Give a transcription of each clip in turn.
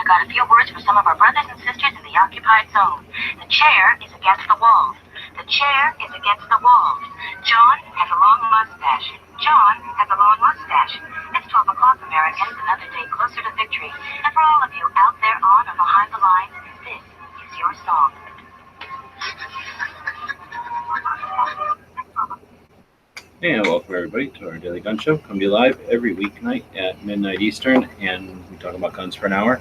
got a few words for some of our brothers and sisters in the occupied zone. The chair is against the wall. The chair is against the wall. John has a long mustache. John has a long mustache. It's 12 o'clock, Americans, another day closer to victory. And for all of you out there on or behind the lines, this is your song. And welcome everybody to our Daily Gun Show. Come to you live every weeknight at midnight Eastern, and we talk about guns for an hour.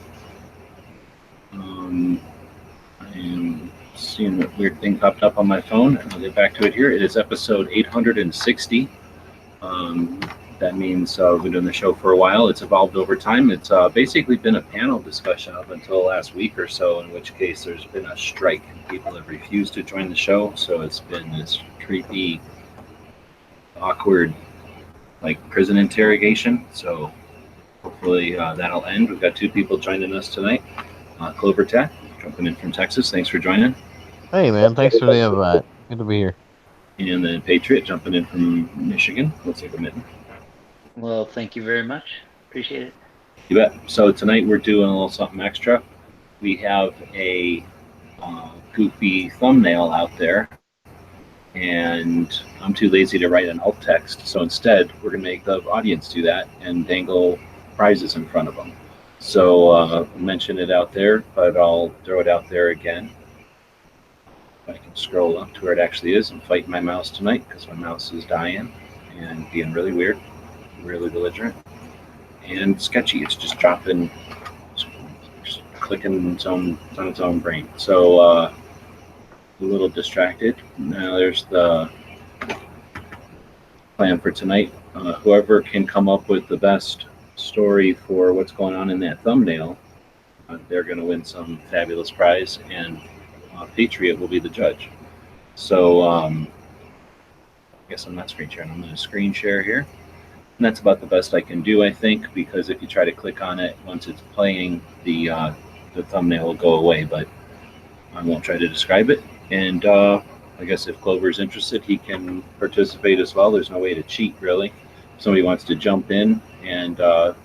I am seeing a weird thing popped up on my phone, and I'll get back to it here. It is episode 860. That means we've been doing the show for a while. It's evolved over time. It's basically been a panel discussion up until the last week or so, in which case there's been a strike. People have refused to join the show, so it's been this creepy, awkward, like prison interrogation. So hopefully that'll end. We've got two people joining us tonight. Clover Tat, jumping in from Texas. Thanks for joining. Hey man, thanks for the invite. Good to be here. And then Patriot jumping in from Michigan. Let's take a minute. Well, thank you very much. Appreciate it. You bet. So tonight we're doing a little something extra. We have a goofy thumbnail out there, and I'm too lazy to write an alt text. So instead, we're going to make the audience do that and dangle prizes in front of them. So mention it out there, but I'll throw it out there again. If I can scroll up to where it actually is. I'm fighting my mouse tonight because my mouse is dying and being really weird, really belligerent, and sketchy. It's just dropping, just clicking on its own brain. So a little distracted. Now there's the plan for tonight. Whoever can come up with the best story for what's going on in that thumbnail, they're going to win some fabulous prize, and Patriot will be the judge. So I guess I'm not screen sharing. I'm going to screen share here. And that's about the best I can do, I think, because if you try to click on it, once it's playing, the thumbnail will go away, but I won't try to describe it. And I guess if Clover's interested, he can participate as well. There's no way to cheat, really. If somebody wants to jump in and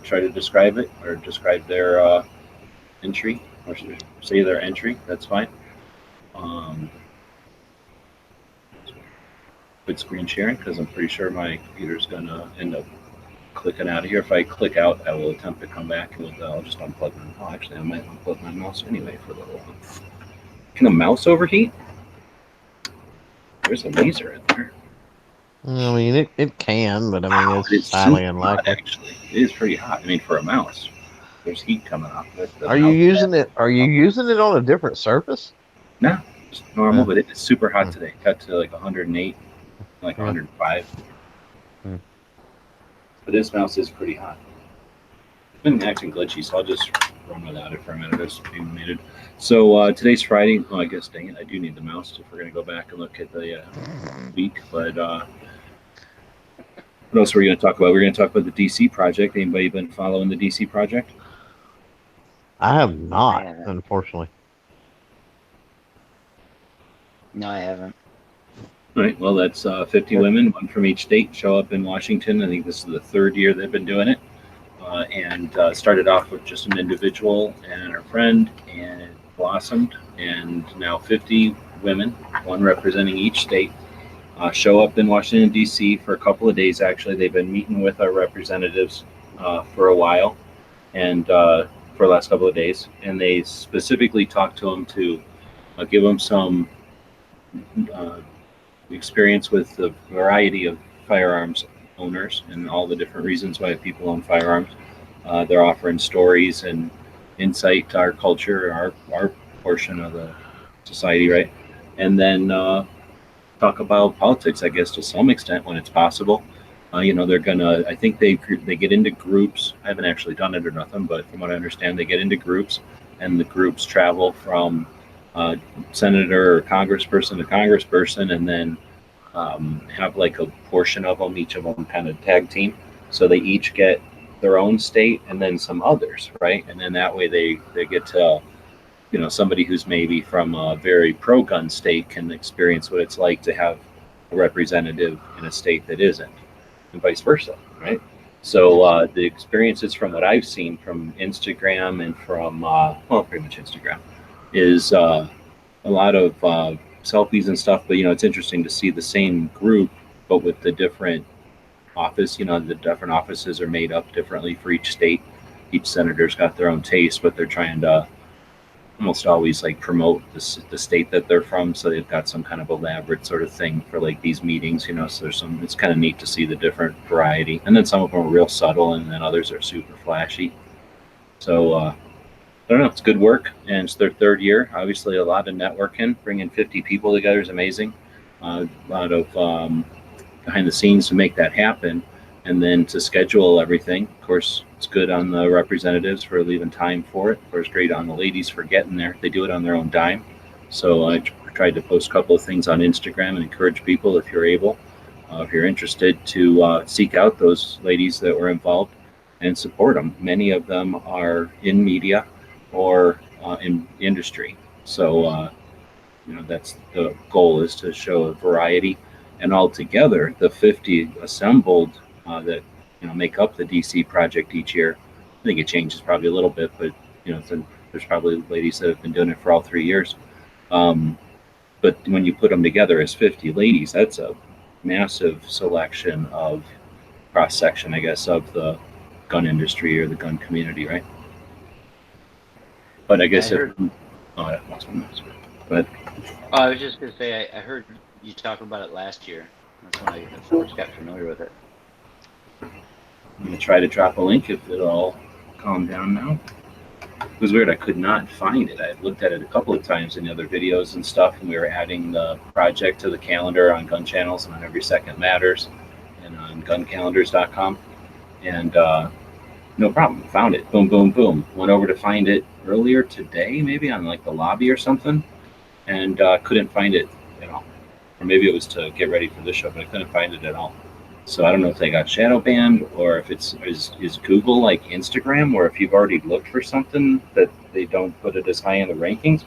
try to describe it or describe their entry or say their entry, that's fine. Quit screen sharing because I'm pretty sure my computer's going to end up clicking out of here. If I click out, I will attempt to come back and I'll just unplug my. Oh, actually, I might unplug my mouse anyway for a little while. Can a mouse overheat? There's a laser in there. I mean, it can, but I mean, it's highly unlikely. Actually, it is pretty hot. I mean, for a mouse, there's heat coming off. Are you using it? Are you using it on a different surface? No, it's normal, but it's super hot today. Got to like 108, like 105. But this mouse is pretty hot. It's been acting glitchy, so I'll just run without it for a minute. It's being needed. So today's Friday. Oh, I guess, dang it, I do need the mouse if we're going to go back and look at the week. But what else are we going to talk about? We're going to talk about the DC project. Anybody been following the DC project? I have not, unfortunately. No, I haven't. All right. Well, that's 50 women, one from each state, show up in Washington. I think this is the third year they've been doing it. And started off with just an individual and her friend, and it blossomed. And now 50 women, one representing each state, show up in Washington, D.C. for a couple of days, actually. They've been meeting with our representatives for a while and for the last couple of days. And they specifically talked to them to give them some experience with the variety of firearms owners and all the different reasons why people own firearms. They're offering stories and insight to our culture, our portion of the society, right? And then talk about politics, I guess, to some extent when it's possible. They're gonna. I think they get into groups. I haven't actually done it or nothing, but from what I understand, they get into groups, and the groups travel from senator or congressperson to congressperson, and then have like a portion of them, each of them kind of tag team. So they each get their own state and then some others, right? And then that way they get to, somebody who's maybe from a very pro-gun state can experience what it's like to have a representative in a state that isn't, and vice versa, right? So the experiences from what I've seen from Instagram and from well, pretty much Instagram, is a lot of selfies and stuff. But it's interesting to see the same group, but with the different office. The different offices are made up differently for each state. Each senator's got their own taste, but they're trying to almost always like promote the state that they're from. So they've got some kind of elaborate sort of thing for like these meetings. So there's some. It's kind of neat to see the different variety, and then some of them are real subtle, and then others are super flashy. So I don't know. It's good work, and it's their third year. Obviously, a lot of networking. Bringing 50 people together is amazing. A lot of behind the scenes to make that happen, and then to schedule everything. Of course, it's good on the representatives for leaving time for it. Of course, great on the ladies for getting there. They do it on their own dime. So I tried to post a couple of things on Instagram and encourage people, if you're able, if you're interested, to seek out those ladies that were involved and support them. Many of them are in media or in industry. So that's the goal, is to show a variety. And altogether, the 50 assembled that make up the DC project each year. I think it changes probably a little bit, but there's probably ladies that have been doing it for all 3 years. But when you put them together as 50 ladies, that's a massive selection of cross section, I guess, of the gun industry or the gun community, right? But I guess but I was just gonna say I heard you talk about it last year. That's when I first got familiar with it. I'm gonna try to drop a link if it'll all calm down now. It was weird, I could not find it. I looked at it a couple of times in the other videos and stuff, and we were adding the project to the calendar on Gun Channels and on Every Second Matters and on guncalendars.com. And no problem, found it. Boom, boom, boom. Went over to find it earlier today, maybe on like the lobby or something, and couldn't find it at all. Or maybe it was to get ready for this show, but I couldn't find it at all. So I don't know if they got shadow banned, or if it's is Google like Instagram, or if you've already looked for something that they don't put it as high in the rankings.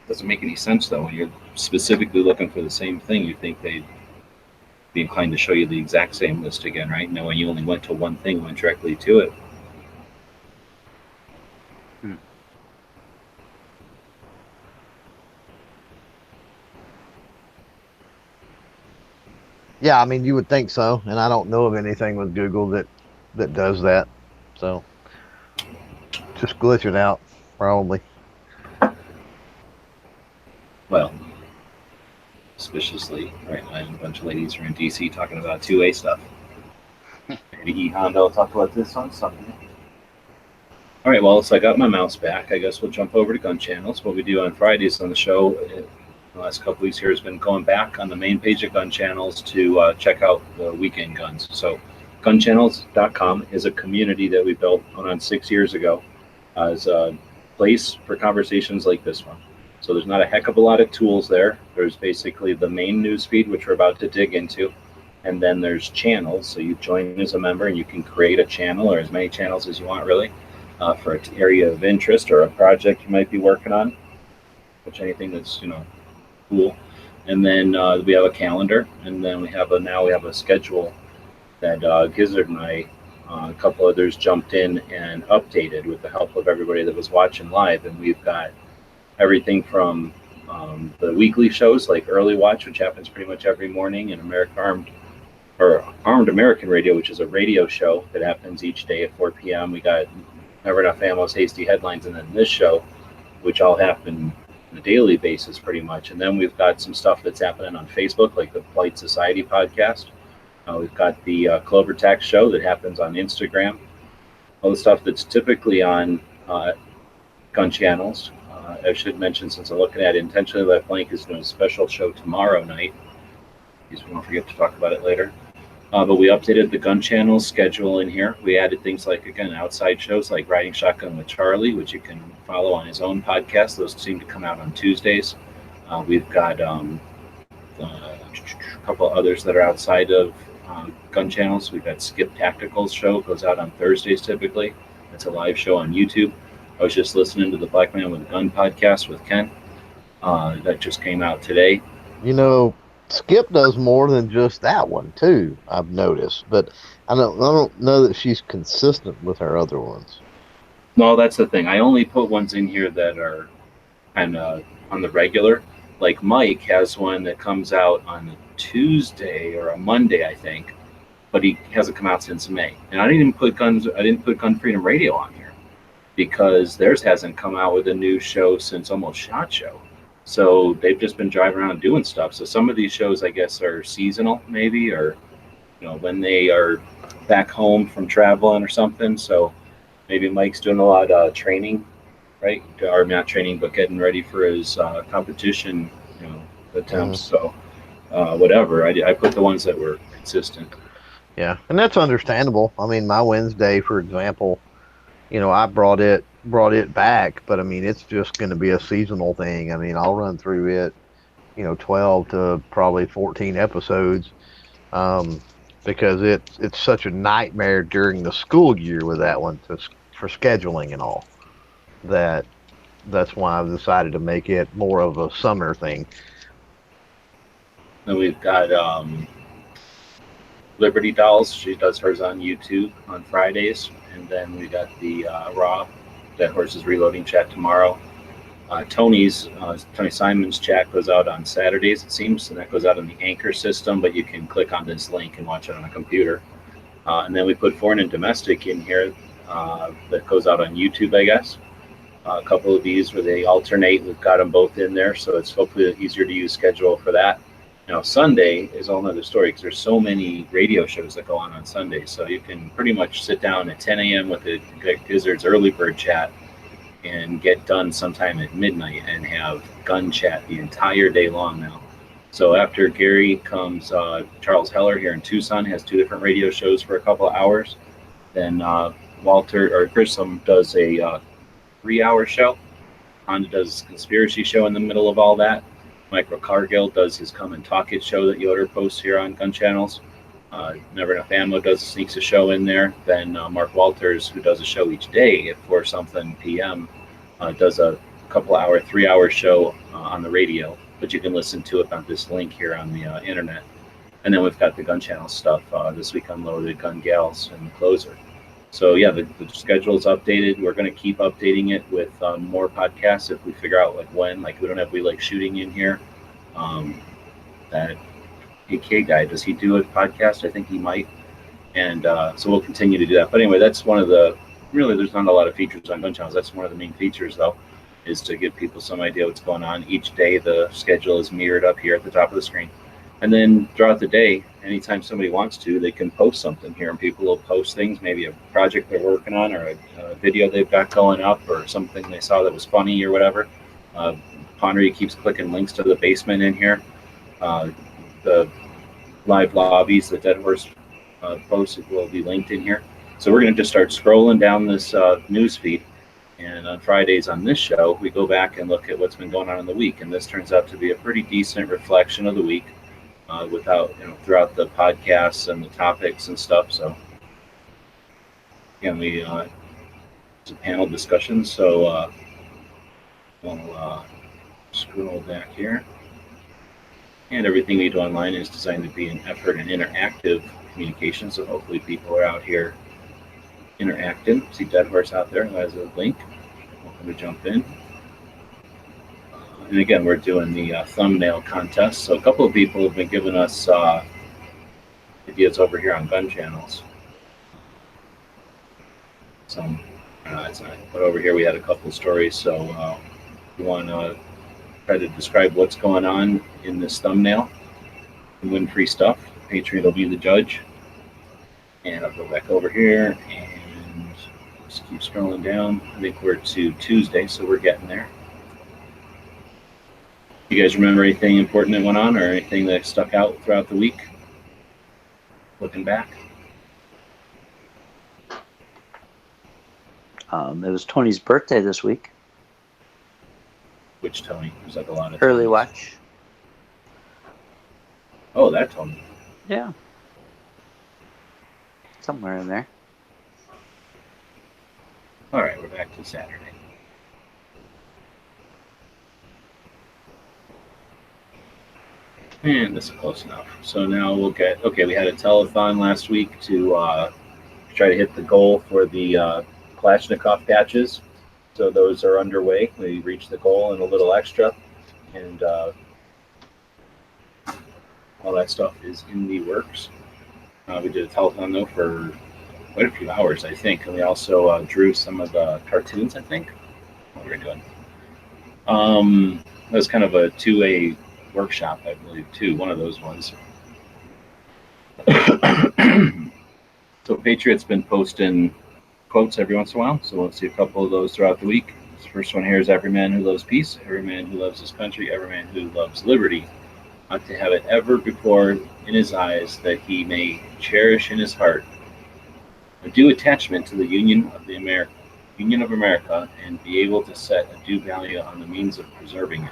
Doesn't make any sense though. When you're specifically looking for the same thing, you think they'd be inclined to show you the exact same list again, right? Knowing you only went to one thing, went directly to it. Yeah, I mean, you would think so, and I don't know of anything with Google that does that. So just glitch it out, probably. Well, suspiciously, right now, a bunch of ladies are in DC talking about 2A stuff. Maybe Honda will talk about this on Sunday. All right, well, so I got my mouse back. I guess we'll jump over to Gun Channels. What we do on Fridays on the show, the last couple weeks here, has been going back on the main page of Gun Channels to check out the weekend guns. So gunchanels.com is a community that we built on 6 years ago as a place for conversations like this one. So there's not a heck of a lot of tools there. There's basically the main news feed, which we're about to dig into. And then there's channels. So you join as a member and you can create a channel, or as many channels as you want, really, for an area of interest or a project you might be working on, which anything that's, cool. And then we have a calendar, and then now we have a schedule that Gizzard and I, a couple others, jumped in and updated with the help of everybody that was watching live. And we've got everything from the weekly shows like Early Watch, which happens pretty much every morning, and Armed American Radio, which is a radio show that happens each day at 4 p.m. We got Never Enough Ammo's Hasty Headlines, and then this show, which all happen on a daily basis pretty much. And then we've got some stuff that's happening on Facebook, like the Polite Society podcast. We've got the Clover Tax show that happens on Instagram. All the stuff that's typically on Gun Channels. I should mention, since I'm looking at it, Intentionally Left Blank is doing a special show tomorrow night. Please don't forget to talk about it later. But we updated the Gun Channel schedule in here. We added things like, again, outside shows like Riding Shotgun with Charlie, which you can follow on his own podcast. Those seem to come out on Tuesdays. We've got a couple others that are outside of Gun Channels. We've got Skip Tactical's show, goes out on Thursdays typically. It's a live show on YouTube. I was just listening to the Black Man with a Gun podcast with Ken. That just came out today. Skip does more than just that one too. I've noticed, but I don't know that she's consistent with her other ones. No, that's the thing. I only put ones in here that are kind of on the regular. Like Mike has one that comes out on a Tuesday or a Monday, I think, but he hasn't come out since May. And I didn't even put guns. I didn't put Gun Freedom Radio on here because theirs hasn't come out with a new show since almost SHOT Show. So they've just been driving around doing stuff. So some of these shows, I guess, are seasonal, maybe, or when they are back home from traveling or something. So maybe Mike's doing a lot of training, right? Or not training, but getting ready for his competition, attempts. So whatever. I put the ones that were consistent. Yeah, and that's understandable. I mean, my Wednesday, for example, I brought it back, but I mean, it's just going to be a seasonal thing. I mean, I'll run through it, 12 to probably 14 episodes, um, because it's such a nightmare during the school year with that one for scheduling and all that. That's why I've decided to make it more of a summer thing. Then we've got Liberty Dolls. She does hers on YouTube on Fridays. And then we got the Raw, Dead Horses Reloading chat tomorrow. Tony Simon's chat goes out on Saturdays, it seems, and that goes out on the Anchor system, but you can click on this link and watch it on a computer. And then we put Foreign and Domestic in here that goes out on YouTube, I guess. A couple of these where they alternate. We've got them both in there, so it's hopefully an easier to use schedule for that. Now, Sunday is a whole nother story because there's so many radio shows that go on Sunday. So you can pretty much sit down at 10 a.m. with the Gizzard's early bird chat and get done sometime at midnight and have gun chat the entire day long now. So after Gary comes Charles Heller here in Tucson, has two different radio shows for a couple of hours. Then Walter or Grissom does a 3-hour show. Honda does his conspiracy show in the middle of all that. Michael Cargill does his Come and Talk It show that Yoder posts here on Gun Channels. Never Enough Ammo sneaks a show in there. Then Mark Walters, who does a show each day at 4 something p.m., does a couple hour, 3-hour show on the radio, but you can listen to it on this link here on the internet. And then we've got the Gun Channel stuff. This week Unloaded, Gun Gals, and the Closer. So yeah, the schedule is updated. We're going to keep updating it with more podcasts if we figure out when. Like we like shooting in here. That AK guy, does he do a podcast? I think he might. And so we'll continue to do that. But anyway, that's one of the there's not a lot of features on Gun Channels. That's one of the main features though, is to give people some idea what's going on. Each day the schedule is mirrored up here at the top of the screen. And then throughout the day, anytime somebody wants to, they can post something here, and people will post things, maybe a project they're working on or a video they've got going up or something they saw that was funny or whatever. Pondery keeps clicking links to the basement in here. The live lobbies, the Dead Horse posts will be linked in here. So we're going to just start scrolling down this news feed. And on Fridays on this show, we go back and look at what's been going on in the week. And this turns out to be a pretty decent reflection of the week. Throughout the podcasts and the topics and stuff. So again, it's a panel discussion. So we'll scroll back here. And everything we do online is designed to be an effort and interactive communication. So hopefully people are out here interacting. See Dead Horse out there who has a link. Welcome to jump in. And again, we're doing the thumbnail contest. So a couple of people have been giving us ideas over here on Gun Channels. But over here we had a couple stories. So we want to try to describe what's going on in this thumbnail and win free stuff. Patriot will be the judge. And I'll go back over here and just keep scrolling down. I think we're to Tuesday, so we're getting there. You guys remember anything important that went on or anything that stuck out throughout the week? Looking back. It was Tony's birthday this week. Which Tony? There's like a lot of Early Tonys. watch. Oh, that Tony. Yeah. Somewhere in there. All right, we're back to Saturday. And this is close enough. So now we'll get, okay, we had a telethon last week to try to hit the goal for the Kalashnikov patches. So those are underway. We reached the goal and a little extra. And all that stuff is in the works. We did a telethon, though, for quite a few hours, I think. And we also drew some of the cartoons, I think. What were we doing? That was kind of a 2A workshop, I believe, too. One of those ones. So Patriot's been posting quotes every once in a while, so we'll see a couple of those throughout the week. This first one here is every man who loves peace, every man who loves his country, every man who loves liberty, ought to have it ever before in his eyes, that he may cherish in his heart a due attachment to the Union of America, and be able to set a due value on the means of preserving it.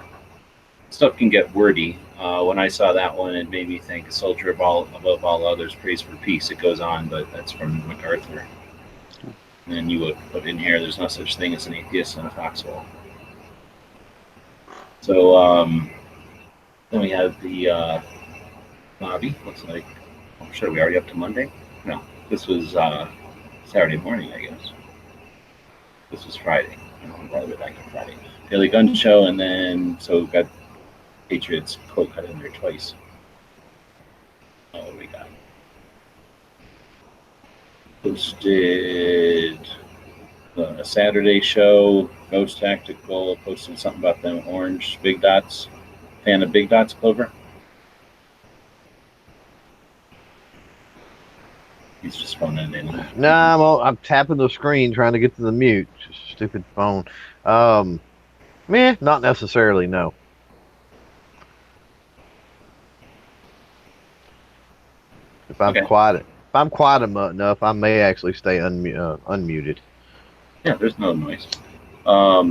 Stuff can get wordy. When I saw that one, it made me think, a soldier above all others prays for peace. It goes on, but that's from MacArthur. And then you would put in here, there's no such thing as an atheist in a foxhole. So then we have the lobby. Looks like, I'm sure we already up to Monday. No, this was Saturday morning, I guess. This was Friday. I'm probably back on Friday. Daily Gun Show, and then, so we've got Patriots quote cut in there twice. Oh, what do we got? Posted a Saturday show, Ghost Tactical, posted something about them orange big dots. Fan of big dots, Clover? He's just phoning it in. No, I'm tapping the screen trying to get to the mute. Just stupid phone. Not necessarily. No. If I'm quiet enough, I may actually stay unmuted. Yeah, there's no noise. Yeah,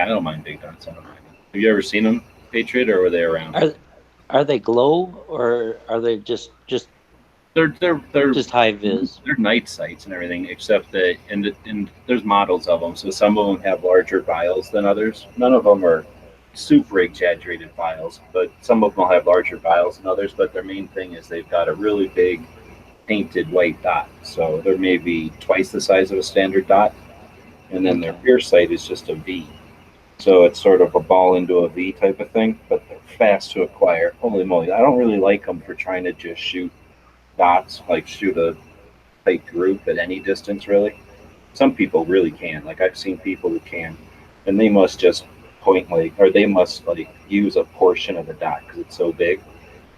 I don't mind big dots. I don't mind. Have you ever seen them, Patriot, or were they around? Are they glow, or are they just They're just high vis? They're night sights and everything, except that and there's models of them. So some of them have larger vials than others. None of them are super exaggerated vials, but some of them will have larger vials than others. But their main thing is they've got a really big painted white dot. So they're maybe twice the size of a standard dot, and then their rear sight is just a V. So it's sort of a ball into a V type of thing, but they're fast to acquire. Holy moly! I don't really like them for trying to just shoot dots, like shoot a tight group at any distance, really. Some people really can. Like, I've seen people who can, and they must just point, they must use a portion of the dot because it's so big.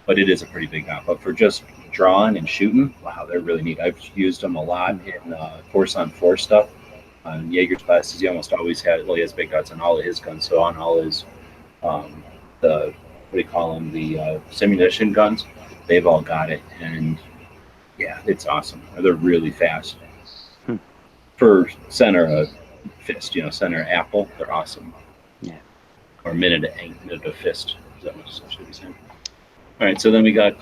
But it is a pretty big dot. But for just drawing and shooting, wow, they're really neat. I've used them a lot in force-on-force stuff. On Jaeger's classes, he almost always he has big dots on all of his guns. So on all his, the simunition guns, they've all got it. And yeah, it's awesome. They're really fast. For center fist, center apple, they're awesome. Yeah. Or minute of fist. Is that what I should be saying? All right, so then we got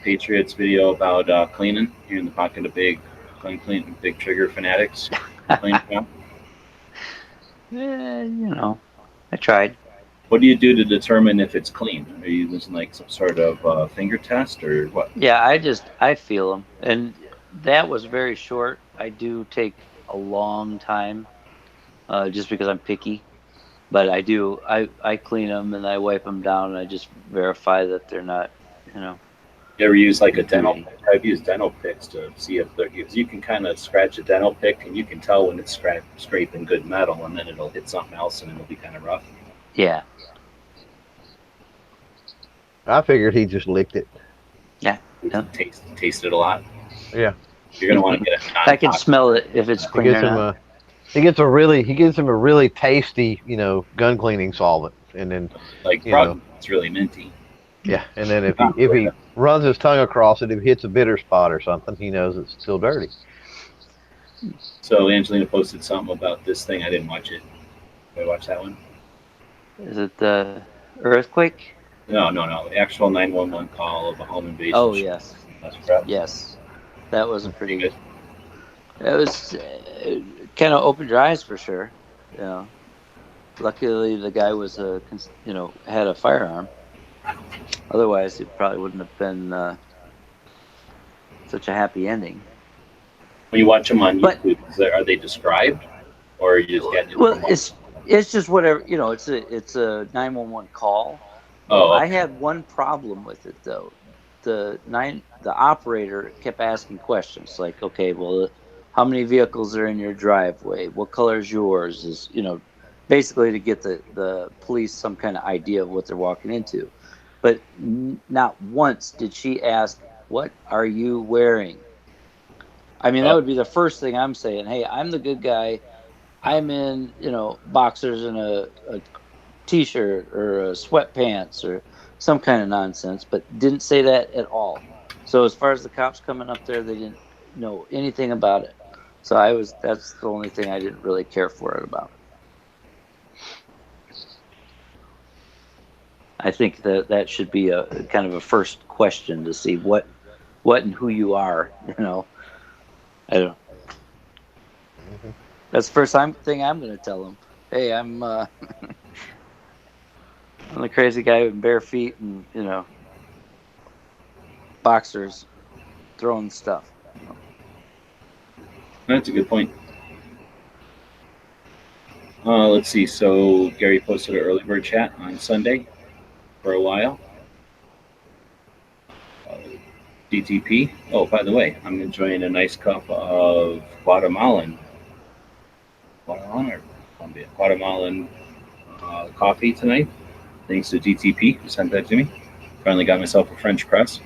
Patriots video about cleaning. Here in the pocket of big trigger fanatics. I tried. What do you do to determine if it's clean? Are you using some sort of finger test or what? Yeah, I feel them, and that was very short. I do take a long time, just because I'm picky. But I clean them and I wipe them down, and I just verify that they're not, You ever use a dental pick? I've used dental picks to see if they're, because you can kind of scratch a dental pick and you can tell when it's scraping good metal, and then it'll hit something else and it'll be kind of rough. Yeah. I figured he just licked it. Yeah. Tasted a lot. Yeah. You're gonna want to get it. I can smell it if it's clean or not. He gives him a really tasty, gun cleaning solvent, and then it's really minty. Yeah, and then if he runs his tongue across it, if it hits a bitter spot or something, he knows it's still dirty. So Angelina posted something about this thing. I didn't watch it. Did I watch that one? Is it the earthquake? No. The actual 911 call of a home invasion. Oh, yes. Yes. That was pretty good. It was kind of opened your eyes for sure. Luckily, the guy was had a firearm. Otherwise, it probably wouldn't have been such a happy ending. When you watch them on But- YouTube, are they described, or are you just getting it Well, from it's just whatever, it's a 911 call. Oh, I okay. had one problem with it though. The operator kept asking questions like, okay, well, how many vehicles are in your driveway? What color is yours? Is basically to get the police some kind of idea of what they're walking into. But not once did she ask, "What are you wearing?" I mean, that would be the first thing I'm saying. Hey, I'm the good guy. I'm in, boxers and a t-shirt or sweatpants or some kind of nonsense, but didn't say that at all. So as far as the cops coming up there, they didn't know anything about it. So that's the only thing I didn't really care for it about. I think that should be a kind of a first question to see what and who you are, I don't know. That's the first thing I'm going to tell them. Hey, I'm I'm the crazy guy with bare feet and boxers throwing stuff. That's a good point. Let's see. So Gary posted an early bird chat on Sunday for a while. DTP. Oh, by the way, I'm enjoying a nice cup of Guatemalan or Guatemalan coffee tonight. Thanks to DTP who sent that to me. Finally got myself a French press.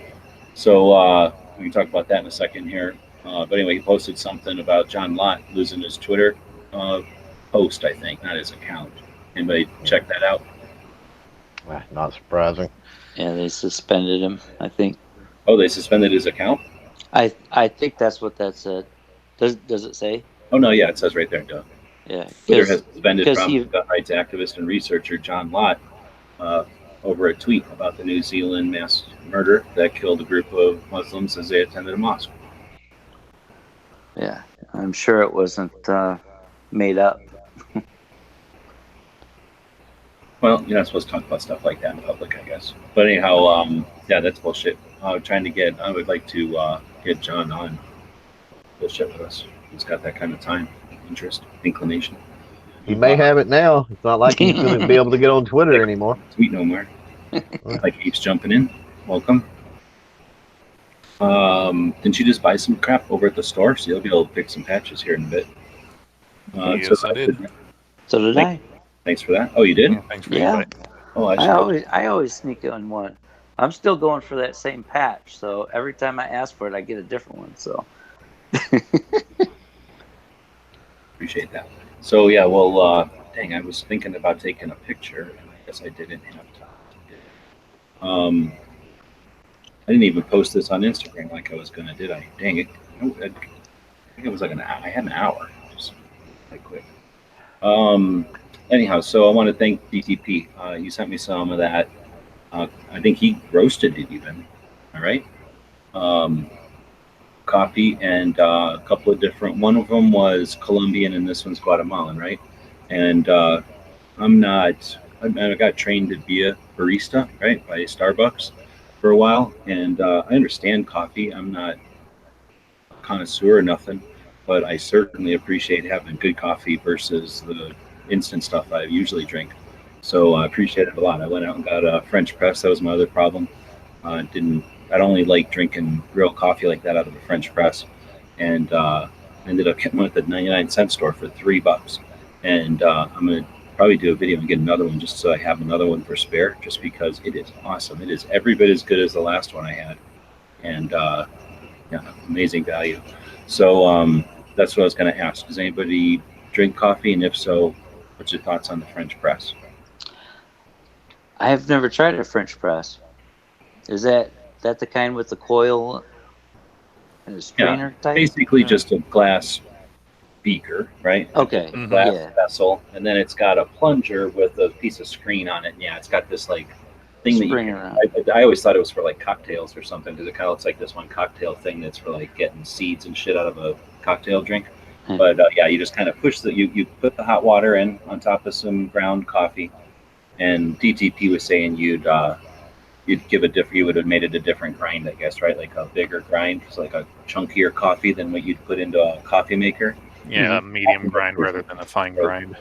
So we can talk about that in a second here. But anyway, he posted something about John Lott losing his Twitter post, I think, not his account. Anybody check that out? Not surprising. Yeah, they suspended him, I think. Oh, they suspended his account? I think that's what that said. Does it say? Oh, no, yeah, it says right there, duh. Yeah. Twitter has suspended prominent gun rights activist and researcher John Lott over a tweet about the New Zealand mass murder that killed a group of Muslims as they attended a mosque. Yeah, I'm sure it wasn't made up. Well, you're not supposed to talk about stuff like that in public, I guess. But anyhow, yeah, that's bullshit. I would like to get John on bullshit with us. He's got that kind of time, interest, inclination. He may have it now. It's not like he's going to be able to get on Twitter anymore. Tweet no more. Like keeps jumping in. Welcome. Didn't you just buy some crap over at the store? So you'll be able to pick some patches here in a bit. Yes, I did. So did I. Thanks for that. Oh, you did? Thanks for the invite. Oh, I always sneak in one. I'm still going for that same patch, so every time I ask for it, I get a different one. So appreciate that. So yeah, well, dang, I was thinking about taking a picture, and I guess I didn't have time. I didn't even post this on Instagram like I was gonna, did I? Dang it! I think it was like I had an hour, just like quick. Anyhow, so I want to thank DTP. You sent me some of that. I think he roasted it even. All right. Coffee and a couple of different. One of them was Colombian, and this one's Guatemalan, right? And I got trained to be a barista, right, by Starbucks for a while, and I understand coffee. I'm not a connoisseur or nothing, but I certainly appreciate having good coffee versus the instant stuff I usually drink. So I appreciate it a lot. I went out and got a French press. That was my other problem. I don't only like drinking real coffee like that out of a French press, and ended up getting one at the 99-cent store for $3. And I'm gonna probably do a video and get another one just so I have another one for spare, just because it is awesome. It is every bit as good as the last one I had, and yeah, amazing value. So that's what I was going to ask. Does anybody drink coffee, and if so, what's your thoughts on the French press? I have never tried a French press. Is that the kind with the coil and a strainer type? Basically just a glass beaker, right? Okay. Glass vessel, and then it's got a plunger with a piece of screen on it. And yeah, it's got this like thing that I always thought it was for like cocktails or something, because it kind of looks like this one cocktail thing that's for like getting seeds and shit out of a cocktail drink. But yeah, you just kind of push you put the hot water in on top of some ground coffee, and DTP was saying you'd you would have made it a different grind, I guess, right? Like a bigger grind, so like a chunkier coffee than what you'd put into a coffee maker. Yeah, a medium grind rather than a fine grind.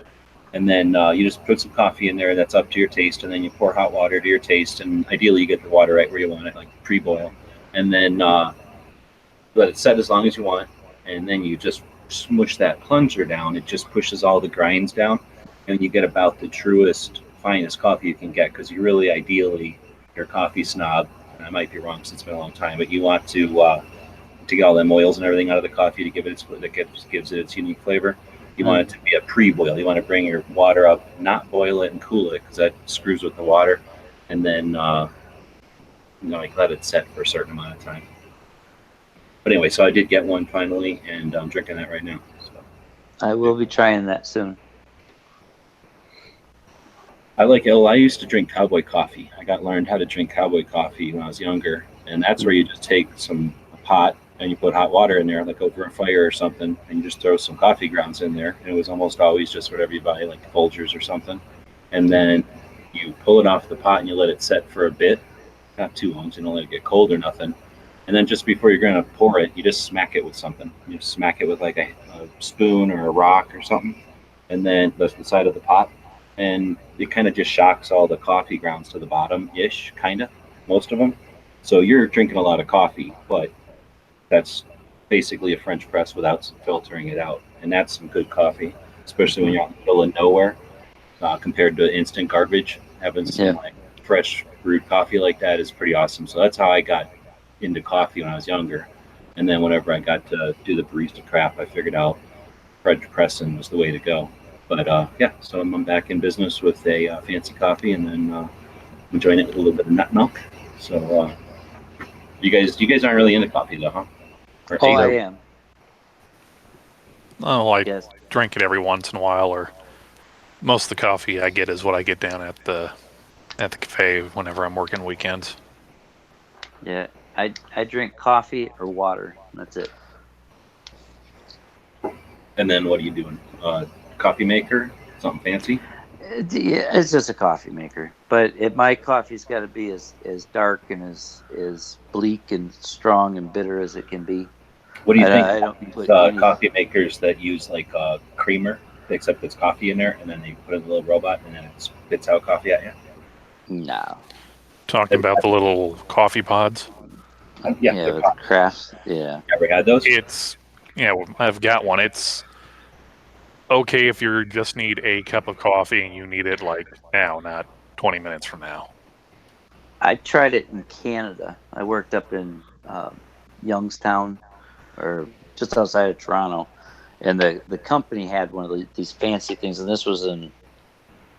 And then you just put some coffee in there that's up to your taste, and then you pour hot water to your taste, and ideally you get the water right where you want it, like pre-boil, and then let it set as long as you want, and then you just smush that plunger down. It just pushes all the grinds down, and you get about the truest, finest coffee you can get, because you really, ideally, you're a coffee snob, and I might be wrong since it's been a long time, but you want to get all them oils and everything out of the coffee to give it gives it its unique flavor. You want it to be a pre-boil. You want to bring your water up, not boil it and cool it, because that screws with the water, and then like let it set for a certain amount of time. But anyway, so I did get one finally, and I'm drinking that right now. So. I will be trying that soon. I like it. I used to drink cowboy coffee. Learned how to drink cowboy coffee when I was younger, and that's where you just take a pot and you put hot water in there, like over a fire or something, and you just throw some coffee grounds in there. And it was almost always just whatever you buy, like Folgers or something. And then you pull it off the pot and you let it set for a bit, not too long, so you don't let it get cold or nothing. And then just before you're going to pour it, you just smack it with something. You just smack it with like a spoon or a rock or something, and then the side of the pot. And it kind of just shocks all the coffee grounds to the bottom-ish, kind of, most of them. So you're drinking a lot of coffee, but that's basically a French press without filtering it out. And that's some good coffee, especially when you're out in the middle of nowhere, compared to instant garbage. Having some like fresh brewed coffee like that is pretty awesome. So that's how I got into coffee when I was younger. And then whenever I got to do the barista crap, I figured out French pressing was the way to go. But so I'm back in business with a fancy coffee, and then enjoying it with a little bit of nut milk. So you guys aren't really into coffee though, huh? I am. Oh, I drink it every once in a while, or most of the coffee I get is what I get down at the cafe whenever I'm working weekends. Yeah, I drink coffee or water. That's it. And then what are you doing? Coffee maker? Something fancy? It's just a coffee maker, but my coffee's got to be as dark and as bleak and strong and bitter as it can be. What do you think? I don't put coffee makers that use like creamer, except it's coffee in there, and then they put in a little robot, and then it spits out coffee at you. No. Talking about the little coffee pods. Yeah, with crafts. Yeah. Ever had those? I've got one. It's okay if you just need a cup of coffee and you need it like now, not 20 minutes from now. I tried it in Canada. I worked up in Youngstown, or just outside of Toronto, and the company had one of these fancy things, and this was in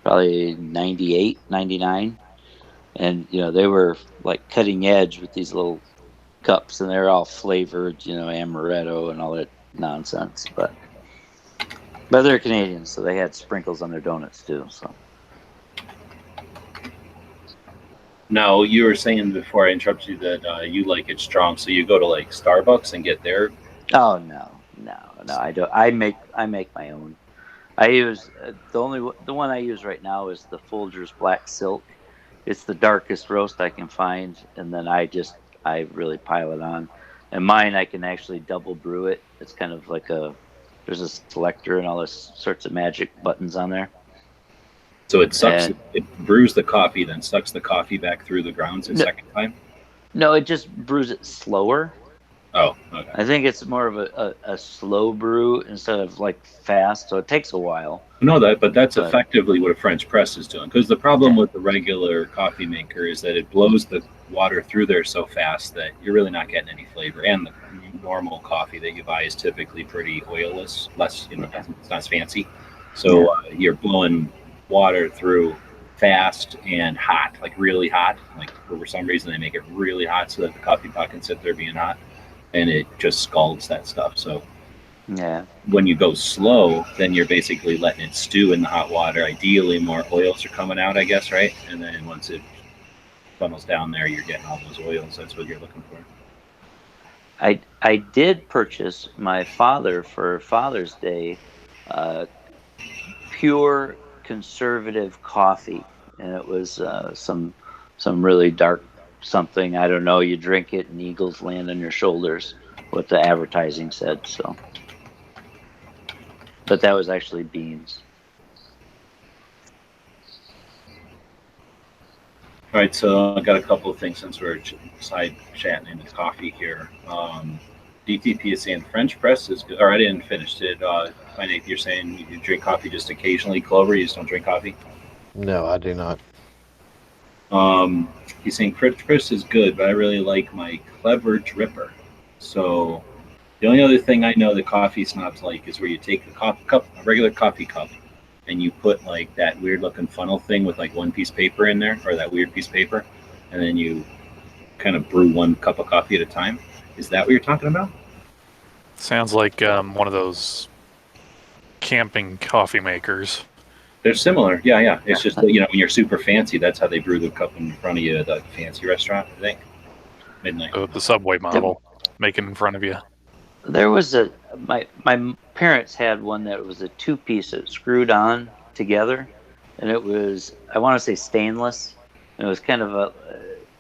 probably 98, 99, and they were like cutting edge with these little cups, and they're all flavored, amaretto and all that nonsense, but they're Canadians, so they had sprinkles on their donuts too. So. No, you were saying before I interrupted you that you like it strong, so you go to like Starbucks and get their. Oh no, I don't. I make my own. I use the one I use right now is the Folgers Black Silk. It's the darkest roast I can find, and then I really pile it on. And mine, I can actually double brew it. It's kind of like there's a selector and all this sorts of magic buttons on there. So it sucks. It brews the coffee, then sucks the coffee back through the grounds second time? No, it just brews it slower. Oh, okay. I think it's more of a slow brew instead of like fast, so it takes a while. But that's effectively what a French press is doing. Because the problem with the regular coffee maker is that it blows the water through there so fast that you're really not getting any flavor. And the normal coffee that you buy is typically pretty oilless, less, it's not as fancy. So you're blowing water through fast and hot, like really hot. Like for some reason they make it really hot so that the coffee pot can sit there being hot, and it just scalds that stuff. So when you go slow, then you're basically letting it stew in the hot water. Ideally more oils are coming out, I guess, right? And then once it funnels down there, you're getting all those oils. That's what you're looking for. I did purchase my father for Father's Day pure conservative coffee, and it was some really dark something. I don't know. You drink it and eagles land on your shoulders. What the advertising said. So, but that was actually beans. All right, so I got a couple of things since we're side chatting into coffee here. DTP is saying French press is good. Or I didn't finish. Did you're saying you drink coffee just occasionally, Clover? You just don't drink coffee? No, I do not. He's saying French press is good, but I really like my clever dripper. So the only other thing I know that coffee snobs like is where you take a regular coffee cup, and you put like that weird looking funnel thing with like one piece of paper in there, or that weird piece of paper, and then you kind of brew one cup of coffee at a time. Is that what you're talking about? Sounds like one of those camping coffee makers. They're similar. Yeah. It's just, when you're super fancy, that's how they brew the cup in front of you at the fancy restaurant, I think. Midnight. The Subway model, make it in front of you. There was my parents had one that was a 2-piece that screwed on together, and it was, I want to say, stainless. And it was kind of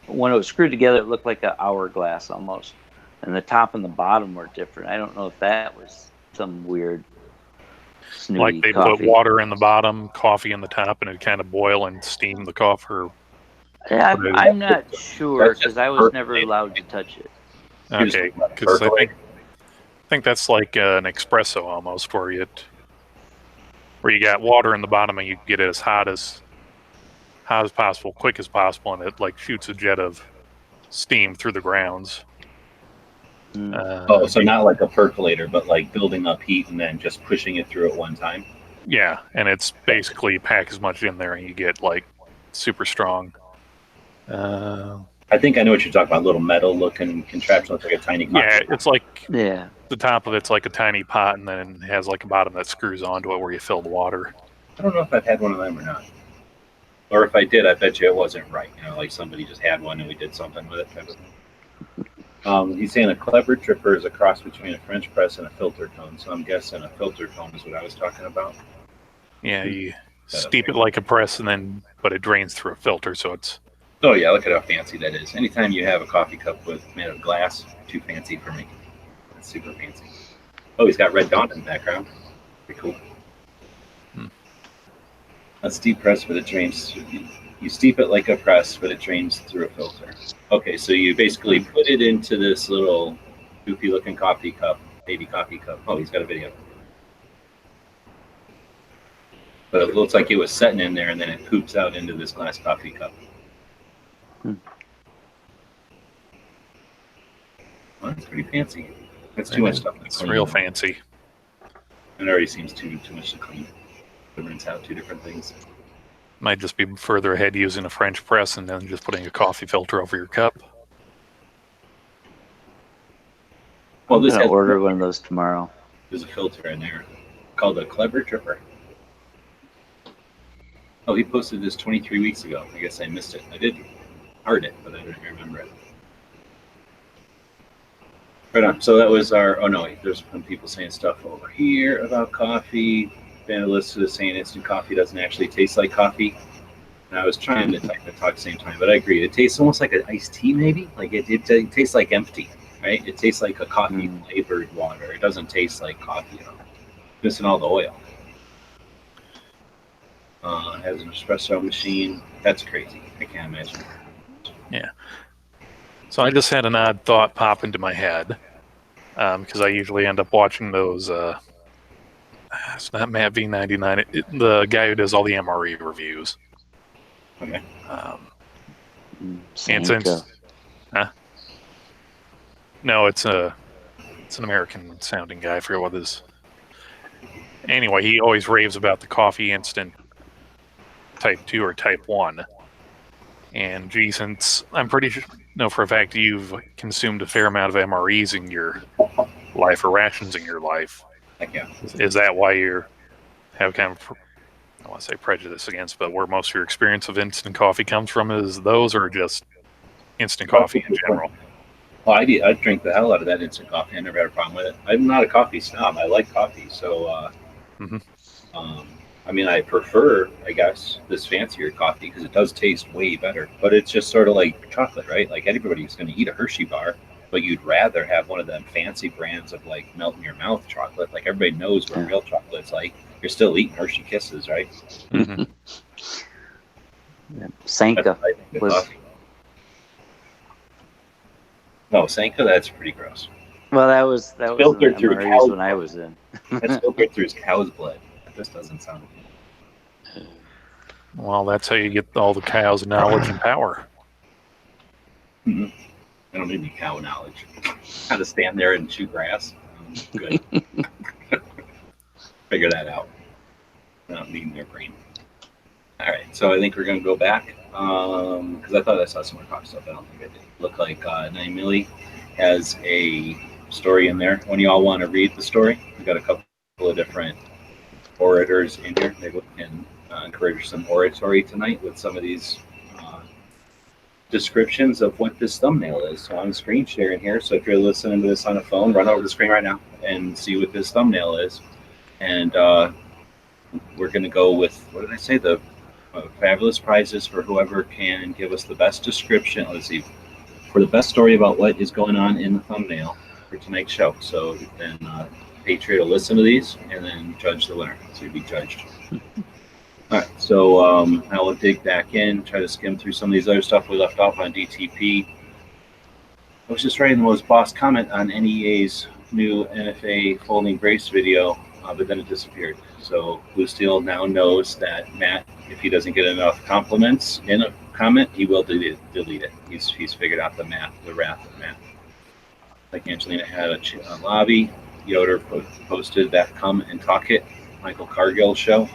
when it was screwed together, it looked like an hourglass almost. And the top and the bottom were different. I don't know if that was some weird snooty like they coffee. put water in the bottom, coffee in the top, and it kind of boil and steam the coffee. I'm not sure because I was never allowed to touch it. Okay, because I think that's like an espresso almost, where you got water in the bottom and you get it as hot as possible, quick as possible, and it like shoots a jet of steam through the grounds. So not like a percolator, but like building up heat and then just pushing it through at one time. Yeah, and it's basically pack as much in there and you get like super strong. I think I know what you're talking about. Little metal looking contraption, looks like a tiny. Yeah, it's like the top of it's like a tiny pot, and then it has like a bottom that screws onto it where you fill the water. I don't know if I've had one of them or not. Or if I did, I bet you it wasn't right. Like somebody just had one and we did something with it, type of thing. He's saying a clever dripper is a cross between a French press and a filter cone. So I'm guessing a filter cone is what I was talking about. Yeah, you steep it like a press, but it drains through a filter, so it's. Oh yeah, look at how fancy that is. Anytime you have a coffee cup made of glass, too fancy for me. That's super fancy. Oh, he's got Red Dawn in the background. Pretty cool. A steep press, but it drains. You steep it like a press, but it drains through a filter. Okay, so you basically put it into this little goofy-looking coffee cup, baby coffee cup. Oh, he's got a video. But it looks like it was setting in there, and then it poops out into this glass coffee cup. Well, that's pretty fancy. That's too much stuff to clean. It's real fancy. It already seems too much to clean. To rinse out two different things. Might just be further ahead using a French press and then just putting a coffee filter over your cup. Well, I'm gonna order one of those tomorrow. There's a filter in there called a clever dripper. Oh, he posted this 23 weeks ago. I guess I missed it. I did heard it, but I didn't remember it. Right on. So that was our. Oh no, there's some people saying stuff over here about coffee. Vandalist is saying instant coffee doesn't actually taste like coffee. And I was trying to talk at the same time, but I agree. It tastes almost like an iced tea, maybe. Like it tastes like empty, right? It tastes like a coffee flavored water. It doesn't taste like coffee at all. Missing all the oil. It has an espresso machine. That's crazy. I can't imagine. Yeah. So I just had an odd thought pop into my head because I usually end up watching those. It's not Matt V99. The guy who does all the MRE reviews. Okay. And since, no, it's an American sounding guy. I forget what his. Anyway, he always raves about the coffee instant type 2 or type 1. And gee, since I'm pretty sure, no, for a fact you've consumed a fair amount of MREs in your life or rations in your life. Yeah. Is that why you have kind of, I want to say prejudice against, but where most of your experience of instant coffee comes from is those, or just instant coffee in general? Well, I drink the hell out of that instant coffee. I never had a problem with it. I'm not a coffee snob. I like coffee, so I I mean, I prefer, I guess, this fancier coffee because it does taste way better. But it's just sort of like chocolate, right? Like everybody's going to eat a Hershey bar, but you'd rather have one of them fancy brands of like melt in your mouth chocolate. Like everybody knows what real chocolate's like. You're still eating Hershey Kisses, right? Mhm. Sanka That's what I think of was. coffee. No, Sanka, that's pretty gross. Well, that was Filtered in through Murray's cow's when I blood. was in. That's filtered through cow's blood. That just doesn't sound good. Well, that's how you get all the cow's knowledge and power. I don't need any cow knowledge. How to stand there and chew grass. Good. Figure that out. Not needing their brain. All right, so I think we're going to go back because I thought I saw some more coffee stuff. I don't think I did. Look like 9 Milli has a story in there. When you all want to read the story, we've got a couple of different orators in here. Maybe we can encourage some oratory tonight with some of these descriptions of what this thumbnail is. So I'm screen sharing here. So if you're listening to this on a phone, run over the screen right now and see what this thumbnail is. And we're going to go with, what did I say? The fabulous prizes for whoever can give us the best description. Let's see, for the best story about what is going on in the thumbnail for tonight's show. So then Patriot will listen to these and then judge the winner. So you'll be judged. All right, so I will dig back in, try to skim through some of these other stuff we left off on DTP. I was just writing the most boss comment on NEA's new NFA folding brace video, but then it disappeared. So Blue Steel now knows that Matt, if he doesn't get enough compliments in a comment, he will delete it. He's figured out the wrath of Matt. Like Angelina had a lobby. Yoder posted that Come and Talk It Michael Cargill show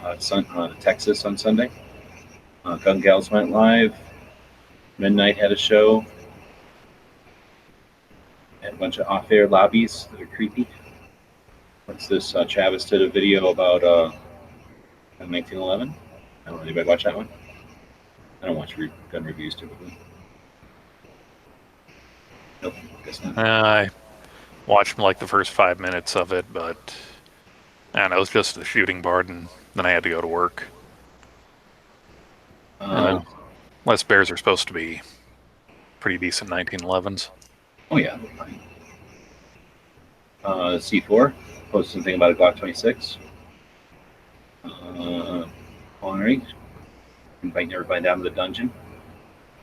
Texas on Sunday. Gun Gals went live. Midnight had a show. And a bunch of off-air lobbies that are creepy. What's this? Travis did a video about 1911. I don't know, anybody watch that one? I don't watch gun reviews typically. Nope, guess not. I watched like the first 5 minutes of it, but I don't know, it was just the shooting bar, and then I had to go to work. Les Bears are supposed to be pretty decent 1911s. Oh yeah, they're fine. C4 posted something about a Glock 26. Honorary, inviting everybody down to the dungeon.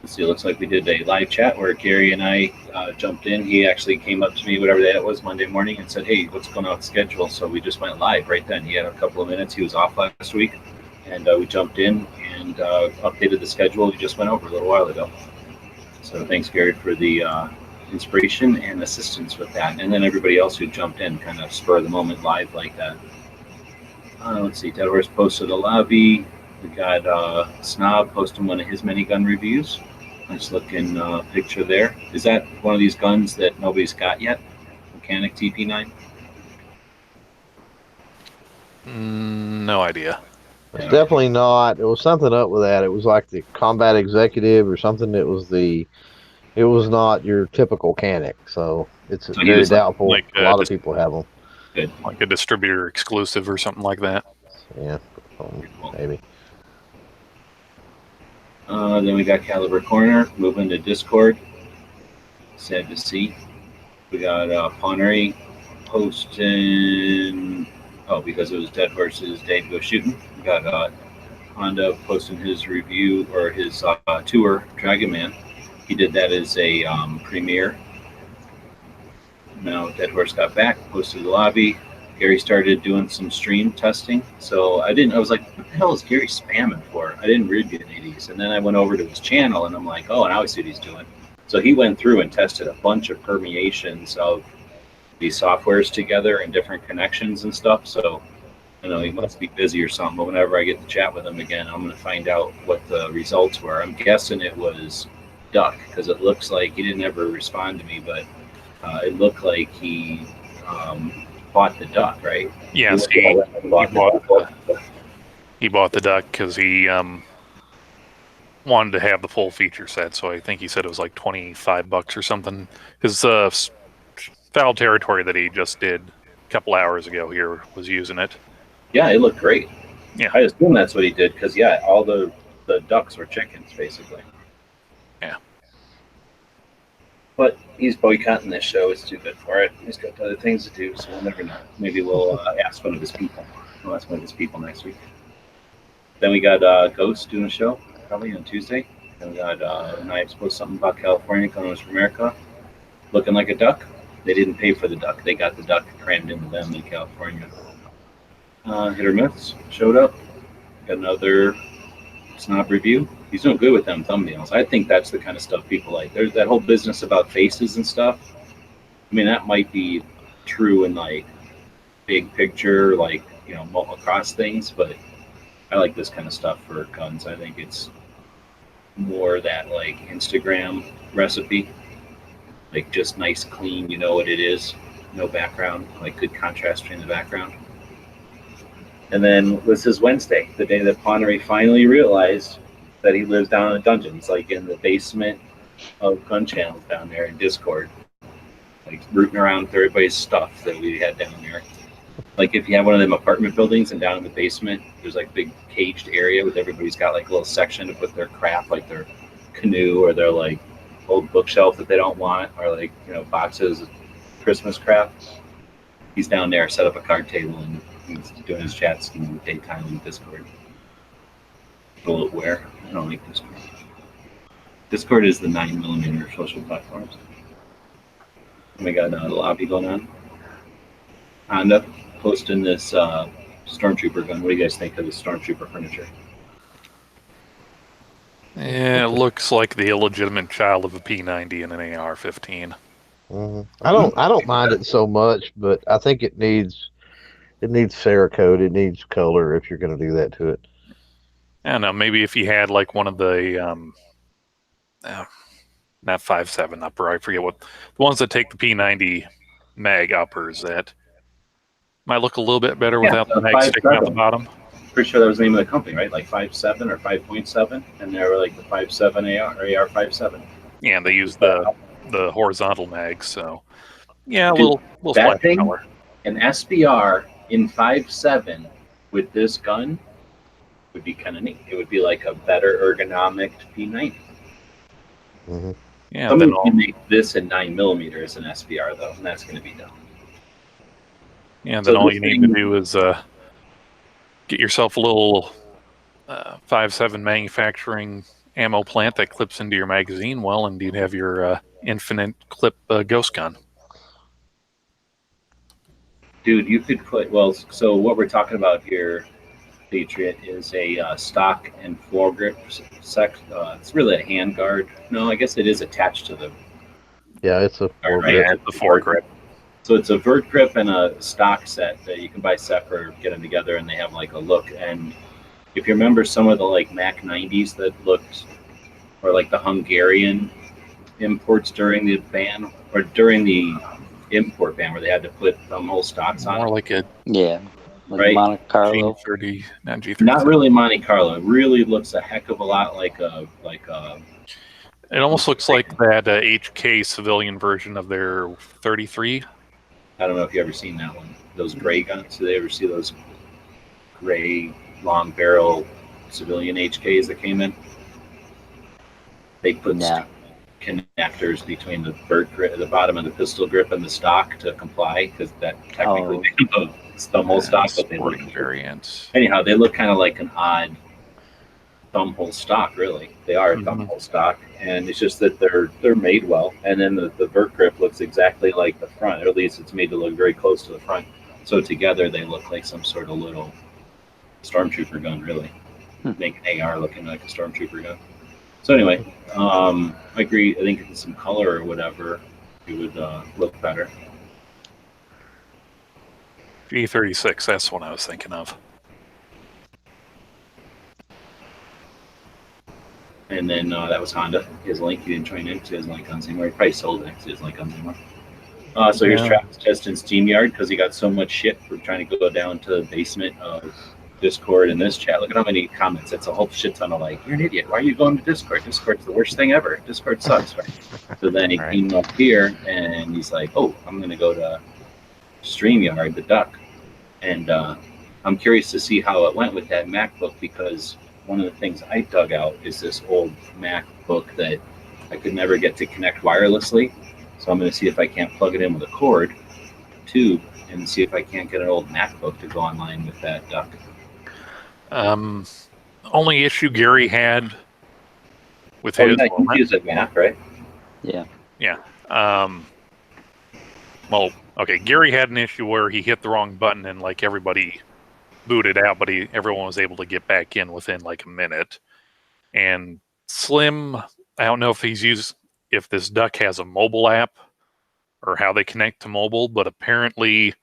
Let's see, it looks like we did a live chat where Gary and I jumped in. He actually came up to me, whatever day it was, Monday morning, and said, hey, what's going on with the schedule? So we just went live right then. He had a couple of minutes. He was off last week, and we jumped in and updated the schedule we just went over a little while ago. So thanks, Gary, for the inspiration and assistance with that. And then everybody else who jumped in, kind of spur of the moment live like that. Let's see, Dead Horse posted a lobby. We got Snob posting one of his many gun reviews. Nice looking picture there. Is that one of these guns that nobody's got yet? Mechanic TP9? No idea. It's definitely not. It was something up with that. It was like the combat executive or something. It was not your typical Canic. So it's very doubtful. Like, a lot of people have them. Good. Like a distributor exclusive or something like that. Yeah, maybe. Then we got Caliber Corner moving to Discord. Sad to see. We got Pawnery posting. Oh, because it was Dead Horse's day to go shooting. We got Honda posting his review or his tour, Dragon Man. He did that as a premiere. Now Dead Horse got back, posted the lobby. Gary started doing some stream testing. So I was like, what the hell is Gary spamming for? I didn't read any of these. And then I went over to his channel and I'm like, oh, and I see what he's doing. So he went through and tested a bunch of permeations of these softwares together and different connections and stuff. So I know he must be busy or something, but whenever I get to chat with him again, I'm going to find out what the results were. I'm guessing it was duck because it looks like he didn't ever respond to me, but it looked like he bought the duck, right? Yes, he bought the duck because he wanted to have the full feature set. So I think he said it was like $25 or something. His foul territory that he just did a couple hours ago here was using it. Yeah, it looked great. Yeah. I assume that's what he did because all the ducks were chickens basically. Yeah. But he's boycotting this show. It's too good for it. He's got other things to do, so we'll never know. Maybe we'll ask one of his people. We'll ask one of his people next week. Then we got Ghost doing a show probably on Tuesday. Then we got Knives post something about California coming from America, looking like a duck. They didn't pay for the duck. They got the duck crammed into them in California. Hit or Myths showed up. Got another snob review. He's doing good with them thumbnails. I think that's the kind of stuff people like. There's that whole business about faces and stuff. I mean, that might be true in like big picture, like, across things, but I like this kind of stuff for guns. I think it's more that like Instagram recipe, like just nice, clean, you know what it is, no background, like good contrast between the background. And then this is Wednesday, the day that Connery finally realized that he lives down in a dungeon. He's like in the basement of gun channels down there in Discord, like rooting around with everybody's stuff that we had down there. Like if you have one of them apartment buildings and down in the basement, there's like a big caged area with everybody's got like a little section to put their crap, like their canoe or their like old bookshelf that they don't want, or like, boxes of Christmas crap. He's down there, set up a card table, and he's doing his chats in daytime in Discord. Bullet where? I don't like Discord. Discord is the 9mm social platforms. And we got a lobby going on. Honda posting this Stormtrooper gun. What do you guys think of the Stormtrooper furniture? Yeah, it looks like the illegitimate child of a P90 and an AR-15. I don't mind it so much, but I think it needs Cerakote. It needs color if you're going to do that to it. I don't know. Maybe if you had like one of the not 5.7 upper, I forget what the ones that take the P90 mag uppers, that might look a little bit better without the mag sticking out the bottom. Pretty sure that was the name of the company, right? Like 5.7 or 5.7, and they were like the 5.7 AR or AR 5.7 Yeah, and they use the horizontal mags, so yeah, Dude, we'll that splash thing, color. an SBR in 5.7 with this gun would be kind of neat. It would be like a better ergonomic P90. Mm-hmm. Yeah, Somebody can make this in 9mm as an SBR though, and that's going to be dumb. Yeah, and then all you need to do is get yourself a little 5.7 manufacturing ammo plant that clips into your magazine well, and you'd have your infinite clip ghost gun. Dude, you could put, so what we're talking about here, Patriot, is a stock and foregrip it's really a hand guard. No, I guess it is attached to the... Yeah, it's a foregrip. Right? Yeah, the foregrip. So it's a vert grip and a stock set that you can buy separate or get them together, and they have like a look. And if you remember some of the like Mac 90s that looked, or like the Hungarian imports during the ban, or during the import ban where they had to put thumbhole stocks on More it. like a Right. Monte Carlo. G30, not G30. Not really Monte Carlo. It really looks a heck of a lot like a It almost looks like that HK civilian version of their 33. I don't know if you ever seen that one. Those gray guns. Did they ever see those gray long barrel civilian HKs that came in? They put connectors between the vert grip, the bottom of the pistol grip, and the stock to comply, because that technically it's thumbhole stock, but they look variants. Anyhow, they look kind of like an odd thumbhole stock. Really, they are a thumbhole stock, and it's just that they're made well. And then the vert grip looks exactly like the front, or at least it's made to look very close to the front. So together they look like some sort of little stormtrooper gun. Really, make an AR looking like a stormtrooper gun. So anyway, I agree. I think in some color or whatever, it would look better. G36, that's what I was thinking of. And then that was Honda. His link, he didn't join in because he doesn't like guns anymore. He probably sold it because he doesn't like guns anymore. So here's Travis testing SteamYard because he got so much shit for trying to go down to the basement of Discord in this chat. Look at how many comments. It's a whole shit ton of like, you're an idiot. Why are you going to Discord? Discord's the worst thing ever. Discord sucks, right? So then he came up here and he's like, oh, I'm going to go to StreamYard, the duck. And I'm curious to see how it went with that MacBook, because one of the things I dug out is this old MacBook that I could never get to connect wirelessly. So I'm going to see if I can't plug it in with a cord tube and see if I can't get an old MacBook to go online with that duck. Only issue Gary had with Oh, his. yeah, you use a Mac, right? Yeah. Yeah. Well, okay. Gary had an issue where he hit the wrong button and like everybody booted out, but everyone was able to get back in within like a minute. And Slim, I don't know if if this duck has a mobile app or how they connect to mobile, but apparently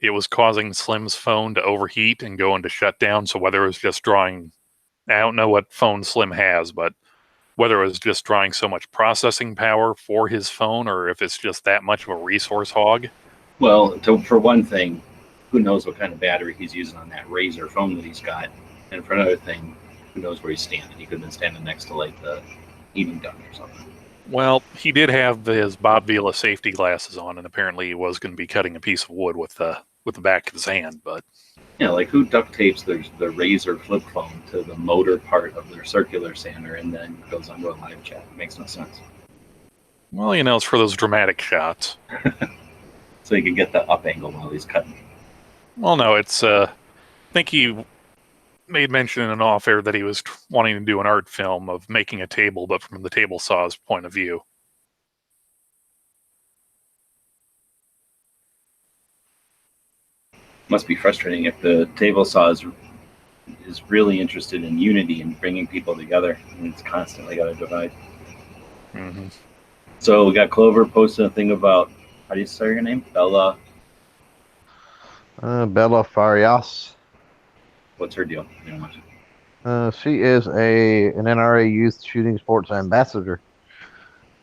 it was causing Slim's phone to overheat and go into shutdown. So whether it was just drawing, I don't know what phone Slim has, but whether it was just drawing so much processing power for his phone or if it's just that much of a resource hog. Well, for one thing, who knows what kind of battery he's using on that Razer phone that he's got. And for another thing, who knows where he's standing. He could have been standing next to like the heating gun or something. Well, he did have his Bob Vila safety glasses on, and apparently he was going to be cutting a piece of wood with the back of his hand. But yeah, like who duct tapes the Razer flip phone to the motor part of their circular sander and then goes onto a live chat? It makes no sense. Well, it's for those dramatic shots. So you can get the up angle while he's cutting. Well, no, it's I think he made mention in an off-air that he was wanting to do an art film of making a table, but from the table saw's point of view. Must be frustrating if the table saw is really interested in unity and bringing people together, and it's constantly got to divide. Mm-hmm. So we got Clover posting a thing about, how do you say her name? Bella. Bella Farias. What's her deal? She is an NRA Youth Shooting Sports Ambassador.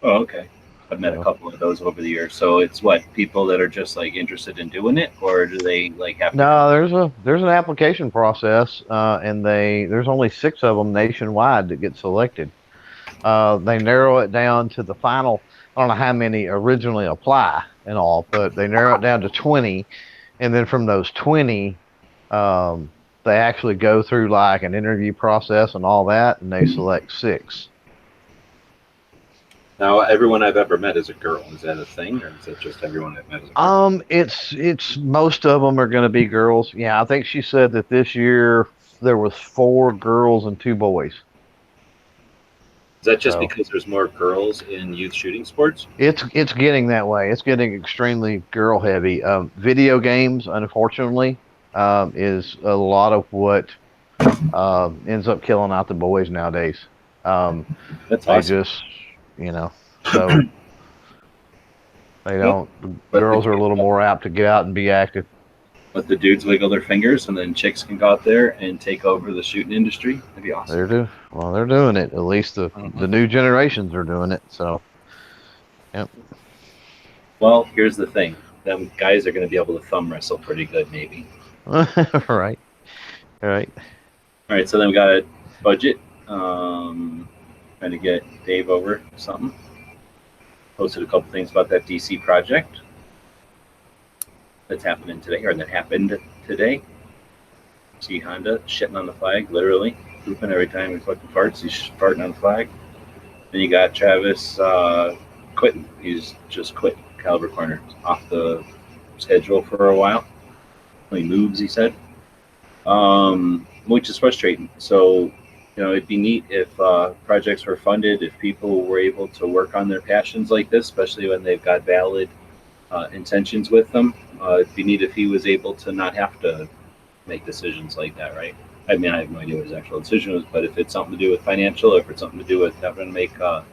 Oh, okay. I've met a couple of those over the years. So it's what, people that are just like interested in doing it, or do they like have to? No, there's an application process, and there's only 6 of them nationwide that get selected. They narrow it down to the final. I don't know how many originally apply and all, but they narrow it down to 20, and then from those 20, they actually go through like an interview process and all that, and they select 6. Now, everyone I've ever met is a girl. Is that a thing, or is it just everyone I've met is a girl? It's most of them are going to be girls. Yeah, I think she said that this year there was 4 girls and 2 boys. Is that just because there's more girls in youth shooting sports? It's getting that way. It's getting extremely girl heavy. Video games, unfortunately, is a lot of what ends up killing out the boys nowadays. That's they awesome. just, so they don't. The girls are a little more apt to get out and be active. Let the dudes wiggle their fingers, and then chicks can go out there and take over the shooting industry. That'd be awesome. They're doing it. At least the new generations are doing it. So, yep. Well, here's the thing: them guys are going to be able to thumb wrestle pretty good, maybe. Right. All right. So then we got a budget. Trying to get Dave over something. Posted a couple things about that DC project that's happening today, or that happened today. See Honda shitting on the flag, literally pooping every time he fucking farts. He's farting on the flag. Then you got Travis quitting. He's just quit Caliber Corner, off the schedule for a while. He moves, he said, which is frustrating. So, it'd be neat if projects were funded, if people were able to work on their passions like this, especially when they've got valid intentions with them. It'd be neat if he was able to not have to make decisions like that, right? I mean, I have no idea what his actual decision was, but if it's something to do with financial, or if it's something to do with having to make a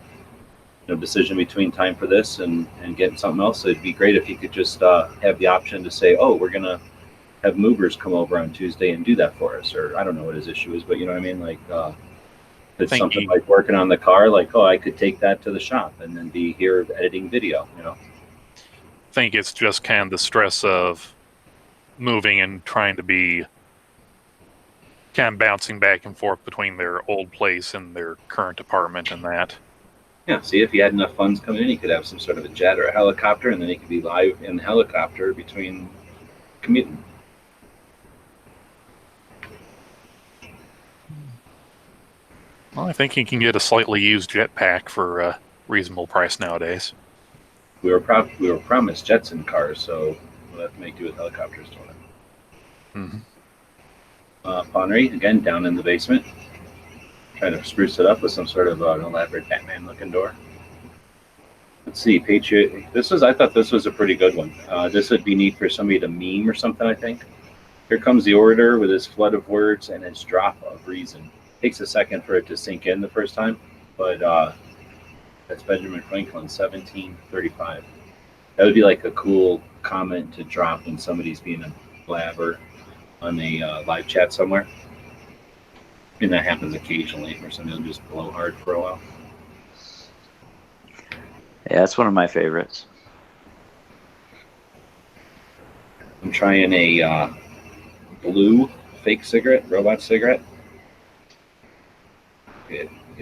decision between time for this and getting something else, it'd be great if he could just have the option to say, oh, we're going to have movers come over on Tuesday and do that for us, or I don't know what his issue is, but you know what I mean? Like, it's something like working on the car, like, oh, I could take that to the shop and then be here editing video, I think it's just kind of the stress of moving and trying to be kind of bouncing back and forth between their old place and their current apartment and that. Yeah, see, if he had enough funds coming in, he could have some sort of a jet or a helicopter, and then he could be live in the helicopter between commuting. Well, I think you can get a slightly used jetpack for a reasonable price nowadays. We were promised Jetson cars, so we'll have to make do with helicopters to it. Mm-hmm. Pawnery, again, down in the basement. Trying to spruce it up with some sort of an elaborate Batman-looking door. Let's see, Patriot. I thought this was a pretty good one. This would be neat for somebody to meme or something, I think. Here comes the orator with his flood of words and his drop of reason. Takes a second for it to sink in the first time, but that's Benjamin Franklin, 1735. That would be like a cool comment to drop when somebody's being a blabber on a live chat somewhere. And that happens occasionally where somebody will just blow hard for a while. Yeah, that's one of my favorites. I'm trying a blue fake cigarette, robot cigarette.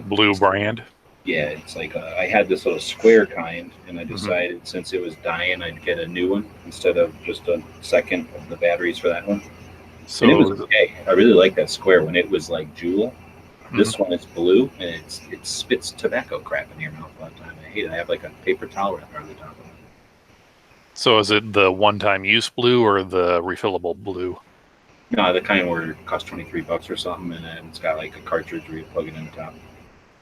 Blue brand. Yeah, it's like I had this little square kind, and I decided since it was dying, I'd get a new one instead of just a second of the batteries for that one. So and it was okay. I really like that square when it was like jewel. This one is blue, and it spits tobacco crap in your mouth all the time. I hate it. I have like a paper towel wrapper on the top of it. So is it the one-time use blue or the refillable blue? No, the kind where it costs $23 or something, and then it's got like a cartridge where you plug it in the top.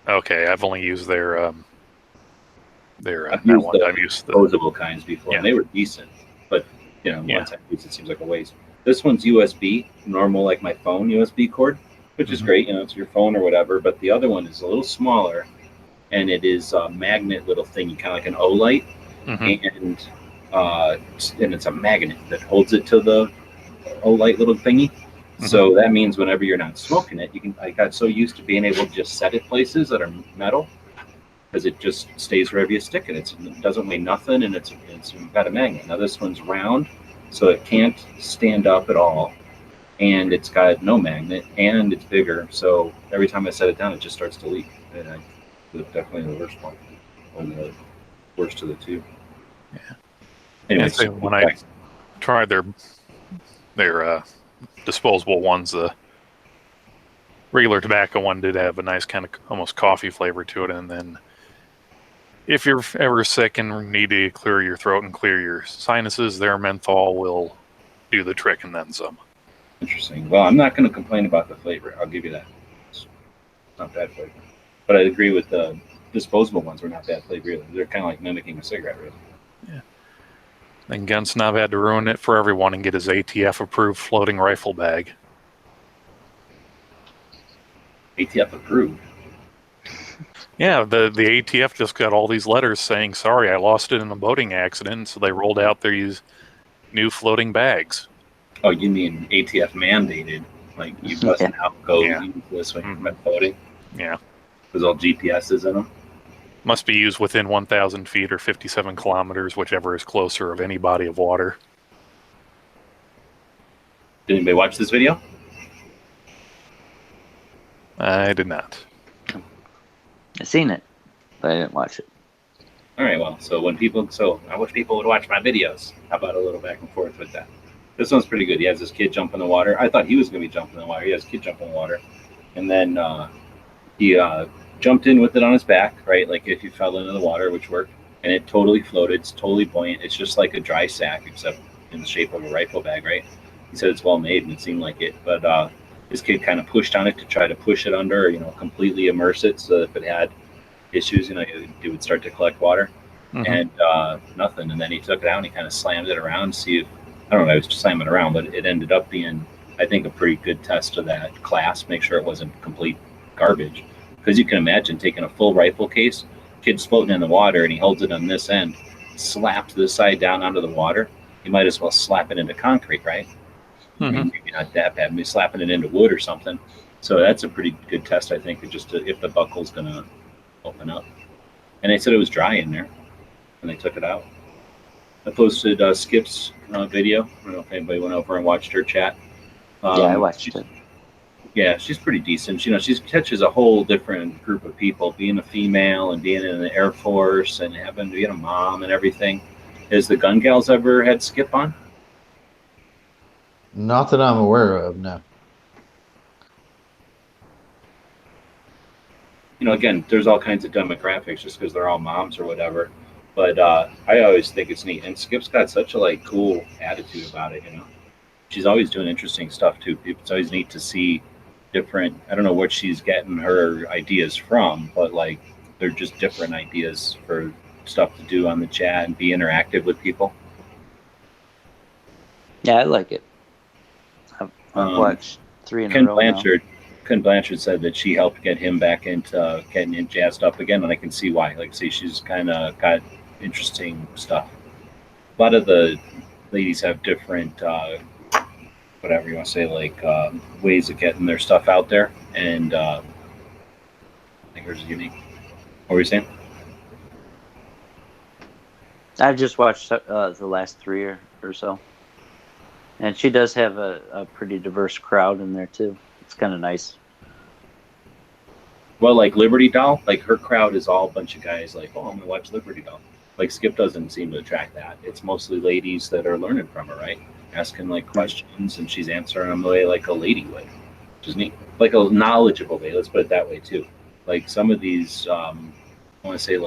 Okay, I've only used their I've that one-time use. Disposable kinds before, and they were decent, but one-time use it seems like a waste. This one's USB, normal like my phone USB cord, which is great. It's your phone or whatever. But the other one is a little smaller, and it is a magnet little thing, kind of like an O-light, and it's a magnet that holds it to the O-light little thingy. So that means whenever you're not smoking it, I got so used to being able to just set it places that are metal, because it just stays wherever you stick it. It doesn't weigh nothing, and it's got a magnet. Now this one's round, so it can't stand up at all, and it's got no magnet, and it's bigger. So every time I set it down, it just starts to leak. And it's definitely the worst one, or the worst of the two. Yeah. Anyway, so when I tried their disposable ones, the regular tobacco one did have a nice kind of almost coffee flavor to it, and then if you're ever sick and need to clear your throat and clear your sinuses, their menthol will do the trick and then some. Interesting. Well, I'm not going to complain about the flavor. I'll give you that. It's not bad flavor. But I agree with the disposable ones were not bad flavor either. They're kind of like mimicking a cigarette, really. Yeah. Then Gunsnob had to ruin it for everyone and get his ATF-approved floating rifle bag. ATF approved? Yeah, the ATF just got all these letters saying, sorry, I lost it in a boating accident, so they rolled out these new floating bags. Oh, you mean ATF mandated? Like, you mustn't go this way from boating? Yeah. There's all GPSs in them? Must be used within 1,000 feet or 57 kilometers, whichever is closer of any body of water. Did anybody watch this video? I did not. I've seen it, but I didn't watch it. All right, well, so I wish people would watch my videos. How about a little back and forth with that? This one's pretty good. He has this kid jump in the water. I thought he was going to be jumping in the water. He has a kid jump in the water. And then he jumped in with it on his back, right? Like if you fell into the water, which worked. And it totally floated. It's totally buoyant. It's just like a dry sack, except in the shape of a rifle bag, right? He said it's well made, and it seemed like it. But this kid kind of pushed on it to try to push it under, completely immerse it, so that if it had issues, it would start to collect water. And nothing. And then he took it out and he kind of slammed it around, see if, I don't know, I was just slamming it around, but it ended up being, I think, a pretty good test of that class, make sure it wasn't complete garbage. Because you can imagine taking a full rifle case, kid's floating in the water, and he holds it on this end, slaps this side down onto the water, you might as well slap it into concrete, right? I mean, maybe not that bad, maybe slapping it into wood or something. So that's a pretty good test, I think, if the buckle's going to open up. And they said it was dry in there when they took it out. I posted Skip's video. I don't know if anybody went over and watched her chat. Yeah, I watched it. Yeah, she's pretty decent. She catches a whole different group of people, being a female and being in the Air Force and being a mom and everything. Has the Gun Gals ever had Skip on? Not that I'm aware of, no. again, there's all kinds of demographics just because they're all moms or whatever. But I always think it's neat, and Skip's got such a cool attitude about it. She's always doing interesting stuff too. It's always neat to see different. I don't know what she's getting her ideas from, but they're just different ideas for stuff to do on the chat and be interactive with people. Yeah, I like it. I've watched 3 in a row now. Ken Blanchard said that she helped get him back into getting him jazzed up again, and I can see why. She's kind of got interesting stuff. A lot of the ladies have different, whatever you want to say, ways of getting their stuff out there, and I think hers is unique. What were you saying? I've just watched the last 3 or so. And she does have a pretty diverse crowd in there, too. It's kind of nice. Well, Liberty Doll, her crowd is all a bunch of guys I'm going to watch Liberty Doll. Skip doesn't seem to attract that. It's mostly ladies that are learning from her, right? Asking, questions, and she's answering them the way a lady would, which is neat. A knowledgeable way, let's put it that way, too. Some of these, I want to say,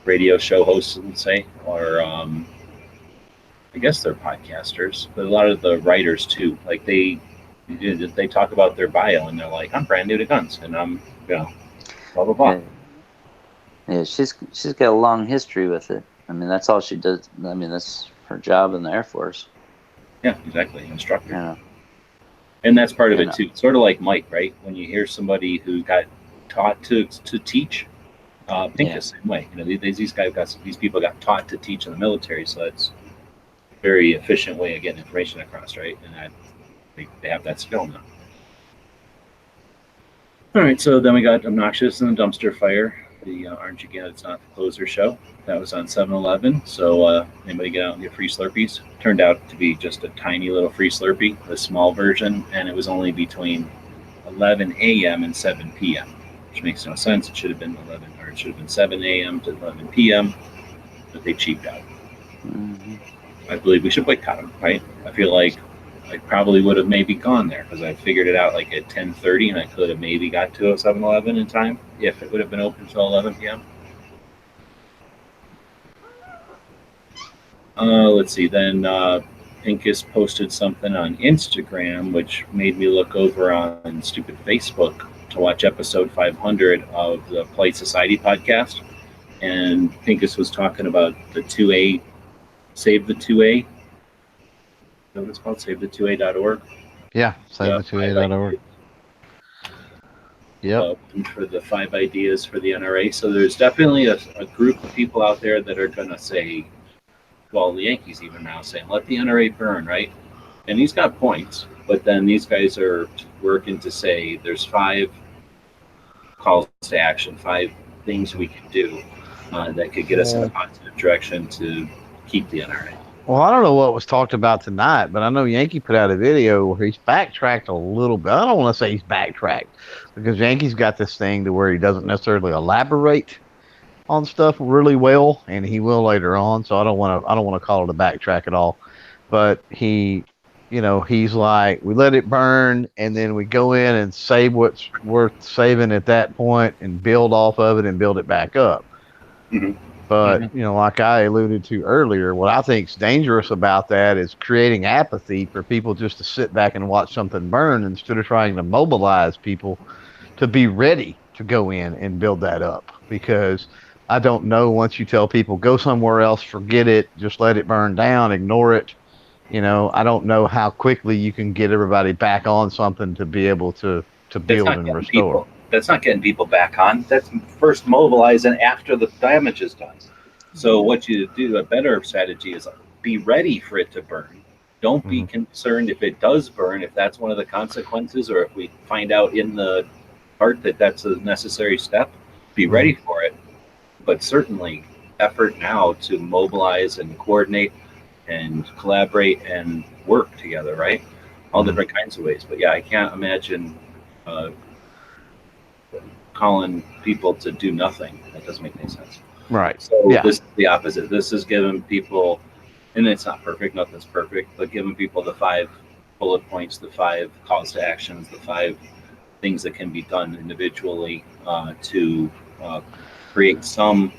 radio show hosts, let's say, or I guess they're podcasters, but a lot of the writers too. They talk about their bio and they're like, I'm brand new to guns, and I'm blah blah blah. Yeah, she's got a long history with it. I mean, that's all she does. I mean, that's her job in the Air Force. Yeah, exactly, instructor. Yeah. And that's part of it too. Sort of like Mike, right? When you hear somebody who got taught to teach, think the same way. These people got taught to teach in the military, so that's very efficient way of getting information across, right? And they have that skill now. All right, so then we got Obnoxious and the Dumpster Fire, the Aren't You Glad It's Not the Closer show. That was on 7-Eleven, so anybody get out and get free Slurpees? Turned out to be just a tiny little free Slurpee, the small version, and it was only between 11 a.m. and 7 p.m., which makes no sense. It should have been 7 a.m. to 11 p.m., but they cheaped out. Mm-hmm. I believe we should boycott them, right? I feel like I probably would have maybe gone there because I figured it out at 10:30, and I could have maybe got to a 7-Eleven in time if it would have been open until 11 p.m. Let's see. Then Pincus posted something on Instagram, which made me look over on stupid Facebook to watch episode 500 of the Polite Society podcast. And Pincus was talking about the 2A, Save the 2A. Is that what it's called? SaveThe2A.org. Yeah, SaveThe2A.org. Yep. For the 5 ideas for the NRA. So there's definitely a group of people out there that are going to say, well, the Yankees even now saying, let the NRA burn, right? And he's got points, but then these guys are working to say there's 5 calls to action, 5 things we can do that could get us in a positive direction to keep the NRA. Well, I don't know what was talked about tonight, but I know Yankee put out a video where he's backtracked a little bit. I don't want to say he's backtracked because Yankee's got this thing to where he doesn't necessarily elaborate on stuff really well, and he will later on. So I don't want to call it a backtrack at all. But he's like, we let it burn, and then we go in and save what's worth saving at that point, and build off of it and build it back up. Mm-hmm. But, like I alluded to earlier, what I think is dangerous about that is creating apathy for people just to sit back and watch something burn instead of trying to mobilize people to be ready to go in and build that up. Because I don't know, once you tell people, go somewhere else, forget it, just let it burn down, ignore it, I don't know how quickly you can get everybody back on something to be able to build and restore. That's not getting people back on. That's first mobilizing after the damage is done. So what you do, a better strategy is be ready for it to burn. Don't be concerned if it does burn, if that's one of the consequences, or if we find out in the part that that's a necessary step, be ready for it. But certainly effort now to mobilize and coordinate and collaborate and work together, right? All different kinds of ways. But yeah, I can't imagine calling people to do nothing. That doesn't make any sense. Right. So This is the opposite. This is giving people, and it's not perfect, nothing's perfect, but giving people the 5 bullet points, the 5 calls to actions, the 5 things that can be done individually to create some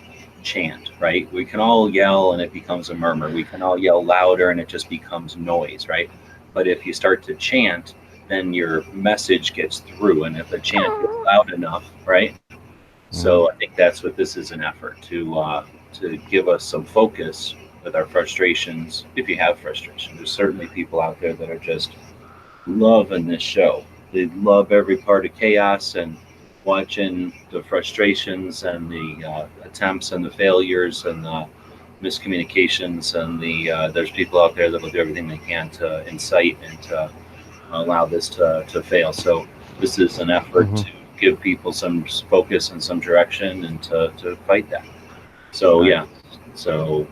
chant, right? We can all yell and it becomes a murmur. We can all yell louder and it just becomes noise, right? But if you start to chant, then your message gets through. And if the chant gets loud enough, right? So I think that's what this is an effort to give us some focus with our frustrations. If you have frustration, there's certainly people out there that are just loving this show. They love every part of chaos and watching the frustrations and the attempts and the failures and the miscommunications and there's people out there that will do everything they can to incite and to allow this to fail. So this is an effort to give people some focus and some direction and to fight that. So yeah. So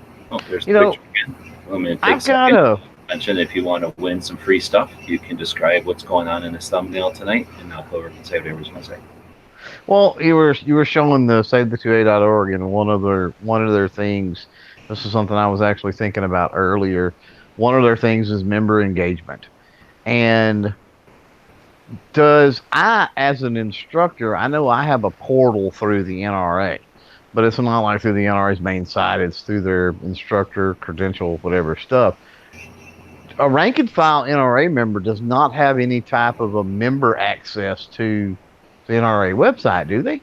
there's the picture again. Let me take a second. Mention if you want to win some free stuff, you can describe what's going on in this thumbnail tonight, and I'll go over and say whatever you want to say. Well, you were showing the SaveThe2A.org, and one of their things. This is something I was actually thinking about earlier. One of their things is member engagement, and as an instructor, I know I have a portal through the NRA, but it's not like through the NRA's main site. It's through their instructor credential, whatever stuff. A rank and file NRA member does not have any type of a member access to the NRA website, do they?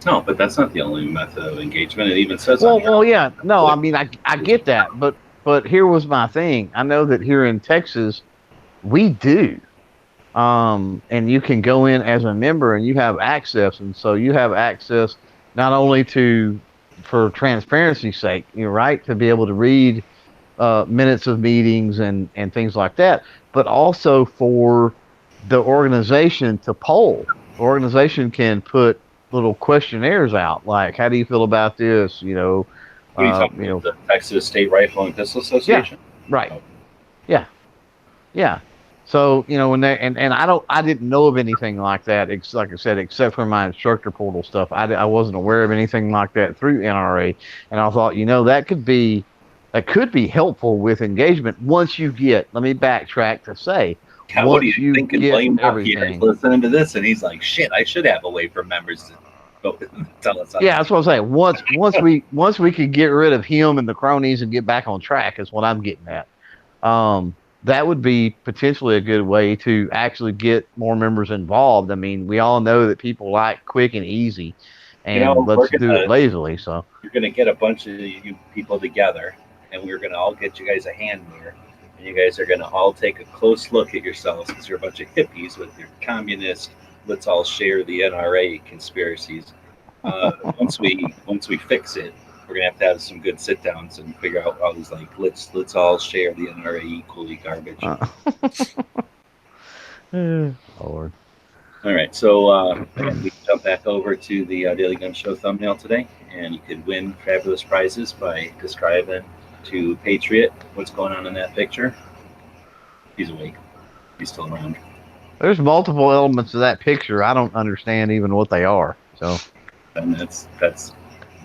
No, but that's not the only method of engagement. It even says. Well, yeah. No, I mean, I get that, but here was my thing. I know that here in Texas, we do, and you can go in as a member and you have access, and so you have access not only for transparency's sake, you're right, to be able to read minutes of meetings and things like that, but also for the organization to poll. The organization can put little questionnaires out, like, how do you feel about this? What are you talking about? The Texas State Rifle and Pistol Association? Yeah, right. Oh. Yeah. So, when they, and I didn't know of anything like that, like I said, except for my instructor portal stuff. I wasn't aware of anything like that through NRA. And I thought, that could be helpful with engagement once you get, let me backtrack to say, God, what do you think? Blame everything. Listening to this, and he's like, "Shit, I should have a way for members to go tell us." Yeah, that's what I'm saying. Once we could get rid of him and the cronies and get back on track, is what I'm getting at. That would be potentially a good way to actually get more members involved. I mean, we all know that people like quick and easy, and let's do it lazily. So you're going to get a bunch of you people together, and we're going to all get you guys a hand mirror. You guys are going to all take a close look at yourselves because you're a bunch of hippies with your communist, let's all share the NRA conspiracies. Once we fix it, we're going to have some good sit downs and figure out all these, like, let's all share the NRA equally garbage. Lord. All right, so we jump back over to the Daily Gun Show thumbnail today, and you could win fabulous prizes by describing to Patriot what's going on in that picture. He's awake. He's still around. There's multiple elements of that picture. I don't understand even what they are. So, and that's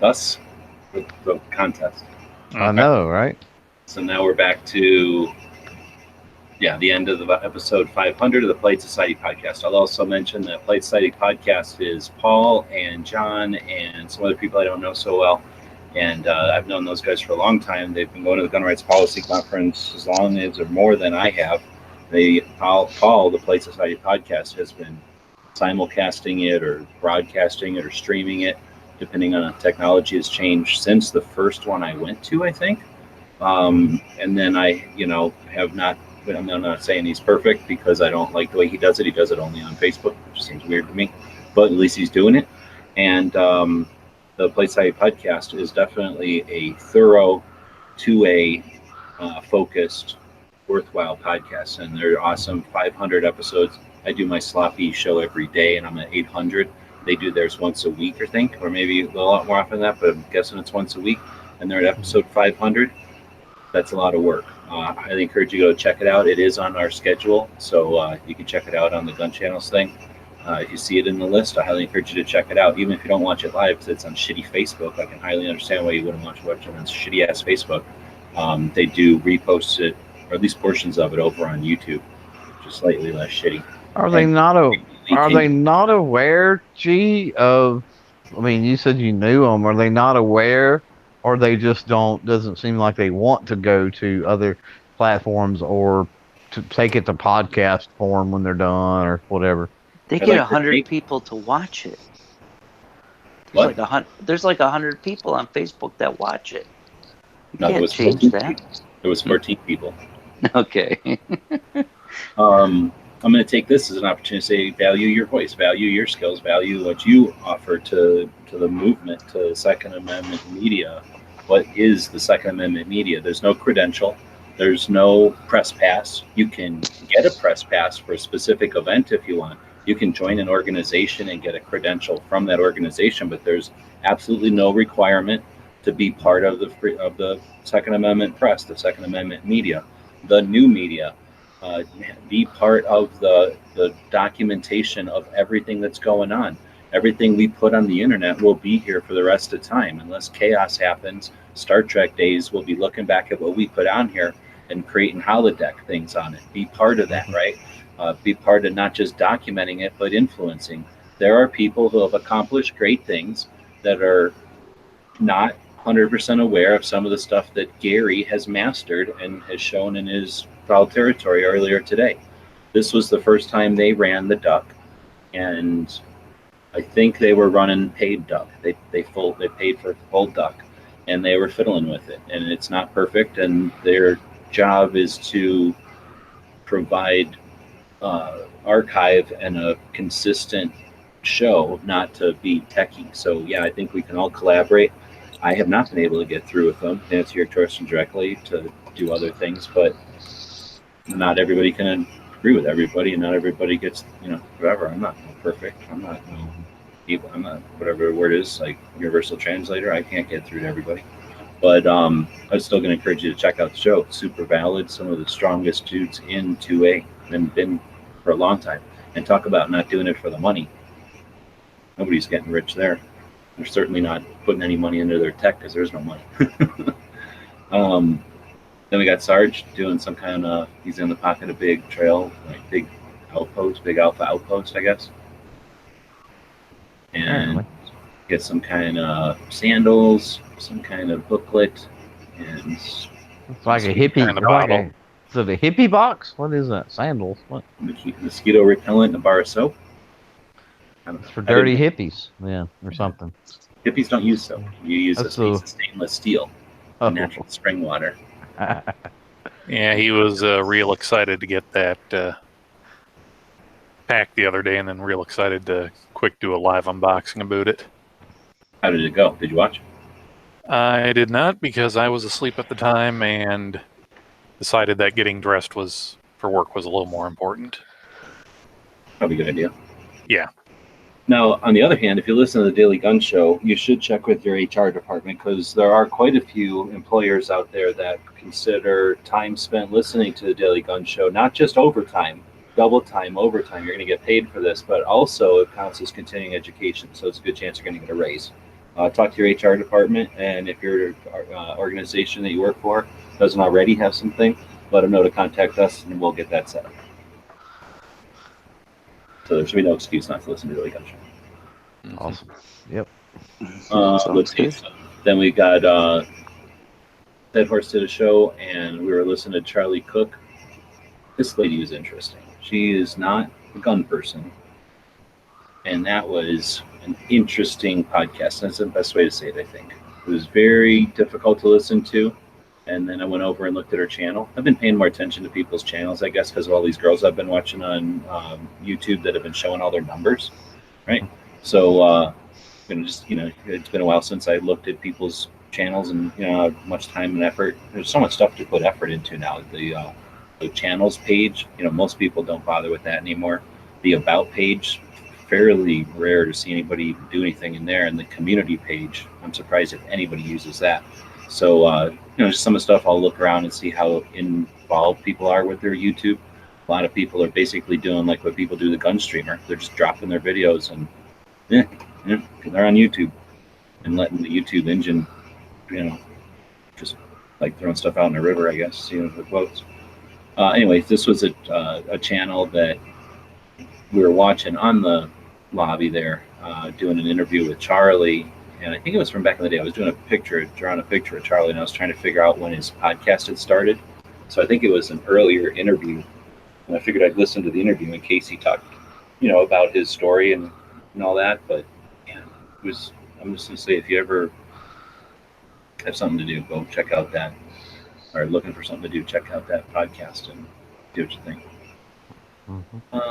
us with the contest. I know, right? So now we're back to the end of the episode 500 of the Plate Society podcast. I'll also mention that Plate Society podcast is Paul and John and some other people I don't know so well. And I've known those guys for a long time. They've been going to the Gun Rights Policy Conference as long as or more than I have. Paul, the Plate Society podcast, has been simulcasting it or broadcasting it or streaming it, depending on how technology has changed since the first one I went to, I think. And then I, have not, I'm not saying he's perfect because I don't like the way he does it. He does it only on Facebook, which seems weird to me, but at least he's doing it. And the Plate Society podcast is definitely a thorough, 2A focused, worthwhile podcast, and they're awesome. 500 episodes. I do my sloppy show every day, and I'm at 800. They do theirs once a week, I think, or maybe a lot more often than that, but I'm guessing it's once a week, and they're at episode 500. That's a lot of work. I highly encourage you to go check it out. It is on our schedule, so you can check it out on the Gun Channels thing. If you see it in the list, I highly encourage you to check it out. Even if you don't watch it live, because it's on shitty Facebook, I can highly understand why you wouldn't watch it on shitty-ass Facebook. They do repost it, or at least portions of it, over on YouTube, just slightly less shitty. Are they And not are can- they not aware, G, of? I mean, you said you knew them. Are they not aware, or they just don't? Doesn't seem like they want to go to other platforms or to take it to podcast form when they're done or whatever. They I'd get like to 100 take- people to watch it. What? There's like 100 people on Facebook that watch it. You No, there can't was change 14 that. people. There was 14 people. Okay. I'm going to take this as an opportunity to say, value your voice, value your skills, value what you offer to the movement, to Second Amendment media. What is the Second Amendment media? There's no credential. There's no press pass. You can get a press pass for a specific event if you want. You can join an organization and get a credential from that organization, but there's absolutely no requirement to be part of the Second Amendment press, the Second Amendment media, the new media. Be part of the documentation of everything that's going on. Everything we put on the internet will be here for the rest of time. Unless chaos happens, Star Trek days, we'll be looking back at what we put on here and creating holodeck things on it. Be part of that, right? Be part of not just documenting it, but influencing. There are people who have accomplished great things that are not 100% aware of some of the stuff that Gary has mastered and has shown in his Proud Territory earlier today. This was the first time they ran the duck, and I think they were running paid duck. They paid for full duck, and they were fiddling with it. And it's not perfect, and their job is to provide archive and a consistent show, not to be techie. So yeah, I think we can all collaborate. I have not been able to get through with them, to answer your question directly, to do other things, but not everybody can agree with everybody, and not everybody gets, whatever. I'm not perfect. I'm not whatever the word is, like universal translator. I can't get through to everybody. But I'm still going to encourage you to check out the show. It's super valid. Some of the strongest dudes in 2A and been for a long time. And talk about not doing it for the money. Nobody's getting rich there. They're certainly not putting any money into their tech because there's no money. Then we got Sarge doing some kind of, he's in the pocket of big trail, like big alpha outpost, I guess. And get some kind of sandals, some kind of booklet, and It's like a hippie. Kind of bottle. Is it a hippie box? What is that? Sandals? What? mosquito repellent and a bar of soap. It's for dirty hippies, yeah, or something. Hippies don't use soap. You use That's a piece of stainless steel, Oh. natural spring water. Yeah, he was real excited to get that pack the other day, and then real excited to quick do a live unboxing about it. How did it go? Did you watch? I did not, because I was asleep at the time and decided that getting dressed for work was a little more important. Probably a good idea. Yeah. Now, on the other hand, if you listen to the Daily Gun Show, you should check with your HR department, because there are quite a few employers out there that consider time spent listening to the Daily Gun Show not just overtime, double time, overtime. You're going to get paid for this, but also it counts as continuing education. So it's a good chance you're going to get a raise. Talk to your HR department, and if your organization that you work for doesn't already have something, let them know to contact us, and we'll get that set up. So there should be no excuse not to listen to the Daily Gun Show. Awesome. Yep. Let's see. Then we got Dead Horse did a show, and we were listening to Charlie Cook. This lady was interesting. She is not a gun person, and that was an interesting podcast. That's the best way to say it, I think. It was very difficult to listen to, and then I went over and looked at her channel. I've been paying more attention to people's channels, I guess, because of all these girls I've been watching on YouTube that have been showing all their numbers, right? So, it's been a while since I looked at people's channels, and how much time and effort. There's so much stuff to put effort into now. The channels page, most people don't bother with that anymore. The about page, fairly rare to see anybody do anything in there. And the community page, I'm surprised if anybody uses that. So, just some of the stuff I'll look around and see how involved people are with their YouTube. A lot of people are basically doing like what people do the gun streamer. They're just dropping their videos and they're on YouTube and letting the YouTube engine, just like throwing stuff out in the river, I guess, with boats. Anyways, this was a channel that we were watching on the lobby there, doing an interview with Charlie. And I think it was from back in the day. I was drawing a picture of Charlie, and I was trying to figure out when his podcast had started. So I think it was an earlier interview. And I figured I'd listen to the interview in case he talked, about his story and all that. But yeah, I'm just going to say, if you ever have something to do, go check out that, or looking for something to do, check out that podcast and see what you think.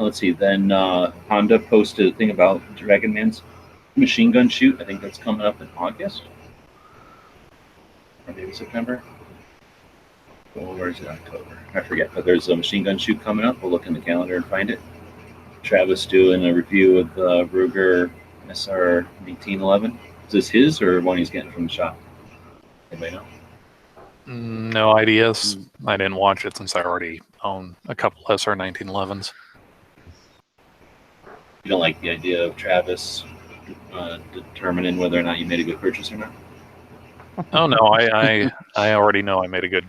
Let's see. Then Honda posted a thing about Dragon Man's machine gun shoot. I think that's coming up in August or maybe September. Or is it October? I forget. But there's a machine gun shoot coming up. We'll look in the calendar and find it. Travis doing a review of the Ruger SR 1911. Is this his or one he's getting from the shop? Anybody know? No ideas. I didn't watch it since I already own a couple SR 1911s. You don't like the idea of Travis determining whether or not you made a good purchase or not? Oh no, I already know I made a good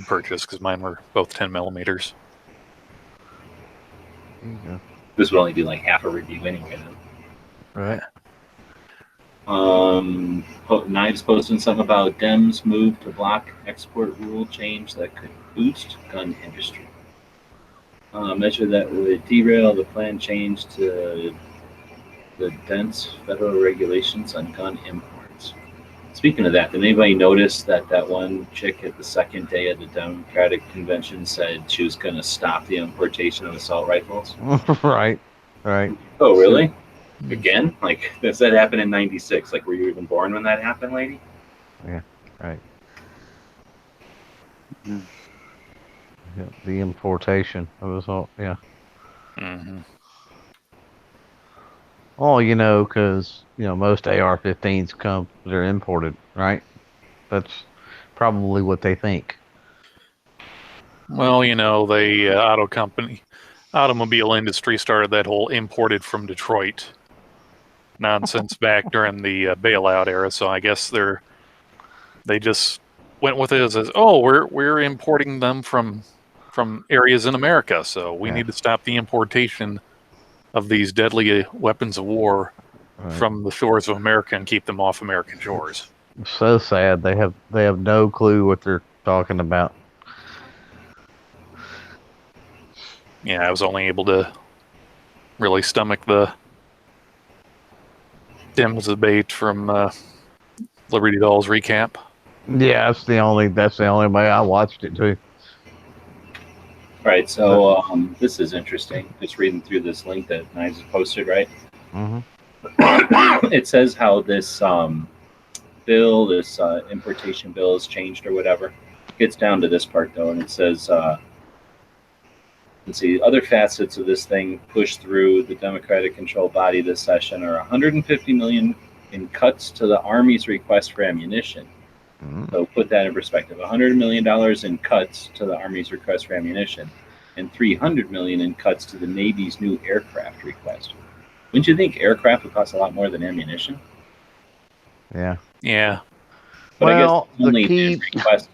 purchase because mine were both 10 millimeters. This would only be like half a review anyway. Then. Right. Knives posting something about Dems move to block export rule change that could boost gun industry. Measure that would derail the planned change to the dense federal regulations on gun imports. Speaking of that, did anybody notice that one chick at the second day of the Democratic convention said she was going to stop the importation of assault rifles? Right. Oh, really? Again? Like, does that happen in 96? Like, were you even born when that happened, lady? Yeah, right. Yeah, the importation of assault, yeah. Mm-hmm. Oh, because, most AR-15s they're imported, right? That's probably what they think. Well, the automobile industry started that whole imported from Detroit nonsense back during the bailout era. So I guess they just went with it as we're importing them from areas in America. So we need to stop the importation of these deadly weapons of war from the shores of America and keep them off American shores. So sad. They have no clue what they're talking about. Yeah, I was only able to really stomach the Dems debate from Liberty Doll's recap. Yeah, that's the only way I watched it too. Right, so this is interesting. Just reading through this link that Knives posted, right? Mm-hmm. It says how this bill, this importation bill is changed or whatever. It gets down to this part, though, and it says, let's see, other facets of this thing pushed through the Democratic-controlled body this session are $150 million in cuts to the Army's request for ammunition. So put that in perspective: $100 million in cuts to the Army's request for ammunition, and $300 million in cuts to the Navy's new aircraft request. Wouldn't you think aircraft would cost a lot more than ammunition? Yeah. Yeah. But well, I guess only request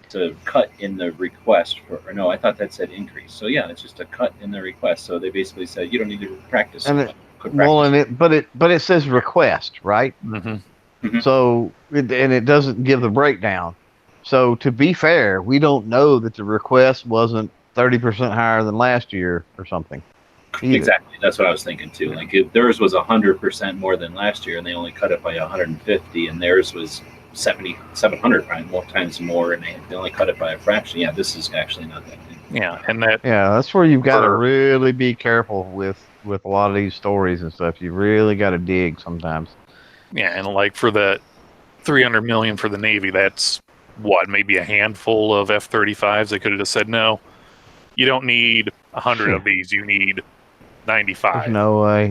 to cut in the request for, or no, I thought that said increase. So yeah, it's just a cut in the request. So they basically said you don't need to practice. But it says request, right? Mm-hmm. Mm-hmm. So it doesn't give the breakdown. So to be fair, we don't know that the request wasn't 30% higher than last year or something. Either. Exactly, that's what I was thinking too. Like if theirs was 100% more than last year, and they only cut it by 150, and theirs was 700 times more, and they only cut it by a fraction. Yeah, this is actually not that big. Yeah, that's where you've got to really be careful with a lot of these stories and stuff. You really got to dig sometimes. Yeah, and like for the $300 million for the Navy, that's maybe a handful of F-35s. They could have just said, no, you don't need 100 of these. You need 95.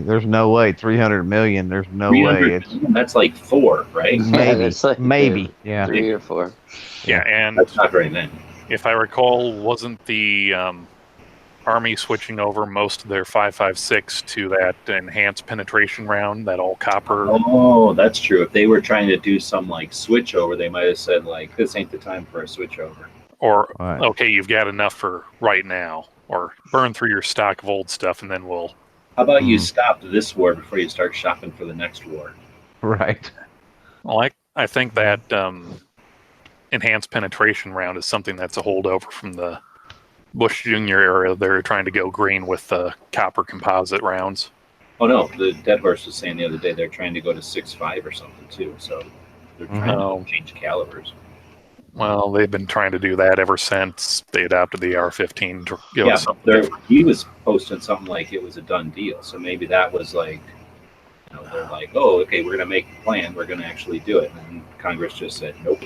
There's no way. 300 million. There's no way. That's like 4, right? Maybe. Yeah. 3 or 4. Yeah, and that's not very many. If I recall, wasn't the Army switching over most of their 5.56 to that enhanced penetration round, that all copper? Oh, that's true. If they were trying to do some like switch over, they might have said like, this ain't the time for a switch over. Or, Right. okay, you've got enough for right now. Or burn through your stock of old stuff and then we'll. How about you Mhm. stop this war before you start shopping for the next war? Right. Well, I think that enhanced penetration round is something that's a holdover from the Bush Jr. era. They're trying to go green with the copper composite rounds. Oh no, the Dead Horse was saying the other day they're trying to go to 6.5 or something too. So they're trying Oh. to change calibers. Well, they've been trying to do that ever since they adopted the AR-15 to go Yeah, to something different. he was posting something like it was a done deal. So maybe that was like, they're like, oh, okay, we're going to make a plan. We're going to actually do it. And Congress just said, nope.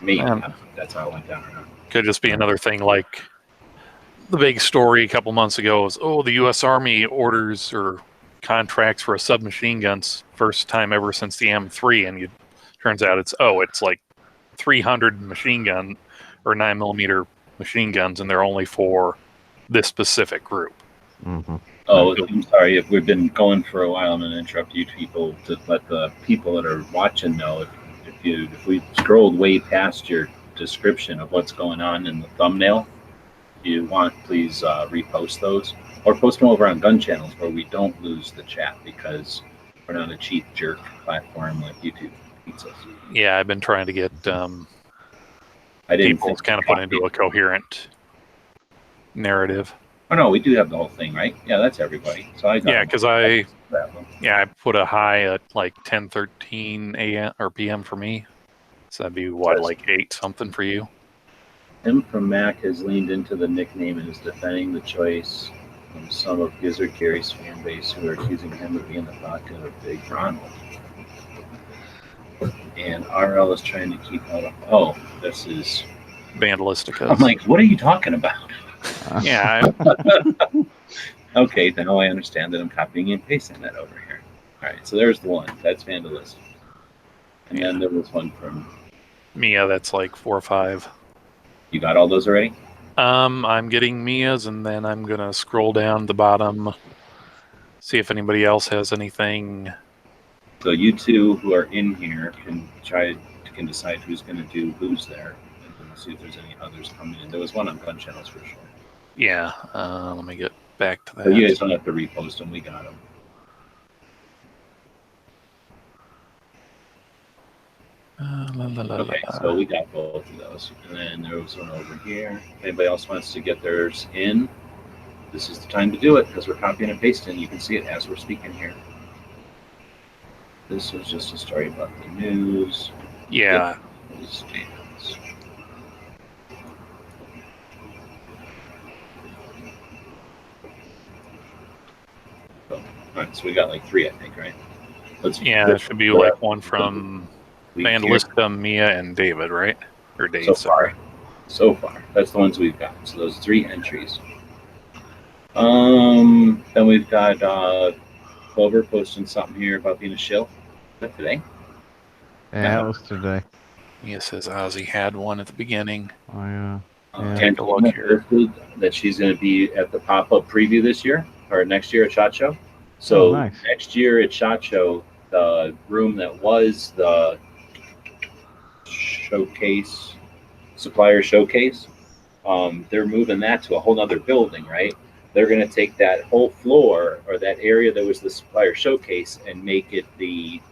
Maybe that's how it went down or not. Could just be another thing like the big story a couple months ago was, oh, the U.S. Army orders or contracts for a submachine guns first time ever since the M3, and turns out it's like 300 machine gun or 9mm machine guns, and they're only for this specific group. Mm-hmm. Oh, I'm sorry. If we've been going for a while, I'm going to interrupt you people to let the people that are watching know. If we scrolled way past your description of what's going on in the thumbnail, if you want, please repost those or post them over on gun channels where we don't lose the chat because we're not a cheap jerk platform like YouTube beats us. Yeah, I've been trying to get I didn't people think kind of put into a coherent narrative. Oh no, we do have the whole thing, right? Yeah, that's everybody. So I got Yeah, because I that one. put a high at like 10:13 a.m. or p.m. for me. So that'd be what, like 8 something for you? Tim from Mac has leaned into the nickname and is defending the choice from some of Gizzard Gary's fan base who are accusing him of being the pocket of Big Ronald. And RL is trying to keep out of. Oh, this is Vandalistica. I'm like, what are you talking about? Yeah. Okay, now I understand that I'm copying and pasting that over here. All right, so there's the one. That's Vandalist. And then there was one from Mia, that's like 4 or 5. You got all those already? I'm getting Mia's, and then I'm gonna scroll down the bottom, see if anybody else has anything. So you two who are in here can decide who's going to do who's there, and we'll see if there's any others coming in. There was one on gun channels for sure. Yeah, let me get back to that. So you guys don't have to repost them. We got them. Okay, so we got both of those. And then there was one over here. If anybody else wants to get theirs in, this is the time to do it because we're copying and pasting. You can see it as we're speaking here. This was just a story about the news. Yeah. All right, so we got like 3, I think, right? There should be like one from Vandalista, Mia, and David, right? Or Dave. So far, that's the ones we've got. So those 3 entries. Then we've got Clover posting something here about being a shill. Is that today? Yeah, it was today. Mia says Ozzy had one at the beginning. Oh yeah. Take a look here. That she's going to be at the pop-up preview this year or next year at SHOT Show. So nice. Next year at SHOT Show, the room that was the showcase, supplier showcase, they're moving that to a whole other building, right? They're going to take that whole floor or that area that was the supplier showcase and make it the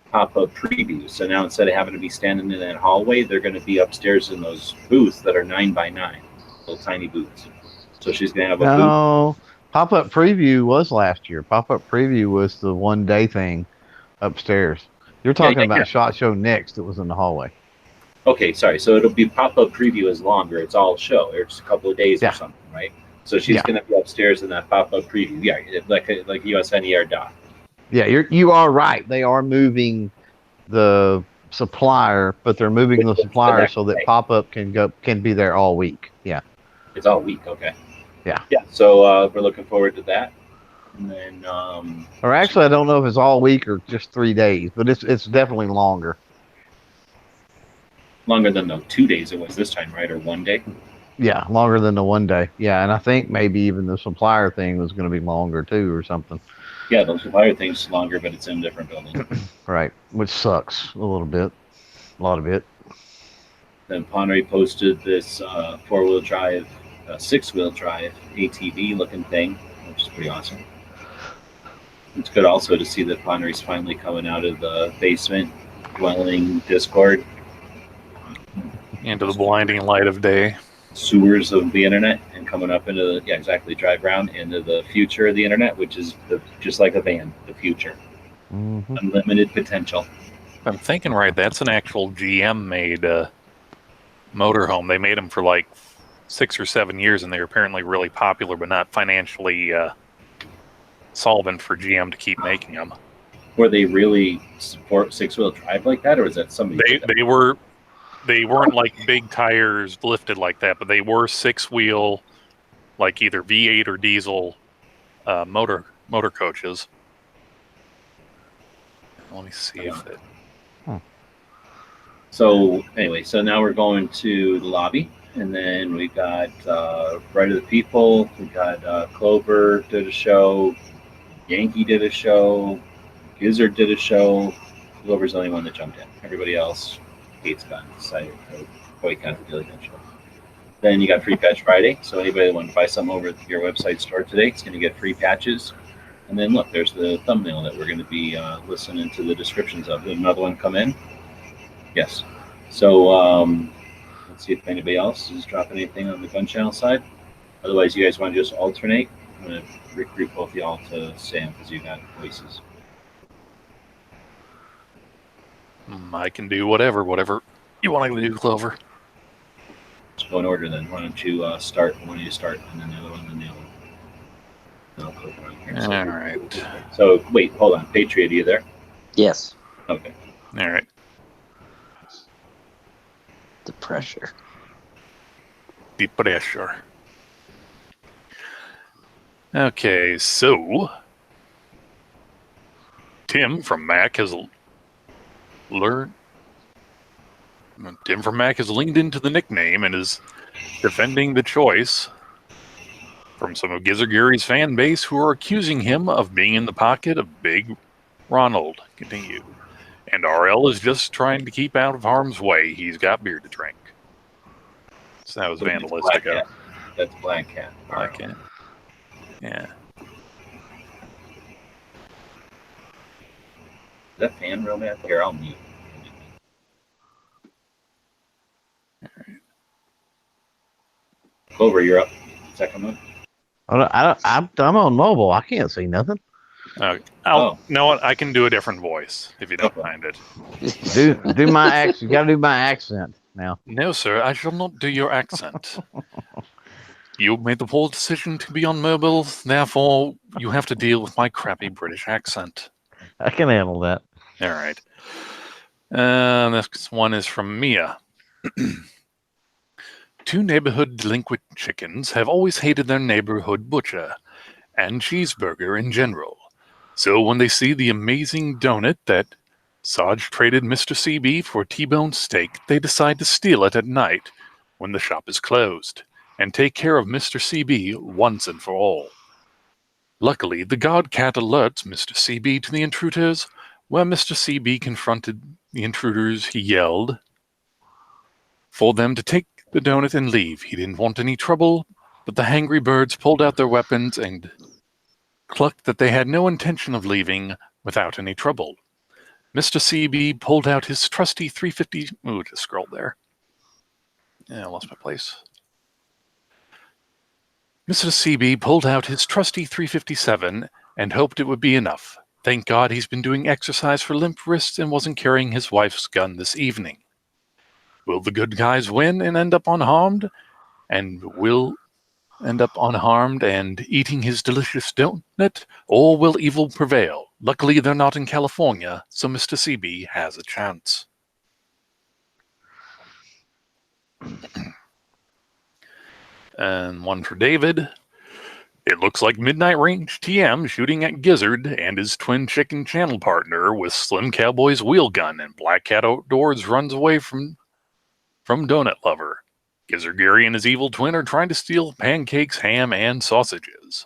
pop-up preview. So now instead of having to be standing in that hallway, they're going to be upstairs in those booths that are 9x9, little tiny booths. So she's going to have a booth. Pop-up preview was last year. Pop-up preview was the one-day thing upstairs. You're talking about SHOT Show Next. It was in the hallway. Okay, sorry. So it'll be pop-up preview is longer. It's all show. It's a couple of days or something, right? So she's going to be upstairs in that pop-up preview. Yeah, like USNER doc. Yeah, you are right. They are moving the supplier, but they're moving the supplier so that pop-up can be there all week. Yeah. It's all week. Okay. Yeah. Yeah. So we're looking forward to that. And then or actually I don't know if it's all week or just 3 days, but it's definitely longer. Longer than the 2 days it was this time, right? Or 1 day? Yeah, longer than the 1 day. Yeah, and I think maybe even the supplier thing was going to be longer too or something. Yeah, the supplier thing's longer, but it's in a different building. Right, which sucks a little bit. A lot of it. Then Ponnery posted this 4-wheel drive, 6-wheel drive ATV looking thing, which is pretty awesome. It's good also to see that Ponnery's finally coming out of the basement dwelling Discord Into the blinding light of day. sewers of the internet and coming up into the drive around into the future of the internet, which is just like a van, the future. Mm-hmm. Unlimited potential. I'm thinking right, that's an actual GM made motorhome. They made them for like 6 or 7 years, and they're apparently really popular, but not financially solvent for GM to keep making them. Were they really support 6-wheel drive like that, or is that somebody? They weren't like big tires lifted like that, but they were 6-wheel, like either V8 or diesel motor coaches. Let me see if it. So anyway, so now we're going to the lobby, and then we got Right of the People. We got Clover did a show, Yankee did a show, Gizzard did a show. Clover's the only one that jumped in. Everybody else hates guns. I boycott the Daily Gun Show. Then you got Free Patch Friday. So anybody that wants to buy something over at your website store today, it's going to get free patches. And then look, there's the thumbnail that we're going to be listening to the descriptions of. Did another one come in? Yes. So let's see if anybody else is dropping anything on the gun channel side. Otherwise, you guys want to just alternate? I'm going to recruit both y'all to Sam because you got voices. I can do whatever you want to do, Clover. Let's go in order then. Why don't you start? One of you start, and then the other one, then the other one. Then I'll click on here. So, All right. So wait, hold on. Patriot, are you there? Yes. Okay. All right. The pressure. The pressure. Okay, so Tim from Mac has leaned into the nickname and is defending the choice from some of Gizzard Gary's fan base who are accusing him of being in the pocket of Big Ronald. Continue. And RL is just trying to keep out of harm's way. He's got beer to drink. So that was vandalistic. That's Black Cat. Black Cat. Yeah. Is that fan real bad? Here, I'll mute. Clover, you're up. Second one. I'm on mobile. I can't see nothing. You know what? I can do a different voice if you don't mind it. Do my accent. You gotta do my accent now. No, sir, I shall not do your accent. You made the bold decision to be on mobile, therefore you have to deal with my crappy British accent. I can handle that. All right. This one is from Mia. Two neighborhood delinquent chickens have always hated their neighborhood butcher and cheeseburger in general. So when they see the amazing donut that Sarge traded Mr. CB for a T-bone steak, they decide to steal it at night when the shop is closed and take care of Mr. CB once and for all. Luckily, the guard cat alerts Mr. CB to the intruders. Where Mr. CB confronted the intruders, he yelled for them to take the donut and leave. He didn't want any trouble, but the hangry birds pulled out their weapons and clucked that they had no intention of leaving without any trouble. Mr. CB pulled out his trusty 350... Ooh, just scrolled there. Yeah, I lost my place. Mr. CB pulled out his trusty 357 and hoped it would be enough. Thank God he's been doing exercise for limp wrists and wasn't carrying his wife's gun this evening. Will the good guys win and end up unharmed? And will end up unharmed and eating his delicious donut? Or will evil prevail? Luckily, they're not in California, so Mr. CB has a chance. And one for David. It looks like Midnight Range TM shooting at Gizzard and his twin chicken channel partner with Slim Cowboy's wheel gun, and Black Cat Outdoors runs away from Donut Lover. Gizzard Gary and his evil twin are trying to steal pancakes, ham, and sausages.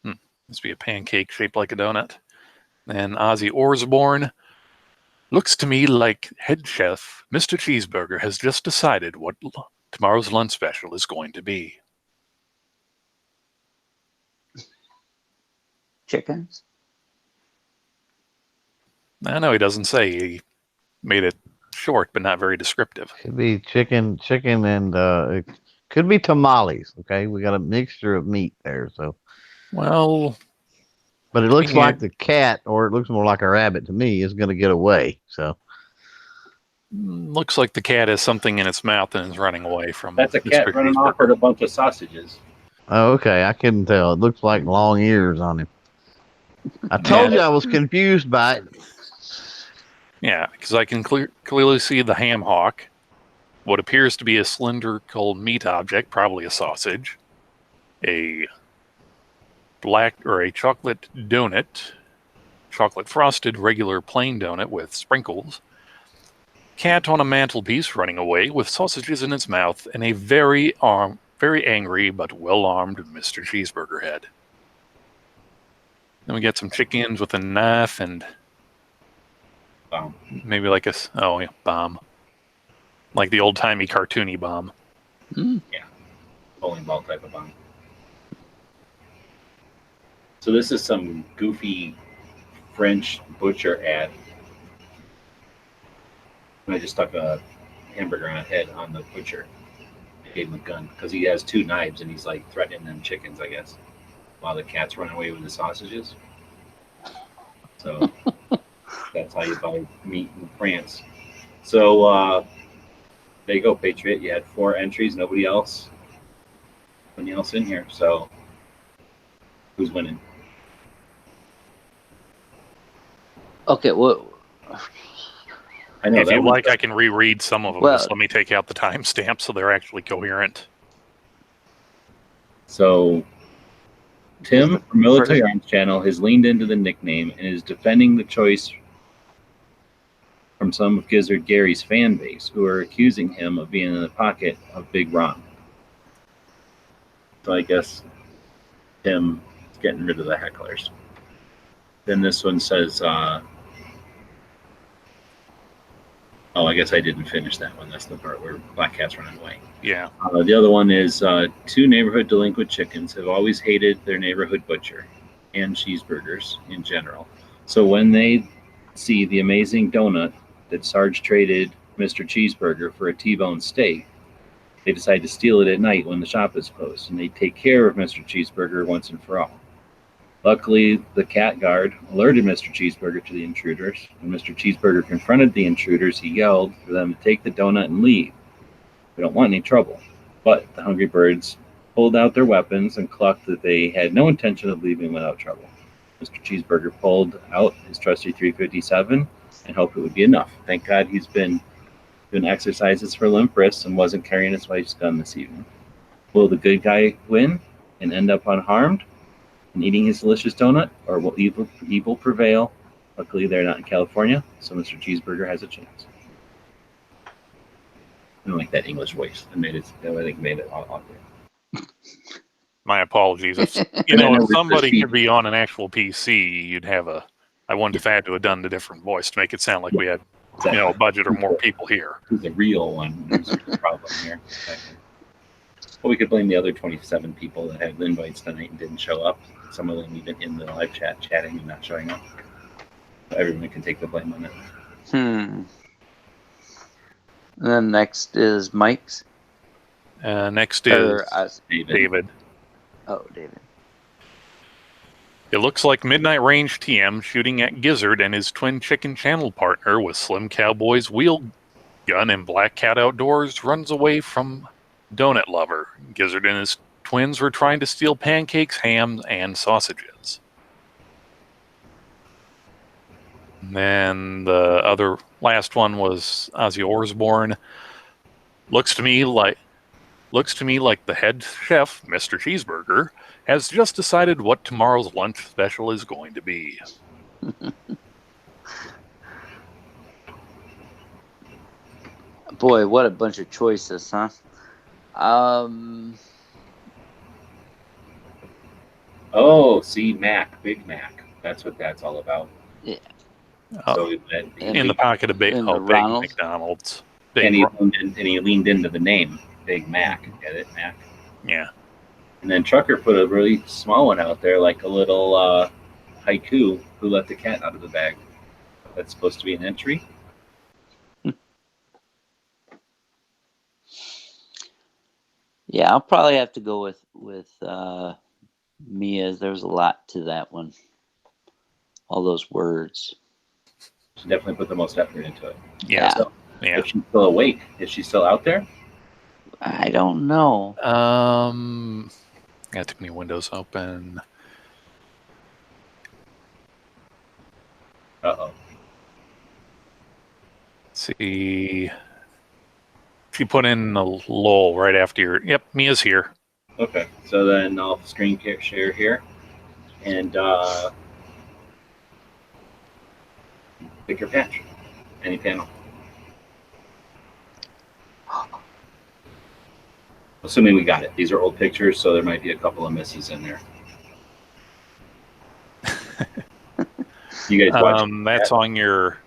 Must be a pancake shaped like a donut. And Ozzy Osbourne. Looks to me like head chef Mr. Cheeseburger has just decided what tomorrow's lunch special is going to be. Chickens? I know he doesn't say. He made it short, but not very descriptive. Could be chicken, and it could be tamales. Okay, we got a mixture of meat there. So, Well, but it looks Yeah. like the cat, or it looks more like a rabbit to me, is going to get away. So, looks like the cat has something in its mouth and is running away from That's a Mr. cat running off Cheeseburger. with a bunch of sausages. oh, okay, I couldn't tell. It looks like long ears on him. I told Yeah. you I was confused by it. Yeah, because I can clearly see the ham hock, what appears to be a cylindrical meat object, probably a sausage, a black or a chocolate donut, chocolate frosted regular plain donut with sprinkles, cat on a mantelpiece running away with sausages in its mouth, and a very angry but well-armed Mr. Cheeseburger head. Then we get some chickens with a knife and Bomb. maybe like a bomb, like the old-timey cartoony bomb. Bowling ball type of bomb. So this is some goofy French butcher ad. And I just stuck a hamburger on a head on the butcher. I gave him a gun because he has 2 knives and he's like threatening them chickens, I guess, while the cat's running away with the sausages. So that's how you buy meat in France. So there you go, Patriot. You had 4 entries, nobody else in here. So who's winning? Okay, well, I know If that you was- like, I can reread some of them. Well- Just let me take out the timestamps so they're actually coherent. So Tim from Military Arms Channel has leaned into the nickname and is defending the choice from some of Gizzard Gary's fan base, who are accusing him of being in the pocket of Big Ron. So I guess Tim is getting rid of the hecklers. Then this one says, oh, I guess I didn't finish that one. That's the part where Black Cat's running away. Yeah. The other one is 2 neighborhood delinquent chickens have always hated their neighborhood butcher and cheeseburgers in general. So when they see the amazing donut that Sarge traded Mr. Cheeseburger for a T-bone steak, they decide to steal it at night when the shop is closed, and they take care of Mr. Cheeseburger once and for all. Luckily, the cat guard alerted Mr. Cheeseburger to the intruders. When Mr. Cheeseburger confronted the intruders, he yelled for them to take the donut and leave. We don't want any trouble. But the hungry birds pulled out their weapons and clucked that they had no intention of leaving without trouble. Mr. Cheeseburger pulled out his trusty .357 and hoped it would be enough. Thank God he's been doing exercises for limp wrists and wasn't carrying his wife's gun this evening. Will the good guy win and end up unharmed and eating his delicious donut, or will evil prevail? Luckily, they're not in California, so Mr. Cheeseburger has a chance. I don't like that English voice. I think made it all awkward. My apologies. If somebody could be on an actual PC, you'd have I wouldn't have had to have done the different voice to make it sound like we had, a budget or more people here. Who's the real one? There's a problem here. Well, we could blame the other 27 people that had invites tonight and didn't show up. Some of them even in the live chat chatting and not showing up. Everyone can take the blame on it. And then next is Mike's. Next is David. David. Oh, David. It looks like Midnight Range TM shooting at Gizzard and his twin chicken channel partner with Slim Cowboy's wheel gun and Black Cat Outdoors runs away from Donut Lover. Gizzard and his twins were trying to steal pancakes, ham, and sausages. And then the last one was Ozzy Osbourne. Looks to me like the head chef, Mr. Cheeseburger, has just decided what tomorrow's lunch special is going to be. Boy, what a bunch of choices, huh? Oh, see, Mac, Big Mac. That's what that's all about. Yeah. So we went, And in the pocket of Big in the Big Ronald. McDonald's. and Big, he leaned into the name, Big Mac. Get it, Mac? yeah. And then Trucker put a really small one out there, like a little haiku. Who let the cat out of the bag? That's supposed to be an entry. Yeah, I'll probably have to go with Mia's. There's a lot to that one. All those words. She definitely put the most effort into it. Yeah. So, Yeah. if she's still awake, is she still out there? I don't know. Got too many windows open. Uh-oh. Let's see. If you put in a lull right after your. Yep, Mia's here. Okay, so then I'll screen share here, and pick your patch, any panel. Assuming we got it. These are old pictures, so there might be a couple of misses in there. You guys watch? That's on your.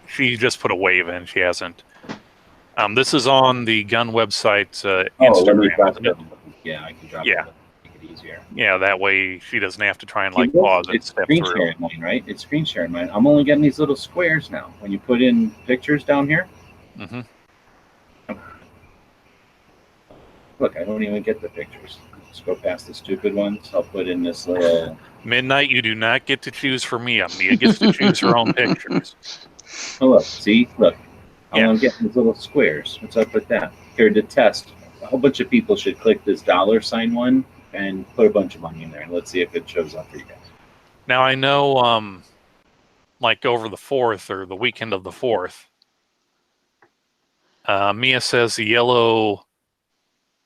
She just put a wave in. She hasn't. This is on the gun website's Let me Instagram. drop Isn't it? Yeah, I can drop Yeah. it. Make it easier. Yeah, that way she doesn't have to try and See, like look, pause and it's step screen through. sharing mine, right? It's screen sharing mine. I'm only getting these little squares now. When you put in pictures down here, Mm-hmm. look, I don't even get the pictures. Let's go past the stupid ones. I'll put in this little. Midnight, you do not get to choose for Mia. Mia gets to choose her own pictures. Oh, look, see, look. Yeah. I'm getting these little squares. What's up with that? Here to test. A whole bunch of people should click this $ one and put a bunch of money in there, and let's see if it shows up for you guys. Now I know, like over the 4th or the weekend of the 4th, Mia says the yellow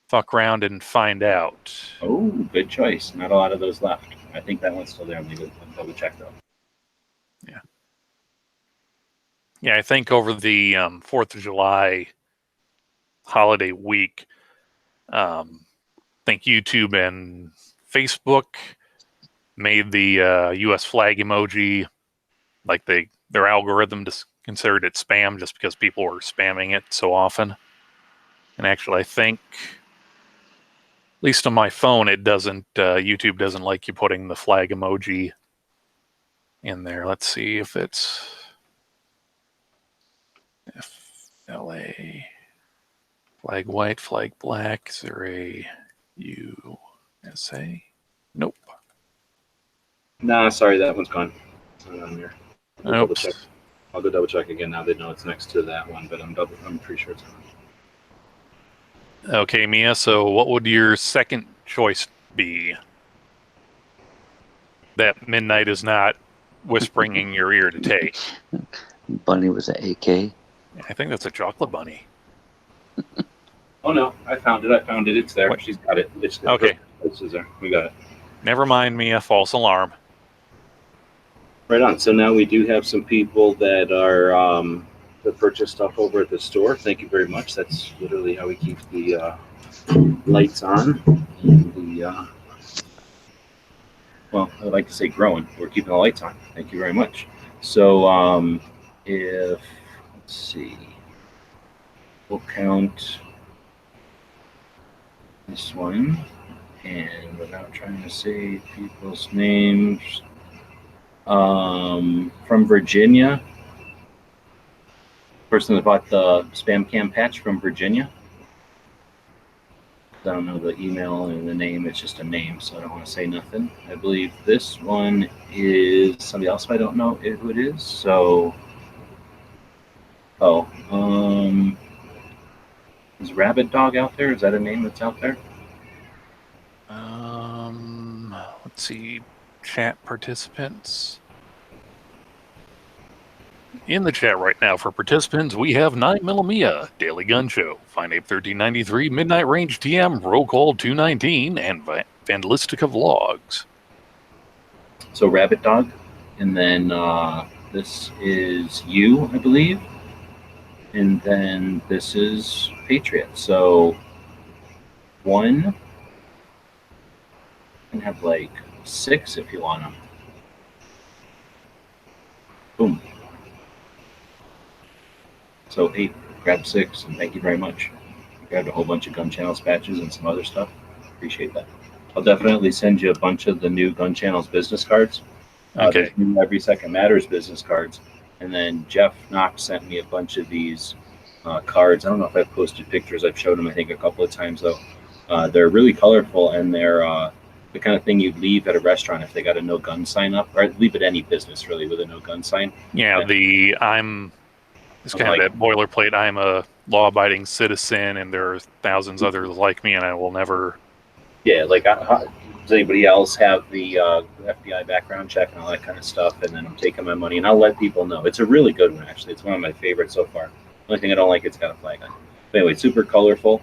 fuck around and find out. Oh, good choice. Not a lot of those left. I think that one's still there. Let me double check though. Yeah. Yeah, I think over the 4th of July holiday week, I think YouTube and Facebook made the U.S. flag emoji, like their algorithm just considered it spam just because people were spamming it so often. And actually, I think, at least on my phone, it doesn't. YouTube doesn't like you putting the flag emoji in there. Let's see if it's FLA flag white, flag black. Is there a USA? Nope. Nah, sorry, that one's gone. It's not on here. I'll Oops. go double check again now. They know it's next to that one, but I'm pretty sure it's gone. Okay, Mia. So, what would your second choice be? That Midnight is not whispering in your ear to take. Bunny was an AK. I think that's a chocolate bunny. Oh no, I found it. It's there. What? She's got it. It's Okay. This is there. We got it. Never mind, Mia. False alarm. Right on. So now we do have some people that are that purchase stuff over at the store. Thank you very much. That's literally how we keep the lights on. And well, I'd like to say growing. We're keeping the lights on. Thank you very much. So let's see, we'll count this one, and without trying to say people's names, from Virginia, person that bought the spam cam patch from Virginia. I don't know the email and the name. It's just a name, so I don't want to say nothing. I believe this one is somebody else. I don't know who it is. So, is Rabbit Dog out there? Is that a name that's out there? Let's see. Chat participants. In the chat right now for participants, we have 9mm Daily Gun Show, Fine Ape 1393, Midnight Range TM, Roll Call 219, and Vandalistica Vlogs. So Rabbit Dog, and then this is you, I believe, and then this is Patriot. So one, you can have like 6 if you want them. Boom. So 8, grabbed 6, and thank you very much. Grabbed a whole bunch of gun channels patches and some other stuff. Appreciate that. I'll definitely send you a bunch of the new gun channels business cards. Okay. There's new Every Second Matters business cards. And then Jeff Knox sent me a bunch of these cards. I don't know if I've posted pictures. I've showed them, I think, a couple of times, though. They're really colorful, and they're the kind of thing you'd leave at a restaurant if they got a no gun sign up, or leave at any business, really, with a no gun sign. Yeah, it's kind of that boilerplate. I'm a law-abiding citizen, and there are thousands others like me, and I will never. Yeah, like does anybody else have the FBI background check and all that kind of stuff? And then I'm taking my money, and I'll let people know. It's a really good one, actually. It's one of my favorites so far. The only thing I don't like, it's got a flag on it. But anyway, super colorful,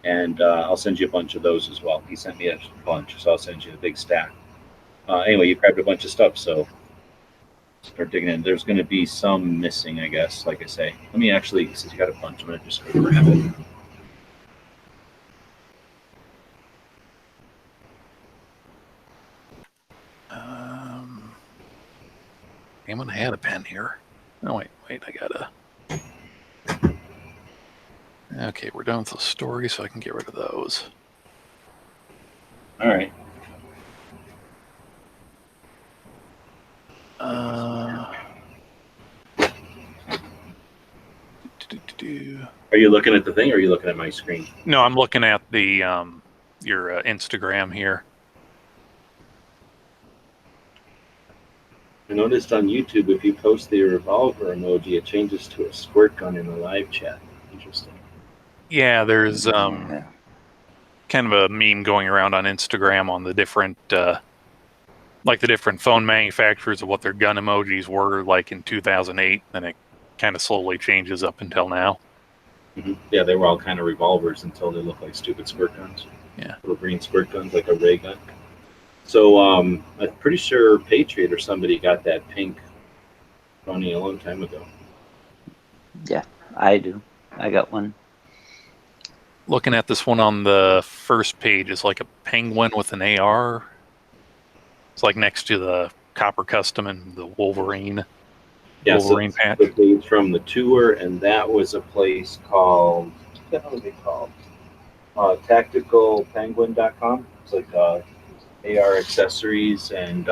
and I'll send you a bunch of those as well. He sent me a bunch, so I'll send you a big stack. Anyway, you grabbed a bunch of stuff, so start digging in. There's going to be some missing, I guess, like I say. Let me actually, since you got a bunch, I'm going to just go grab it. Anyone had a pen here? Oh, wait, I gotta. Okay, we're done with the story, so I can get rid of those. All right. Are you looking at the thing, or are you looking at my screen? No, I'm looking at the your Instagram here. I noticed on YouTube, if you post the revolver emoji, it changes to a squirt gun in the live chat. Interesting. Yeah, there's kind of a meme going around on Instagram on the different, like the different phone manufacturers of what their gun emojis were like in 2008, and it kind of slowly changes up until now. Mm-hmm. Yeah, they were all kind of revolvers until they looked like stupid squirt guns. Yeah, little green squirt guns, like a ray gun. So I'm pretty sure Patriot or somebody got that pink running a long time ago. Yeah, I do. I got one. looking at this one on the first page, it's like a penguin with an AR. It's like next to the Copper Custom and the Wolverine. Yeah, Wolverine so patch. the page from the tour, and that was a place called, what the hell are they called? TacticalPenguin.com. It's like AR accessories and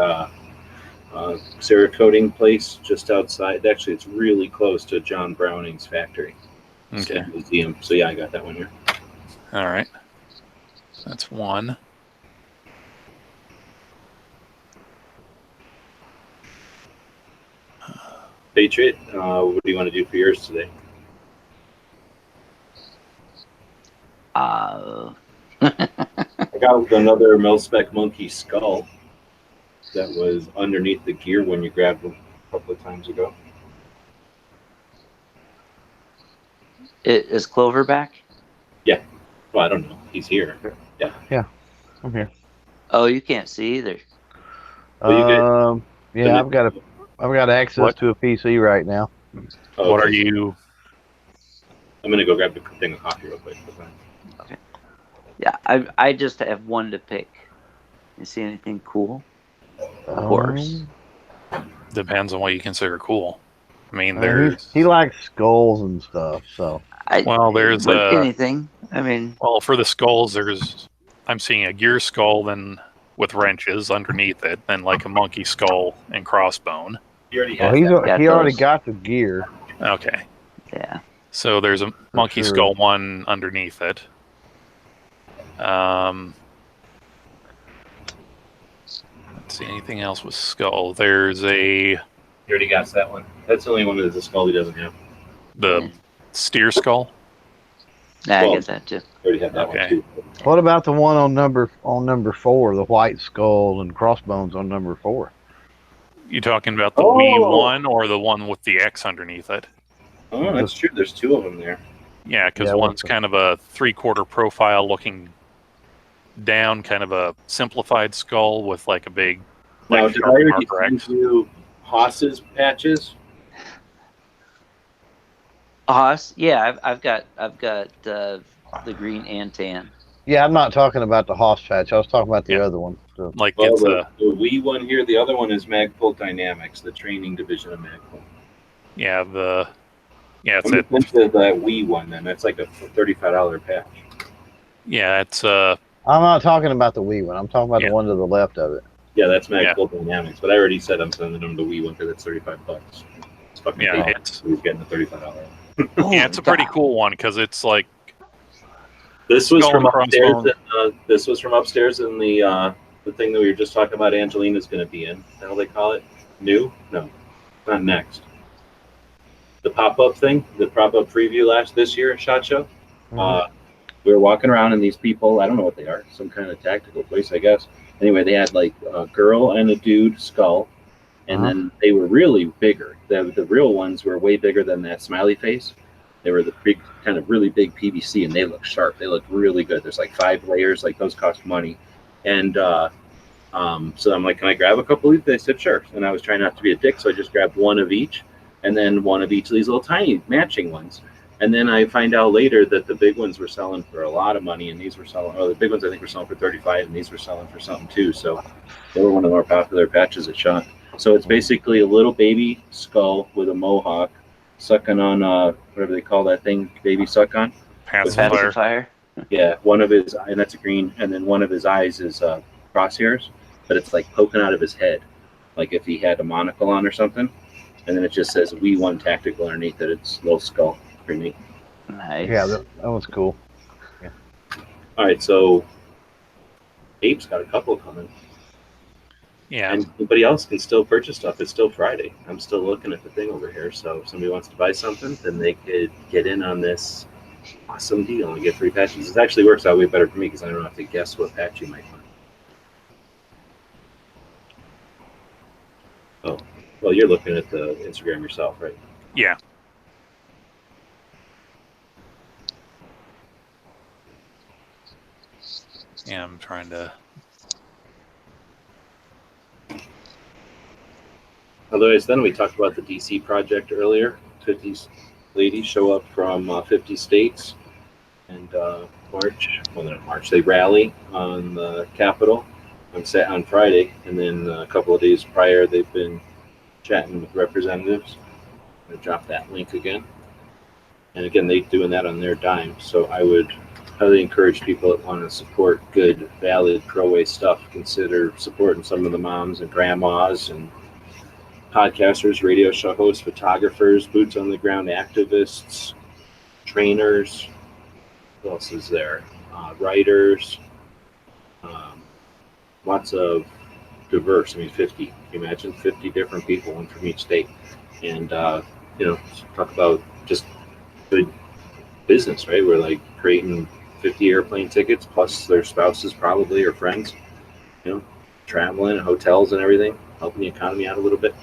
Cerakoting place just outside. Actually, it's really close to John Browning's factory. Okay. Museum. So yeah, I got that one here. All right. That's one. Patriot, what do you want to do for yours today? Uh, I got another mil-spec monkey skull that was underneath the gear when you grabbed them a couple of times ago. is Clover back? Yeah. Well, I don't know. He's here. Yeah. I'm here. Oh, you can't see either. Well, Yeah, I've got access to a PC right now. Oh, What okay. are you? I'm gonna go grab the thing of coffee real quick. Okay. Yeah, I just have one to pick. You see anything cool? Of course. Depends on what you consider cool. I mean, there's. He likes skulls and stuff, so. There's anything. I mean, well, for the skulls, I'm seeing a gear skull then with wrenches underneath it, then like a monkey skull and crossbone. He already Well, has he that. already got the gear. Okay. yeah. So there's a monkey sure. skull one underneath it. Let's see, anything else with skull? There's He already got that one. That's the only one that's a skull he doesn't have. the steer skull. Nah, Well, I get that too. He already had that one Okay. too. What about the one on number 4, the white skull and crossbones on number 4? You talking about the Wii one or the one with the X underneath it? Oh, that's true. There's two of them there. Yeah, because Yeah, one's kind of a 3/4 profile looking down, kind of a simplified skull with like a big Now, like did I Sharpie already marker send X. you Haas's patches? Haas, yeah, I've got the green and tan. Yeah, I'm not talking about the Hoss patch. I was talking about the Yeah. other one. So Like Well, it's a the Wii one here, the other one is Magpul Dynamics, the training division of Magpul. it's I'm a into that Wii one, then. That's like a $35 patch. it's I'm not talking about the Wii one. I'm talking about Yeah. the one to the left of it. Yeah, that's Yeah. Magpul Dynamics. But I already said I'm sending him the Wii one because it's $35. It's fucking Yeah, big. it's He's getting a $35. it's a pretty cool one because it's like This was Skull from and upstairs. crossbones. This was from upstairs in the thing that we were just talking about. Angelina's going to be in. How do they call it? New? No, not next. The pop-up thing, the pop-up preview this year at SHOT Show. We were walking around and these people, I don't know what they are, some kind of tactical place, I guess. Anyway, they had like a girl and a dude skull, and then they were really bigger. The real ones were way bigger than that smiley face. They were the big, kind of really big PVC, and they look sharp. They look really good. There's like 5 layers, like those cost money. And so I'm like, can I grab a couple of these? They said, sure. And I was trying not to be a dick, so I just grabbed one of each, and then one of each of these little tiny matching ones. And then I find out later that the big ones were selling for a lot of money, and these were selling, the big ones I think were selling for 35, and these were selling for something too. So they were one of the more popular patches at SHOT. So it's basically a little baby skull with a mohawk sucking on whatever they call that thing baby suck on. pacifier. Yeah, one of his, and that's a green, and then one of his eyes is crosshairs, but it's like poking out of his head, like if he had a monocle on or something. And then it just says "We Won Tactical" underneath it. It's a little skull. Pretty neat. Nice. Yeah, that was cool. All right, so Ape's got a couple coming. Yeah. And anybody else can still purchase stuff. It's still Friday. I'm still looking at the thing over here. So if somebody wants to buy something, then they could get in on this awesome deal and get 3 patches. This actually works out way better for me because I don't have to guess what patch you might find. Oh, well, you're looking at the Instagram yourself, right? Yeah. Yeah, I'm trying to. Otherwise, then we talked about the DC project earlier. 50 ladies show up from 50 states and March. They rally on the Capitol on Friday, and then a couple of days prior, they've been chatting with representatives. I'm gonna drop that link again. And again, they're doing that on their dime. So I would highly encourage people that want to support good, valid, pro-way stuff. Consider supporting some of the moms and grandmas and podcasters, radio show hosts, photographers, boots on the ground activists, trainers. Who else is there? Writers. Lots of diverse. 50. Can you imagine 50 different people, one from each state, and talk about just good business, right? We're like creating 50 airplane tickets plus their spouses probably or friends, traveling, hotels and everything, helping the economy out a little bit.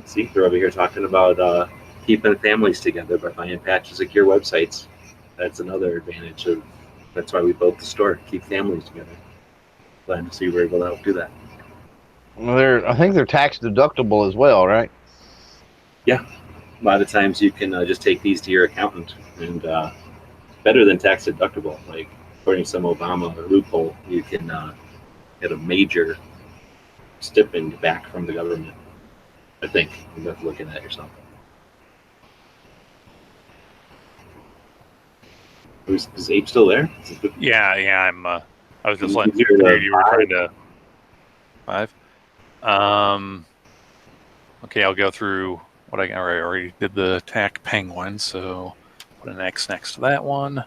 See, they're over here talking about keeping families together by buying patches at gear websites. That's another advantage of. That's why we built the store, keep families together. Glad to see we're able to help do that. Well, I think they're tax deductible as well, right? Yeah, a lot of times you can just take these to your accountant, and better than tax deductible. Like according to some Obama loophole, you can get a major stipend back from the government. I think you have to look at that yourself. Is Ape still there? Yeah. I'm. I was just letting you you were trying to. 5. Okay, I'll go through what I already did the attack penguin, so put an X next to that one.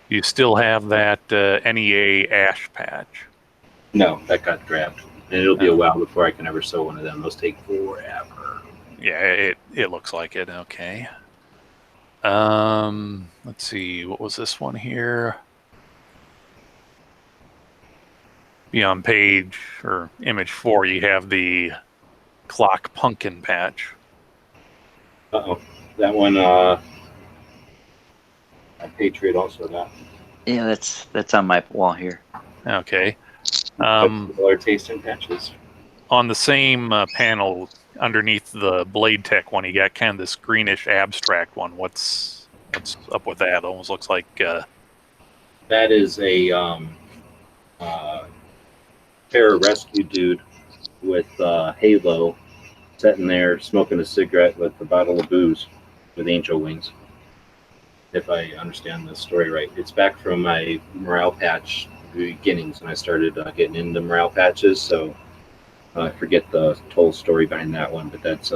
You still have that NEA ash patch. No, that got grabbed, and it'll be a while before I can ever sew one of them. Those take forever. Yeah, it looks like it. Okay. Let's see. What was this one here? On page or image 4, you have the clock pumpkin patch. Uh-oh. That one, Patriot also got. Yeah, that's on my wall here. Okay. Similar taste in patches. On the same panel, underneath the Blade Tech one, you got kind of this greenish abstract one. What's up with that? Almost looks like That is a pararescue dude with halo, sitting there smoking a cigarette with a bottle of booze with angel wings. If I understand the story right, it's back from my morale patch beginnings when I started getting into morale patches. So I forget the total story behind that one, but that's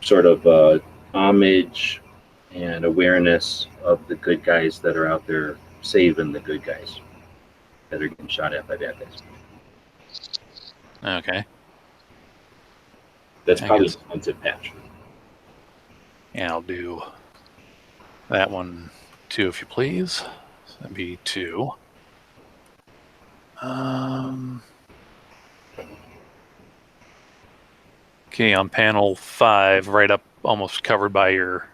sort of homage and awareness of the good guys that are out there saving the good guys that are getting shot at by bad guys. okay. That's I probably an guess- expensive patch. Yeah, I'll do that one too, if you please. So that'd be 2. Okay, on panel 5, right up, almost covered by your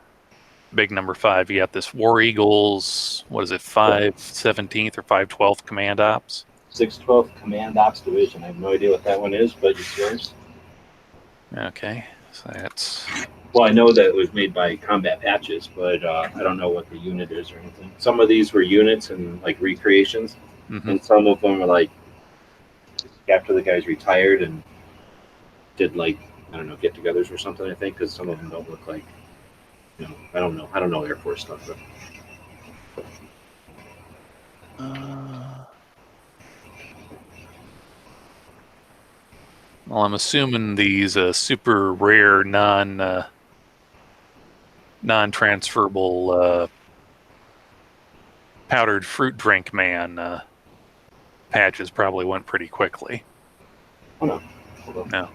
big number 5, you got this War Eagles. What is it, 517th or 512th Command Ops? 612th Command Ops Division. I have no idea what that one is, but it's yours. Okay, so that's Well, I know that it was made by Combat Patches, but I don't know what the unit is or anything. Some of these were units and like recreations, and some of them were like after the guys retired and did like, I don't know, get-togethers or something. I think because some of them don't look like, you know, I don't know Air Force stuff. But well, I'm assuming these super rare non-transferable powdered fruit drink man patches probably went pretty quickly. oh no, hold on. No.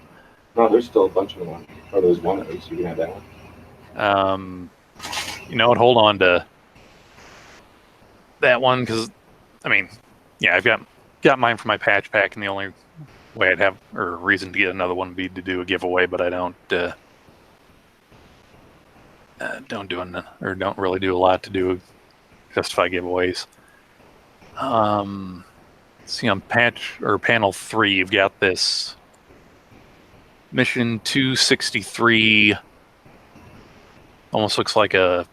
No, there's still a bunch of them. Or there's one at least. You can have that one. You know what? Hold on to that one because, I mean, yeah, I've got mine for my patch pack, and the only way I'd have or reason to get another one would be to do a giveaway, but I don't really do a lot to do justify giveaways. See on panel 3, you've got this Mission 263. Almost looks like a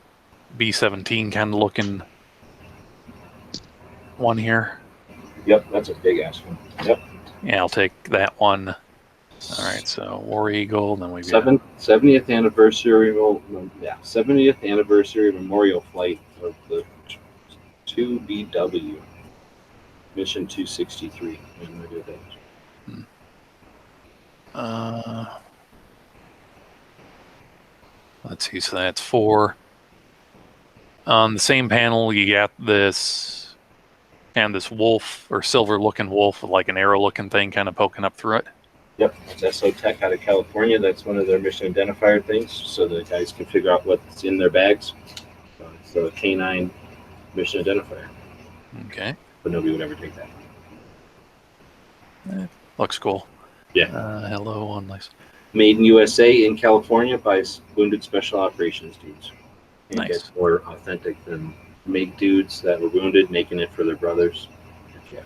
B-17 kind of looking one here. Yep, that's a big ass one. Yep. Yeah, I'll take that one. All right, so War Eagle, then we've got 70th anniversary. 70th anniversary memorial flight of the 2BW Mission 263. I have no idea what that is. let's see, so that's 4. On the same panel, you got this wolf or silver looking wolf with like an arrow looking thing kind of poking up through it. Yep, that's SO Tech out of California. That's one of their mission identifier things, so the guys can figure out what's in their bags. So a canine mission identifier. Okay. But nobody would ever take that. Looks cool. Yeah. Hello, one nice. Made in USA in California by wounded special operations dudes. And Nice. It's more authentic than make dudes that were wounded making it for their brothers. Yeah.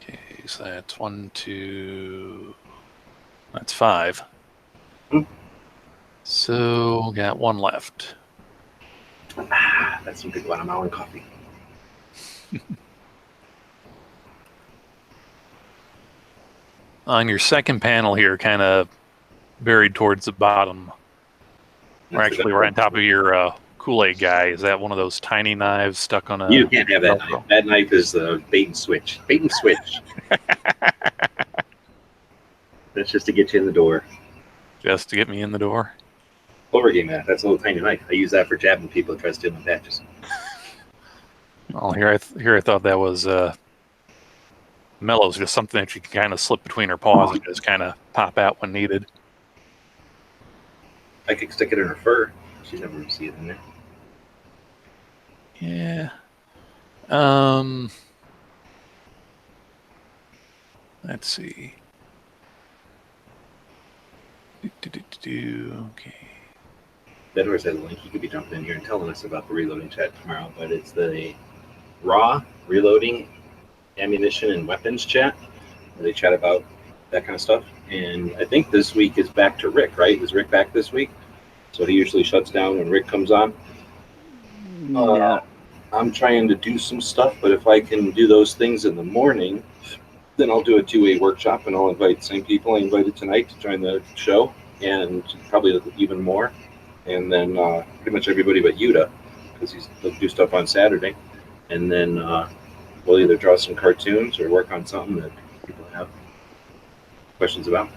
Okay, so that's 1, 2. That's 5. So got one left. That's some good Guatemalan coffee. On your second panel here, kind of buried towards the bottom, or actually right on top of your Kool-Aid guy, is that one of those tiny knives stuck on a... You can't have that knife. That knife is the bait and switch. Bait and switch. That's just to get you in the door. Just to get me in the door? Overgame that. That's a little tiny knife. I use that for jabbing people that try to steal my patches. Well, here I thought that was Mellow's, just something that you can kind of slip between her paws and just kind of pop out when needed. I could stick it in her fur. She'd never see it in there. Yeah. Let's see. Okay. Bedwars has a link. You could be jumping in here and telling us about the reloading chat tomorrow, but it's the raw reloading ammunition and weapons chat where they chat about that kind of stuff. And I think this week is back to Rick, right? Is Rick back this week? So he usually shuts down when Rick comes on. Yeah. I'm trying to do some stuff, but if I can do those things in the morning, then I'll do a two-way workshop, and I'll invite the same people I invited tonight to join the show, and probably even more. And then pretty much everybody but Yuta, because he'll do stuff on Saturday. And then we'll either draw some cartoons or work on something that people have questions about.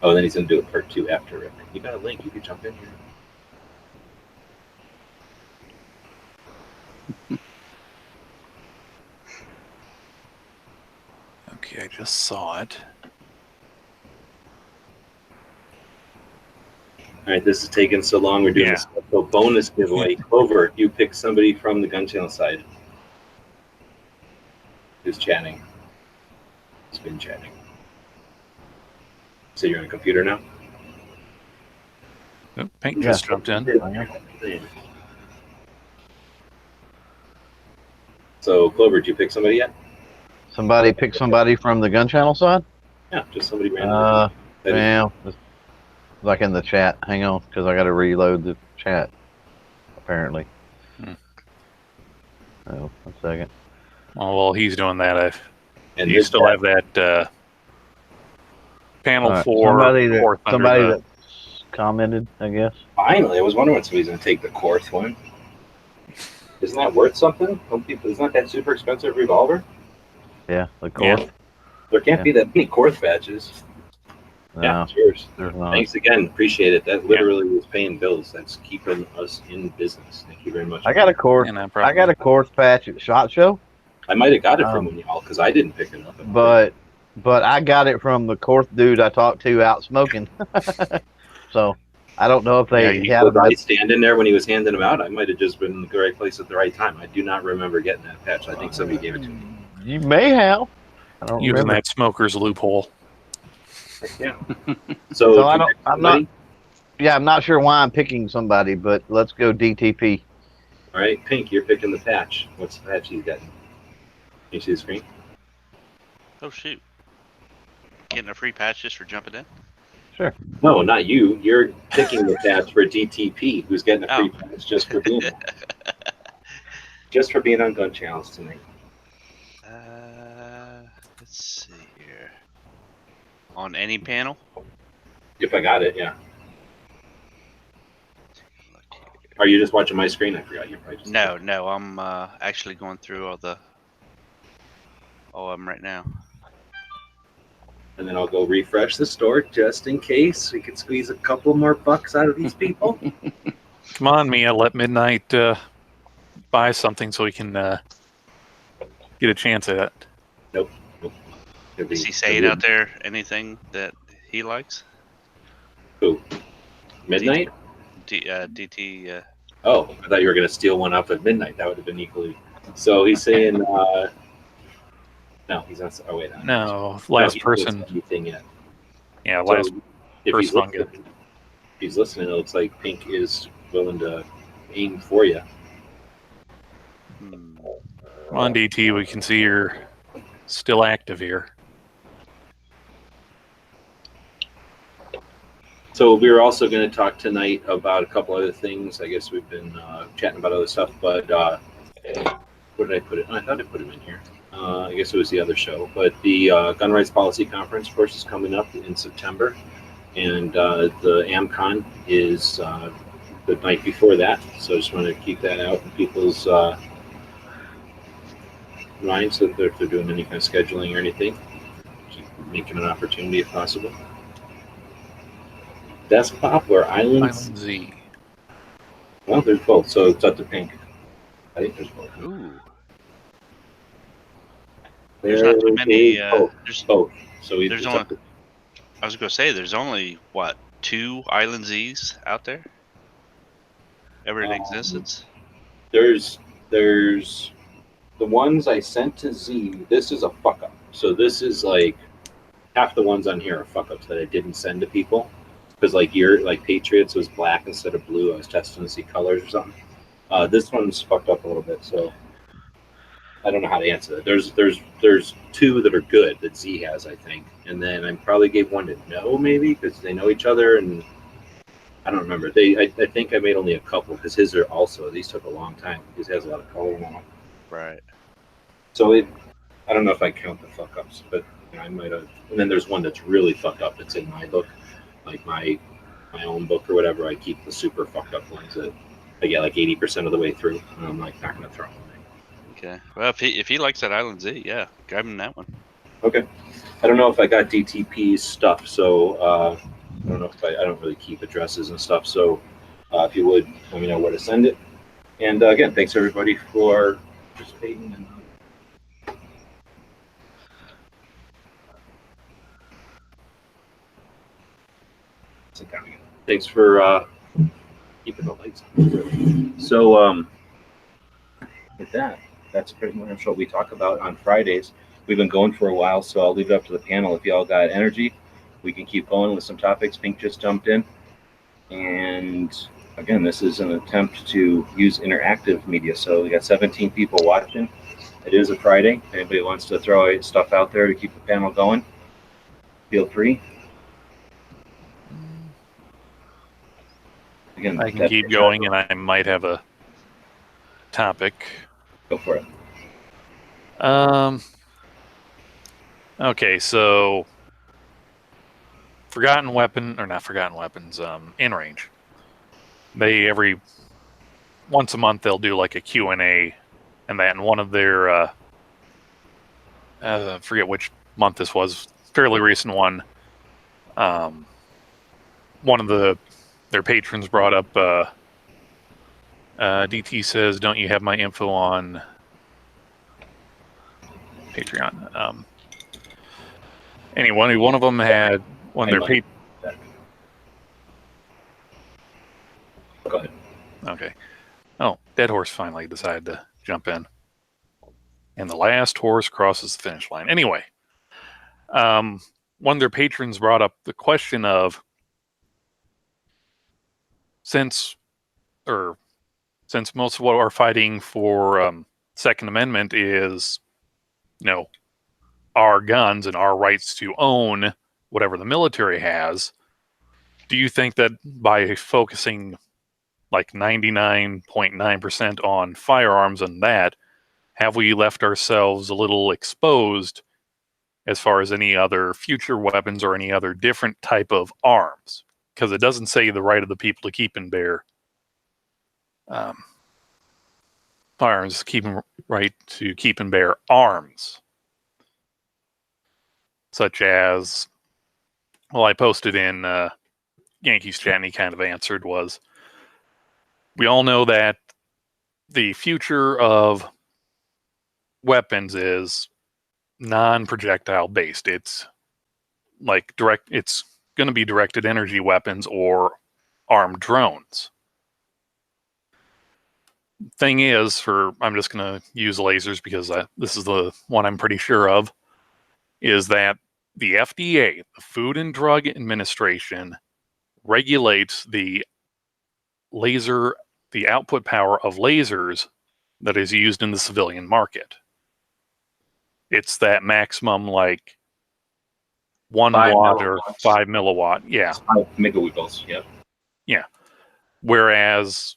Oh, then he's going to do a part 2 after Rick. You got a link. You can jump in here. Okay, I just saw it. All right, this is taking so long. We're doing a special bonus giveaway. Clover, you pick somebody from the Gun Channel side who's chatting. He's been chatting. So you're on a computer now? Oh, Pink just jumped in. So, Clover, did you pick somebody yet? Somebody pick somebody from the Gun Channel side? Yeah, just somebody random. Yeah, like in the chat. Hang on, because I got to reload the chat, apparently. Oh, 1 second. Oh, while he's doing that, And you still have that panel Right, 4. somebody that commented, I guess. Finally, I was wondering when somebody's going to take the Korth one. Isn't that worth something? Isn't that super expensive revolver? Yeah, the Korth. Yeah. There can't be that many Korth badges. No, Yeah, cheers. there's not. Thanks again. Appreciate it. That literally is paying bills. That's keeping us in business. Thank you very much. I got a Korth. Yeah, no I problem. got a Korth patch at SHOT Show. I might have got it from one of y'all because I didn't pick it up. But I got it from the Korth dude I talked to out smoking. So I don't know if they had Was I standing there when he was handing them out? I might have just been in the right place at the right time. I do not remember getting that patch. I think somebody gave it to me. You may have. I don't Using remember. that smoker's loophole. Yeah. So So I'm not sure why I'm picking somebody, but let's go DTP. All right, Pink, you're picking the patch. What's the patch he's getting? Can you see the screen? Oh shoot! Getting a free patch just for jumping in. Sure. No, not you. You're picking the patch for DTP, who's getting a free patch just for being just for being on Gun Channels tonight. Let's see here. On any panel? If I got it, yeah. Are you just watching my screen? I forgot you probably just. No, I'm actually going through all of them right now. And then I'll go refresh the store just in case we could squeeze a couple more bucks out of these people. Come on, Mia. Let Midnight buy something so we can get a chance at it. Nope. Is he saying out there anything that he likes? Who? Midnight? DT. Oh, I thought you were going to steal one up at midnight. That would have been equally. So he's saying, no, he's not. Oh, wait. No, last person. Anything yet. Yeah, So last person on if he's listening, it looks like Pink is willing to aim for you. Come on, DT. We can see you're still active here. So we were also going to talk tonight about a couple other things. I guess we've been chatting about other stuff, but where did I put it? I thought I put it in here. I guess it was the other show. But the Gun Rights Policy Conference, of course, is coming up in September. And the AmCon is the night before that. So I just want to keep that out in people's minds so that if they're doing any kind of scheduling or anything, keep making an opportunity if possible. Desktop or Islands? Island Z. Well, there's both, so it's up to Pink. I think there's both. Ooh. There's not too many. There's both. So there's only. I was gonna say there's only what 2 Island Z's out there. Ever in existence. There's the ones I sent to Z. This is a fuck up. So this is like half the ones on here are fuck ups that I didn't send to people. Because like Patriots was black instead of blue. I was testing to see colors or something. This one's fucked up a little bit, so I don't know how to answer that. There's two that are good that Z has, I think, and then I probably gave one to No, maybe because they know each other, and I don't remember. I think I made only a couple because his are also these took a long time because he has a lot of color now. Right. So I don't know if I count the fuck ups, but I might have. And then there's one that's really fucked up. That's in my book, like my own book or whatever. I keep the super fucked up ones that I get like 80% of the way through, and I'm like not gonna throw them away. Okay. Well, if he likes that Island Z, yeah, grab him that one. Okay. I don't know if I got DTP's stuff, so I don't know if I don't really keep addresses and stuff. So if you would let me know where to send it. And again, thanks everybody for participating. And, sit down again. Thanks for keeping the lights on. So with that, that's pretty much what we talk about on Fridays. We've been going for a while, so I'll leave it up to the panel. If y'all got energy, we can keep going with some topics. Pink just jumped in. And again, this is an attempt to use interactive media. So we got 17 people watching. It is a Friday. If anybody wants to throw stuff out there to keep the panel going, feel free. Again, I can keep going, and I might have a topic. Go for it. Okay, so Forgotten Weapon, or not Forgotten Weapons, In Range. They once a month they'll do like a Q&A, and that in one of their I forget which month this was, fairly recent one. One of their patrons brought up DT says, "Don't you have my info on Patreon?" Anyway, one of them had one of their patrons. Go ahead. Okay. Oh, Dead Horse finally decided to jump in. And the last horse crosses the finish line. Anyway, one of their patrons brought up the question of, since most of what we're fighting for Second Amendment is, our guns and our rights to own whatever the military has, do you think that by focusing like 99.9% on firearms and that, have we left ourselves a little exposed as far as any other future weapons or any other different type of arms? Because it doesn't say the right of the people to keep and bear firearms, right to keep and bear arms. Such as, well, I posted in Yankees chat, and he kind of answered, was, we all know that the future of weapons is non-projectile based. It's like it's going to be directed energy weapons or armed drones. Thing is, I'm just going to use lasers because this is the one I'm pretty sure of, is that the FDA, the Food and Drug Administration, regulates the output power of lasers that is used in the civilian market. It's that maximum, like 1 watt or 5 milliwatt. Yeah. 5 megawatts. Yep. Yeah. Whereas,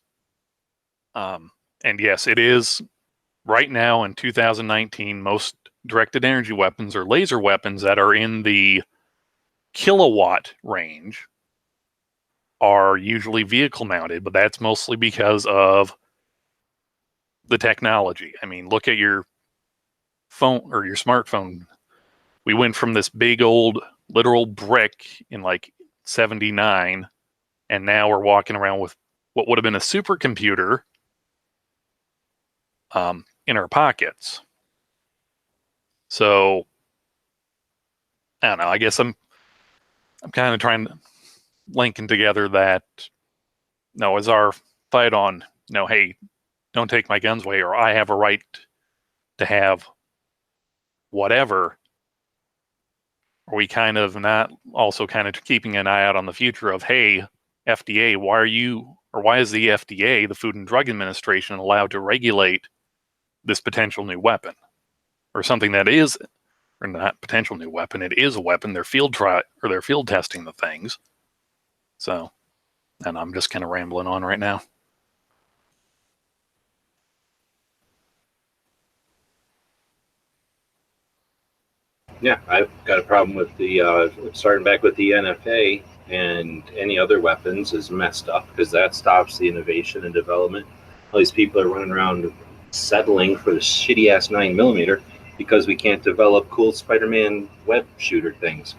and yes, it is right now in 2019, most directed energy weapons or laser weapons that are in the kilowatt range are usually vehicle mounted, but that's mostly because of the technology. I mean, look at your phone or your smartphone. We went from this big old literal brick in like 79, and now we're walking around with what would have been a supercomputer in our pockets. So I don't know. I guess I'm kind of trying to linking together that is our fight on hey, don't take my guns away, or I have a right to have whatever. Are we kind of not also kind of keeping an eye out on the future of, hey, FDA, why are you or why is the FDA, the Food and Drug Administration, allowed to regulate this potential new weapon, or something that is, or not potential new weapon, it is a weapon. They're field testing the things. So, and I'm just kind of rambling on right now. Yeah, I've got a problem with the starting back with the NFA and any other weapons is messed up because that stops the innovation and development. All these people are running around settling for the shitty ass 9mm because we can't develop cool Spider-Man web shooter things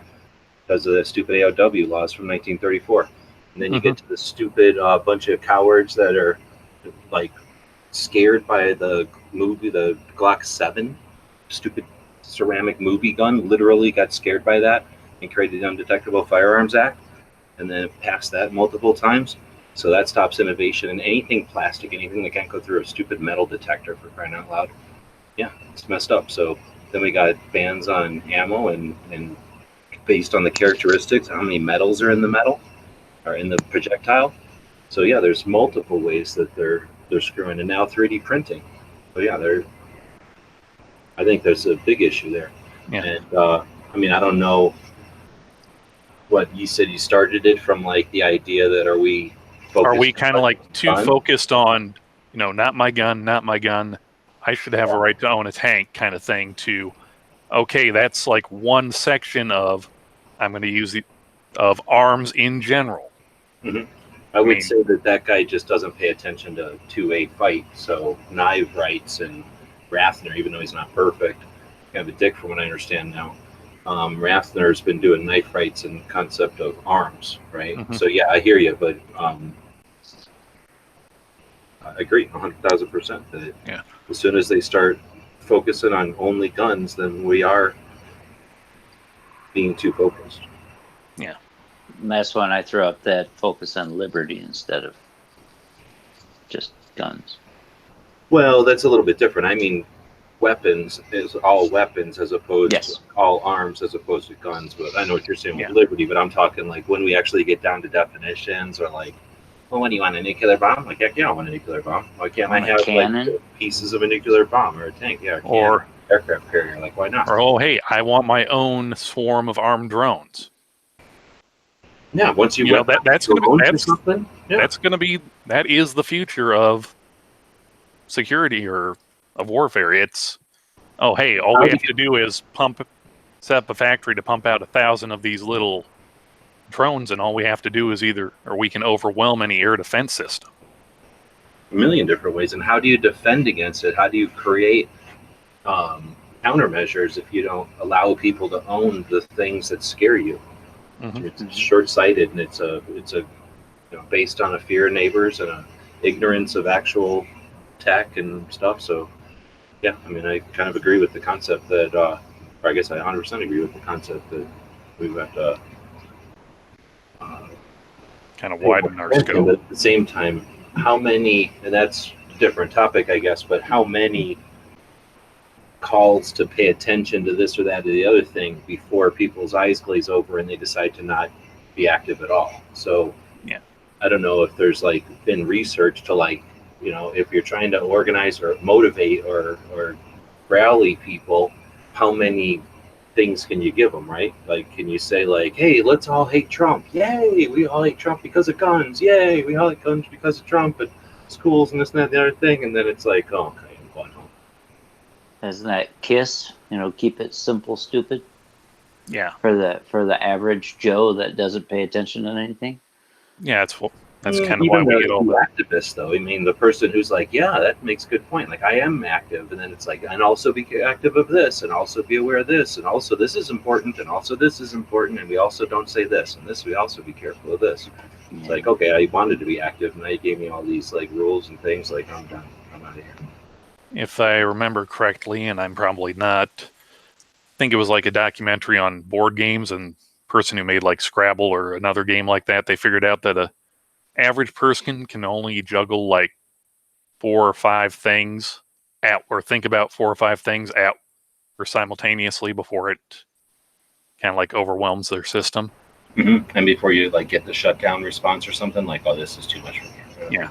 because of the stupid AOW laws from 1934. And then you get to the stupid bunch of cowards that are like scared by the movie, the Glock 7, stupid ceramic movie gun, literally got scared by that and created the Undetectable Firearms Act and then passed that multiple times. So that stops innovation and anything plastic, anything that can't go through a stupid metal detector, for crying out loud. Yeah, it's messed up. So then we got bans on ammo and based on the characteristics, how many metals are in the metal or in the projectile. So yeah, there's multiple ways that they're screwing, and now 3D printing. So yeah, I think there's a big issue there. Yeah. And I mean, I don't know what you said. You started it from like the idea that are we kind of like too focused on, not my gun, not my gun. I should have a right to own a tank kind of thing to, okay, that's like one section of, I'm going to use of arms in general. Mm-hmm. I would say that guy just doesn't pay attention to a fight. So Knive Rights and Rathner, even though he's not perfect, kind of a dick from what I understand now. Rathner's been doing knife fights and concept of arms, right? So yeah, I hear you, but I agree 100,000% that as soon as they start focusing on only guns, then we are being too focused. Yeah. And that's when I throw up that focus on liberty instead of just guns. Well, that's a little bit different. I mean, weapons is all weapons as opposed to all arms as opposed to guns. But I know what you're saying with liberty, but I'm talking like when we actually get down to definitions or like, well, when do you want a nuclear bomb? Like, heck, yeah, I want a nuclear bomb. Why can't I have like pieces of a nuclear bomb or a tank? Yeah, or aircraft carrier. Like, why not? Or, oh, hey, I want my own swarm of armed drones. Yeah, once you that's going to be that is the future of security or of warfare. It's hey, all we have to do is set up a factory to pump out 1,000 of these little drones, and all we have to do is we can overwhelm any air defense system. A million different ways. And how do you defend against it? How do you create countermeasures if you don't allow people to own the things that scare you? It's short-sighted, and it's based on a fear of neighbors and a ignorance of actual tech and stuff. So yeah, I mean, I kind of agree with the concept that, or I guess I 100% agree with the concept that we've got to kind of widen our scope. But at the same time, how many, and that's a different topic, I guess, but how many calls to pay attention to this or that or the other thing before people's eyes glaze over and they decide to not be active at all? So yeah, I don't know if there's like been research to like, if you're trying to organize or motivate or rally people, how many things can you give them, right? Like, can you say like, hey, let's all hate Trump. Yay, we all hate Trump because of guns. Yay, we all hate guns because of Trump and schools and this and that and the other thing. And then it's like, oh, okay, I'm going home. Isn't that KISS? Keep it simple, stupid. Yeah. For the average Joe that doesn't pay attention to anything. Yeah, that's kind of why we get all the activists, though. I mean, the person who's like, yeah, that makes a good point. Like, I am active, and then it's like, and also be active of this, and also be aware of this, and also this is important, and also this is important, and we also don't say this, and this we also be careful of this. Yeah. It's like, okay, I wanted to be active, and now you gave me all these like rules and things. Like, I'm done. I'm out of here. If I remember correctly, and I'm probably not, I think it was like a documentary on board games, and person who made like Scrabble or another game like that, they figured out that a average person can only juggle like 4 or 5 things or think about 4 or 5 things or simultaneously before it kind of like overwhelms their system. And before you like get the shutdown response or something, like, oh, this is too much for me. Yeah.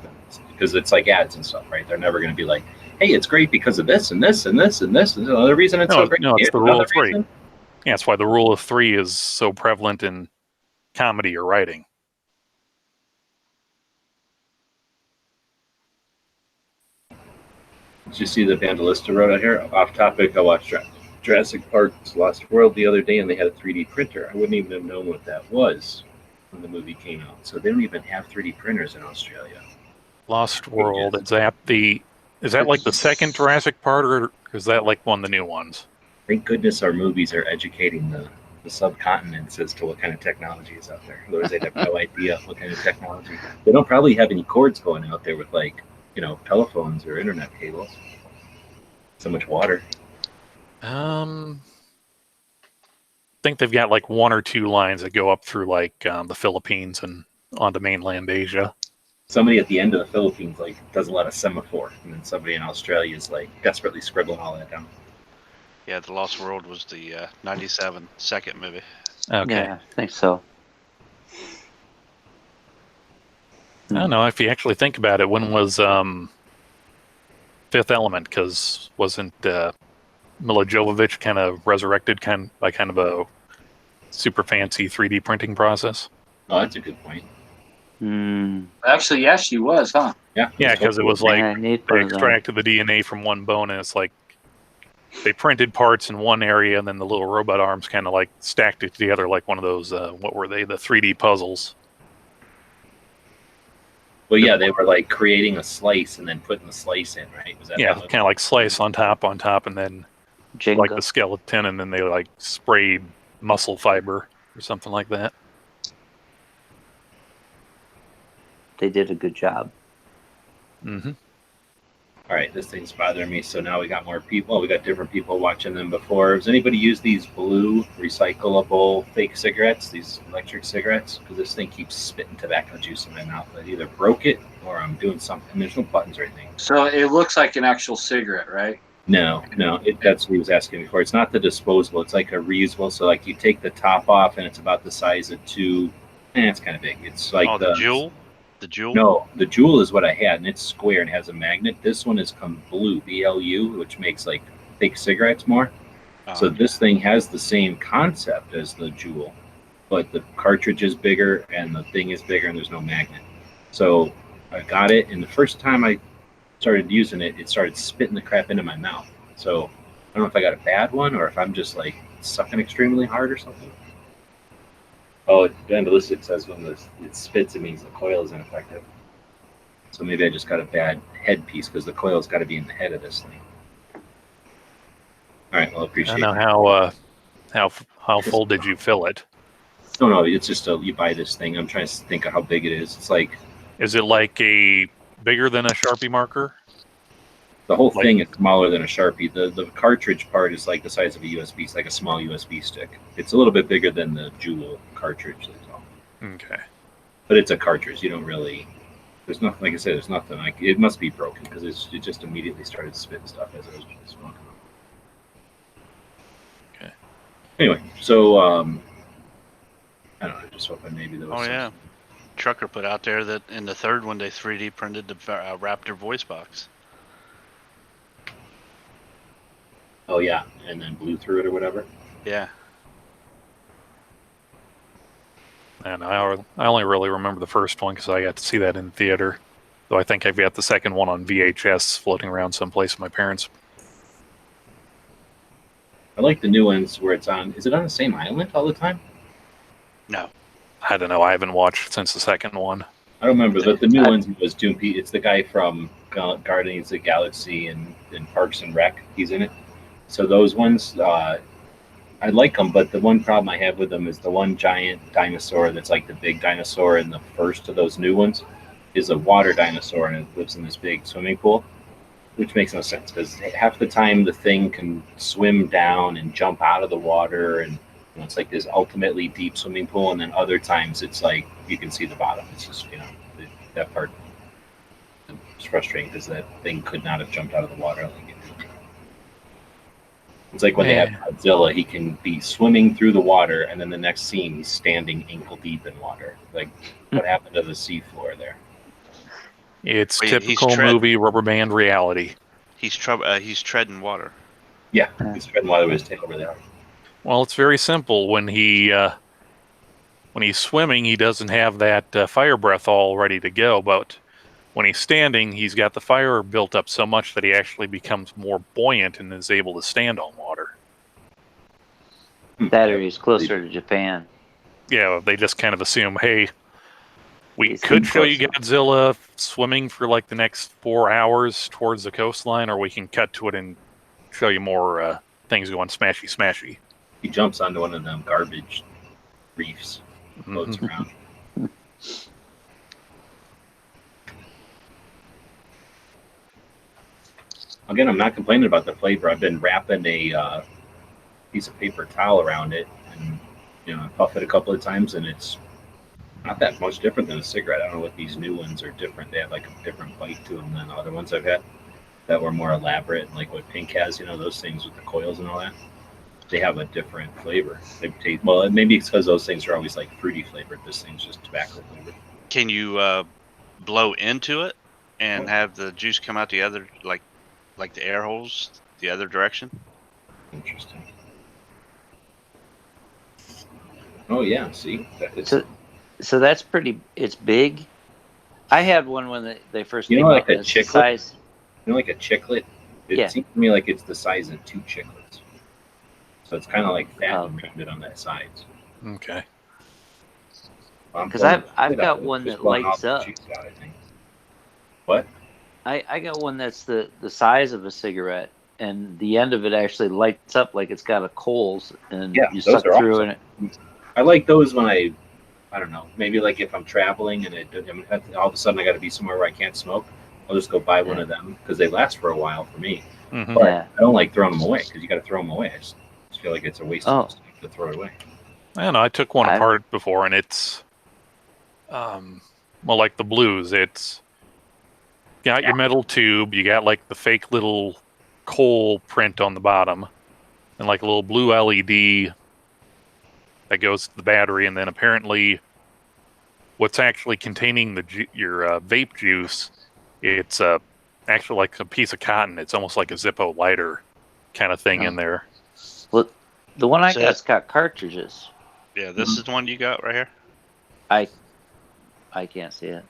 Because it's like ads and stuff, right? They're never going to be like, hey, it's great because of this and this and this and this. And another reason it's so great. No, it's Here's the rule another of 3. reason. Yeah, that's why the rule of 3 is so prevalent in comedy or writing. Did you see the Vandalista wrote out here? Off topic, I watched Jurassic Park's Lost World the other day, and they had a 3D printer. I wouldn't even have known what that was when the movie came out. So they don't even have 3D printers in Australia. Lost World, is that like the second Jurassic Park, or is that like one of the new ones? Thank goodness our movies are educating the subcontinents as to what kind of technology is out there. Otherwise, they'd have no idea what kind of technology. They don't probably have any cords going out there with, like, telephones or internet cables. So much water. I think they've got like 1 or 2 lines that go up through like the Philippines and onto mainland Asia. Somebody at the end of the Philippines like does a lot of semaphore, and then somebody in Australia is like desperately scribbling all that down. Yeah, The Lost World was the 97 second movie. Okay. Yeah, I think so. I don't know, if you actually think about it, when was Fifth Element? Because wasn't Mila Jovovich kind of resurrected by kind of a super fancy 3D printing process? Oh, that's a good point. Actually, yeah, she was, huh? Yeah. Yeah, because it was like Yeah, neat they for them. extracted the DNA from one bone, and it's like they printed parts in one area, and then the little robot arms kind of like stacked it together like one of those, what were they, the 3D puzzles. Well, yeah, they were like creating a slice and then putting the slice in, right? Was that Yeah, how it- kind of like slice on top, and then Jenga. like the skeleton, and then they like sprayed muscle fiber or something like that. They did a good job. Mm-hmm. All right, this thing's bothering me. So now we got more people. We got different people watching than before. Does anybody use these blue recyclable fake cigarettes, these electric cigarettes? Because this thing keeps spitting tobacco juice in my mouth. I either broke it or I'm doing something. There's no buttons or anything. So it looks like an actual cigarette, right? No. That's what he was asking before. It's not the disposable. It's like a reusable. So like you take the top off, and it's about the size of two. It's kind of big. It's like the Jewel. The Jewel. No, the Jewel is what I had, and it's square and has a magnet. This one is blue, BLU, which makes like fake cigarettes more. So this thing has the same concept as the Jewel, but the cartridge is bigger and the thing is bigger, and there's no magnet. So I got it, and the first time I started using it, it started spitting the crap into my mouth. So I don't know if I got a bad one or if I'm just like sucking extremely hard or something. Oh, vandalistic says when it spits, it means the coil is ineffective. So maybe I just got a bad head piece because the coil's got to be in the head of this thing. All right, well, appreciate it. I know how full did you fill it? No, it's just you buy this thing. I'm trying to think of how big it is. It's like... Is it like a bigger than a Sharpie marker? The whole thing is smaller than a Sharpie. The cartridge part is like the size of a USB. It's like a small USB stick. It's a little bit bigger than the Jewel cartridge. That's all. Okay. But it's a cartridge. You don't really... There's nothing, like I said, there's nothing. Like, it must be broken because it just immediately started spitting stuff as I was smoking. Okay. Anyway, so, I don't know, just hoping maybe there was Oh, yeah. something. Trucker put out there that in the third one they 3D printed the Raptor voice box. Oh, yeah, and then blew through it or whatever. Yeah. And I only really remember the first one because I got to see that in theater. Though I think I've got the second one on VHS floating around someplace with my parents. I like the new ones where it's on... Is it on the same island all the time? No. I don't know. I haven't watched since the second one. I don't remember, but the new ones was Doom Pete. It's the guy from Guardians of the Galaxy and Parks and Rec. He's in it. So those ones, I like them, but the one problem I have with them is the one giant dinosaur that's like the big dinosaur in the first of those new ones is a water dinosaur, and it lives in this big swimming pool, which makes no sense because half the time the thing can swim down and jump out of the water, and it's like this ultimately deep swimming pool, and then other times it's like you can see the bottom. It's just, that part is frustrating because that thing could not have jumped out of the water like it did. It's like when they have Godzilla, he can be swimming through the water, and then the next scene he's standing ankle deep in water. Like, what happened to the seafloor there? It's Wait, typical movie rubber band reality. He's treading water. Yeah, he's treading water with his tail over there. Well, it's very simple. When he's swimming, he doesn't have that fire breath all ready to go, but when he's standing, he's got the fire built up so much that he actually becomes more buoyant and is able to stand on water. That or he's closer to Japan. Yeah, they just kind of assume, hey, we could show you Godzilla swimming for like the next 4 hours towards the coastline, or we can cut to it and show you more things going smashy, smashy. He jumps onto one of them garbage reefs, floats around. Again, I'm not complaining about the flavor. I've been wrapping a piece of paper towel around it, and puff it a couple of times, and it's not that much different than a cigarette. I don't know what these new ones are different. They have like a different bite to them than the other ones I've had that were more elaborate, like what Pink has. Those things with the coils and all that. They have a different flavor. They taste, well, maybe it's because those things are always like fruity flavored. This thing's just tobacco flavored. Can you blow into it and have the juice come out the other, like the air holes, the other direction? Interesting. Oh yeah, see, that is. So that's pretty. It's big. I had one when they first came like out. a chiclet. Size. Like a chiclet. It seems to me like it's the size of 2 chiclets. So it's kind of like fat and rounded on that sides. Okay. Because I've got one that lights up. Out, I think. What? I got one that's the size of a cigarette, and the end of it actually lights up like it's got a coals, and you suck through awesome. it. I like those when I don't know, maybe like if I'm traveling and all of a sudden I got to be somewhere where I can't smoke, I'll just go buy one of them because they last for a while for me. Mm-hmm. But I don't like throwing them away because you got to throw them away. I just feel like it's a waste of time to throw it away. I don't know. I took one apart before, and it's, like the blues. It's got your metal tube. You got like the fake little coal print on the bottom, and like a little blue LED that goes to the battery, and then apparently what's actually containing your vape juice, it's actually like a piece of cotton. It's almost like a Zippo lighter kind of thing in there. Well, the one I got's got cartridges. Yeah, this is the one you got right here? I can't see it.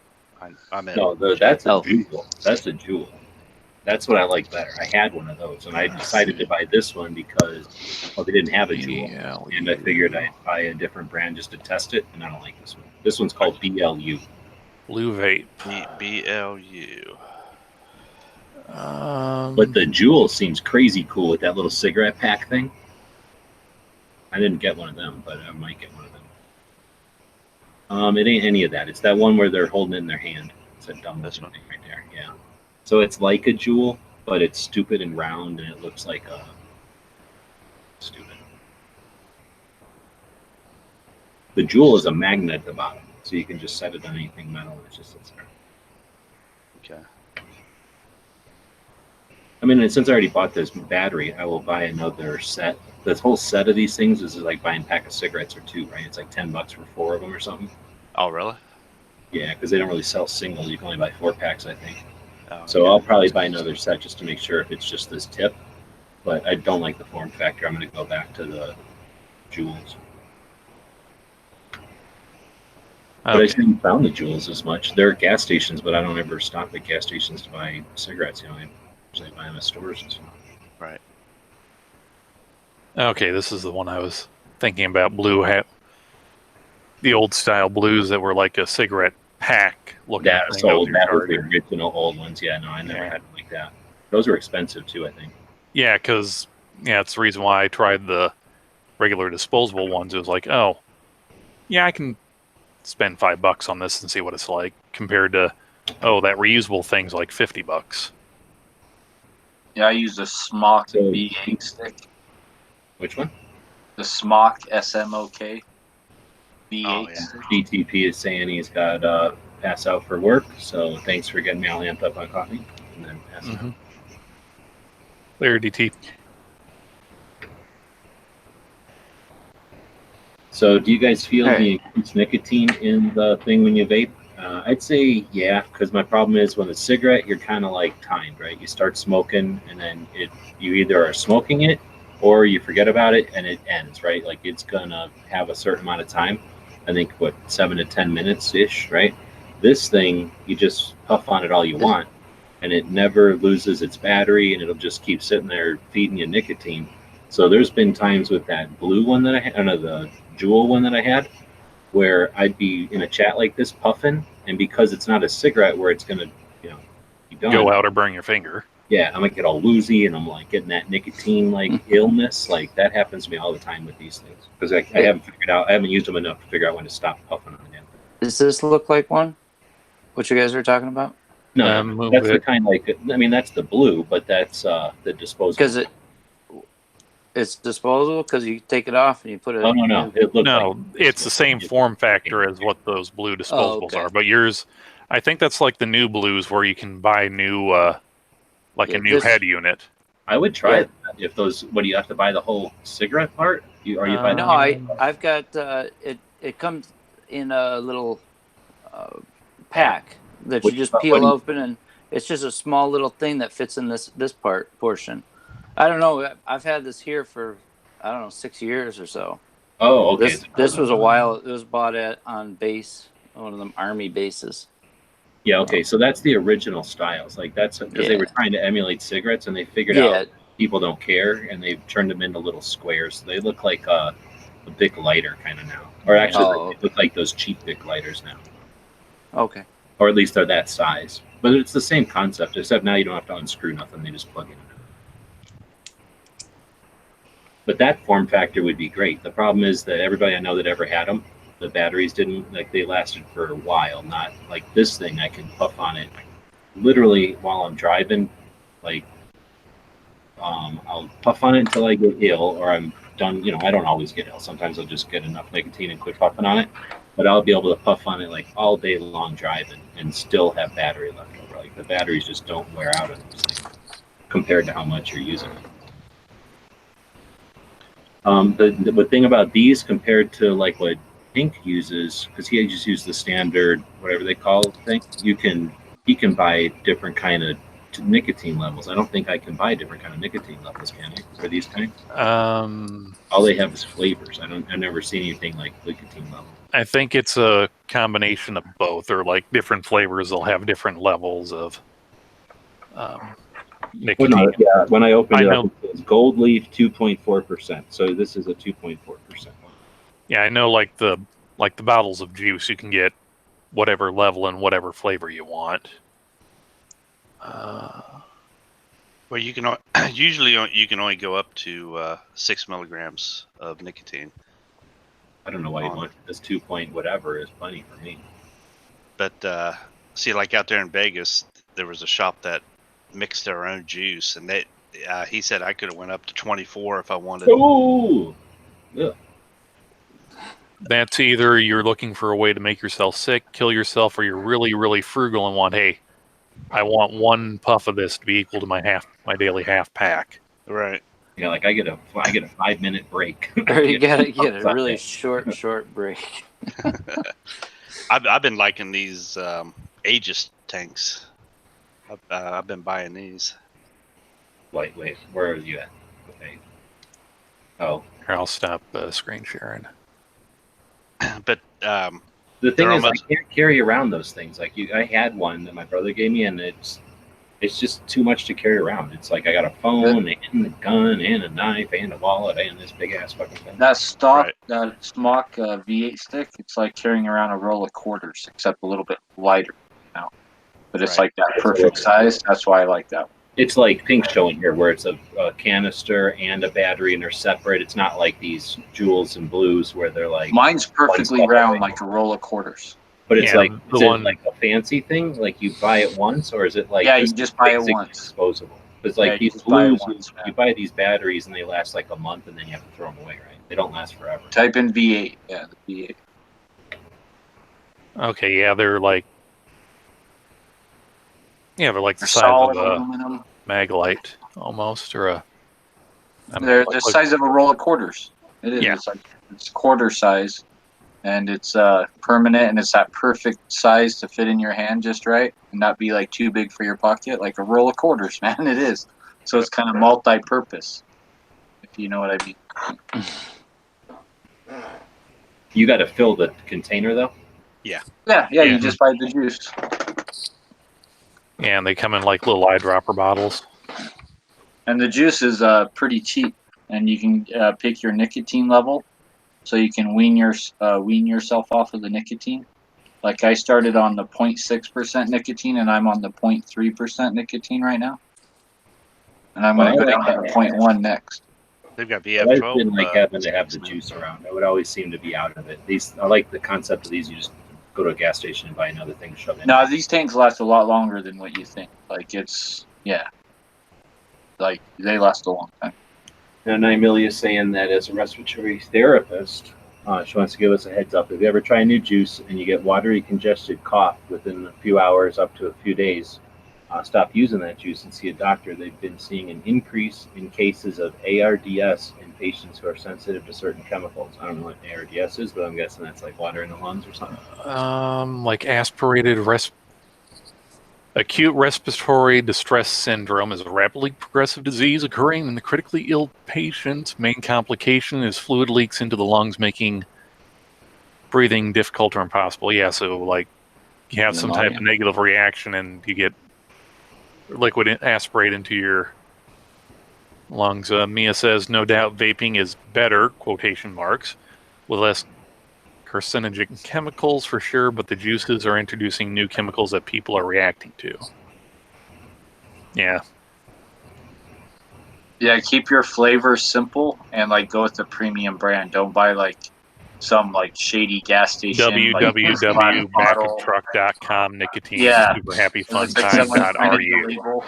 I'm in. No, that's a Jewel. That's a Jewel. That's what I like better. I had one of those, and I decided to buy this one because, they didn't have a Jewel. And I figured I'd buy a different brand just to test it, and I don't like this one. This one's called BLU. Blue Vape. BLU. But the Jewel seems crazy cool with that little cigarette pack thing. I didn't get one of them, but I might get one of them. It ain't any of that. It's that one where they're holding it in their hand. It's a dumb thing right there. Yeah. So it's like a Jewel, but it's stupid and round, and it looks like a stupid. The Jewel is a magnet at the bottom, so you can just set it on anything metal, and it just sits there. Okay. I mean, and since I already bought this battery, I will buy another set. This whole set of these things is like buying a pack of cigarettes or 2, right? It's like $10 for 4 of them or something. Oh, really? Yeah, because they don't really sell singles. You can only buy 4 packs, I think. Oh, so I'll probably buy another set just to make sure if it's just this tip. But I don't like the form factor. I'm going to go back to the Jewels. But I haven't found the Jewels as much. They're at gas stations, but I don't ever stop at gas stations to buy cigarettes. I usually buy them at stores and stuff. Right. Okay, this is the one I was thinking about. Blue hat. The old style blues that were like a cigarette pack looking. Yeah, so that was the original old ones. Yeah, no, I never had them like that. Those are expensive too, I think. Yeah, because it's the reason why I tried the regular disposable ones. It was like, I can spend $5 on this and see what it's like compared to, that reusable thing's like $50. Yeah, I use the Smock B8 stick. Which one? The Smock SMOK B8 stick. DTP is saying he's got pass out for work, so thanks for getting me all amped up on coffee. And then pass out. There, DT. So, do you guys feel All the right. increased nicotine in the thing when you vape? I'd say yeah, because my problem is when a cigarette, you're kind of like timed, right? You start smoking, and then you either are smoking it or you forget about it, and it ends, right? Like it's gonna have a certain amount of time. I think what 7 to 10 minutes ish, right? This thing, you just puff on it all you want, and it never loses its battery, and it'll just keep sitting there feeding you nicotine. So there's been times with that blue one that I had, the Jewel one that I had, where I'd be in a chat like this puffing, and because it's not a cigarette where it's gonna, be done. Go out or burn your finger. Yeah, I might get all woozy, and I'm like getting that nicotine like illness. Like that happens to me all the time with these things because I haven't figured out, I haven't used them enough to figure out when to stop puffing on them. Does this look like one? What you guys are talking about? No, that's the kind like. I mean, that's the blue, but that's the disposable. Because it's disposable because you take it off and you put it. Oh no, it looks like it's the same form factor as what those blue disposables are. But yours, I think that's like the new blues where you can buy new, a new head unit. I would try that. If those, what do you have to buy the whole cigarette part? Are you buying? No, I've got it. It comes in a little pack that you just peel open, and it's just a small little thing that fits in this portion. I don't know. I've had this here for 6 years or so. Oh, okay. This was a while. It was bought on base, one of them army bases. Yeah. Okay. So that's the original styles. Like that's because they were trying to emulate cigarettes, and they figured out people don't care, and they've turned them into little squares. So they look like a Bic lighter kind of now, or actually, they look like those cheap Bic lighters now. Okay. Or at least they're that size. But it's the same concept, except now you don't have to unscrew nothing. They just plug in. But that form factor would be great. The problem is that everybody I know that ever had them, the batteries didn't, they lasted for a while. Not like this thing, I can puff on it literally while I'm driving. Like, I'll puff on it until I get ill or I'm done. I don't always get ill. Sometimes I'll just get enough nicotine and quit puffing on it. But I'll be able to puff on it like all day long driving and still have battery left over. Like the batteries just don't wear out on these things compared to how much you're using it. The thing about these compared to like what Pink uses, because he just used the standard whatever they call it thing, he can buy different kind of nicotine levels. I don't think I can buy different kind of nicotine levels, can I? For these kinds? All they have is flavors. I've never seen anything like nicotine level. I think it's a combination of both, or like different flavors will have different levels of nicotine. Well, no, yeah, when I opened it up, it says Gold Leaf 2.4%. So this is a 2.4% one. Yeah, I know. Like the bottles of juice, you can get whatever level and whatever flavor you want. Well, you can usually you can only go up to 6 milligrams of nicotine. I don't know why you want this 2 point whatever is plenty for me. But see, like out there in Vegas, there was a shop that mixed their own juice, and he said I could have went up to 24 if I wanted. Oh, yeah. That's either you're looking for a way to make yourself sick, kill yourself, or you're really, really frugal and want, hey, I want one puff of this to be equal to my daily half pack. Right. Yeah, like I get a 5-minute break. Or you gotta get a really short break. I've been liking these Aegis tanks. I've been buying these. Wait, where are you at? Okay. Oh. Here, I'll stop screen sharing. But the thing is, I can't carry around those things. Like I had one that my brother gave me, and it's just too much to carry around. It's like I got a phone and a gun and a knife and a wallet and this big ass fucking thing. That Smock V8 stick, it's like carrying around a roll of quarters, except a little bit lighter now. But it's like that perfect size. That's why I like that one. It's like Pink showing here, where it's a canister and a battery, and they're separate. It's not like these Jewels and Blues where they're like. Mine's perfectly round, like a roll of quarters. But it's like, is it like a fancy thing? Like you buy it once, or is it like you just buy it once, disposable? It's like these Blues, you buy these batteries and they last like a month, and then you have to throw them away, right? They don't last forever. Type in V8, the V8. Okay, yeah, they're like the size of a Maglite almost, or they're the size of a roll of quarters. It is. Yeah. It's like It's quarter size, and it's permanent, and it's that perfect size to fit in your hand just right, and not be like too big for your pocket, like a roll of quarters, man. It is. So it's kind of multi-purpose, if you know what I mean. You got to fill the container though. Yeah. Yeah. You just buy the juice. And they come in like little eyedropper bottles. And the juice is pretty cheap, and you can pick your nicotine level, so you can wean yourself off of the nicotine. Like I started on the 0.6% nicotine, and I'm on the 0.3% nicotine right now. And I'm going to go down to the 0.1 next. They've got I always VF12. didn't like having to have the juice around. I would always seem to be out of it. I like the concept of these. You just go to a gas station and buy another thing to shove in. No, these tanks last a lot longer than what you think. Like like they last a long time. Now, Naimilia is saying that as a respiratory therapist, she wants to give us a heads up. If you ever try a new juice and you get watery, congested cough within a few hours up to a few days, stop using that juice and see a doctor. They've been seeing an increase in cases of ARDS in patients who are sensitive to certain chemicals. I don't know what ARDS is, but I'm guessing that's like water in the lungs or something. Like acute respiratory distress syndrome is a rapidly progressive disease occurring in the critically ill patient. Main complication is fluid leaks into the lungs, making breathing difficult or impossible. Yeah, so like you have some type of negative reaction and you get liquid aspirate into your lungs. Mia says, no doubt vaping is better, quotation marks, with less carcinogen chemicals for sure, but the juices are introducing new chemicals that people are reacting to. Yeah. Yeah, keep your flavor simple and like go with the premium brand. Don't buy like some like shady gas station. www.backoftruck.com nicotine super happy fun time.ru.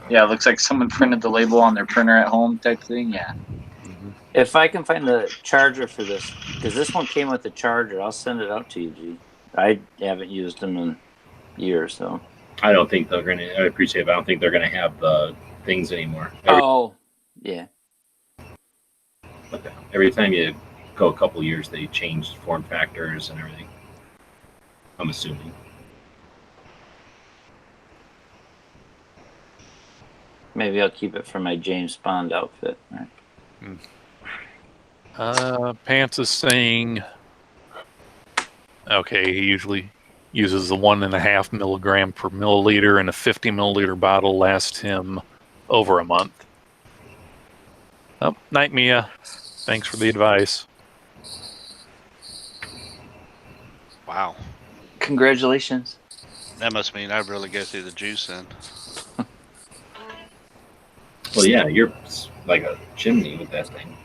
Yeah, it looks like someone printed the label on their printer at home type thing. Yeah. If I can find the charger for this, because this one came with the charger, I'll send it out to you, G. I haven't used them in years, so. I don't think they're going to, I appreciate it, but I don't think they're going to have the things anymore. Yeah. Every time you go a couple years, they change form factors and everything. I'm assuming. Maybe I'll keep it for my James Bond outfit. Right. Pants is saying, okay, he usually uses the 1.5 milligram per milliliter, and a 50 milliliter bottle lasts him over a month. Oh, night, Mia. Thanks for the advice. Wow. Congratulations. That must mean I really go through the juice then. Well, yeah, you're like a chimney with that thing.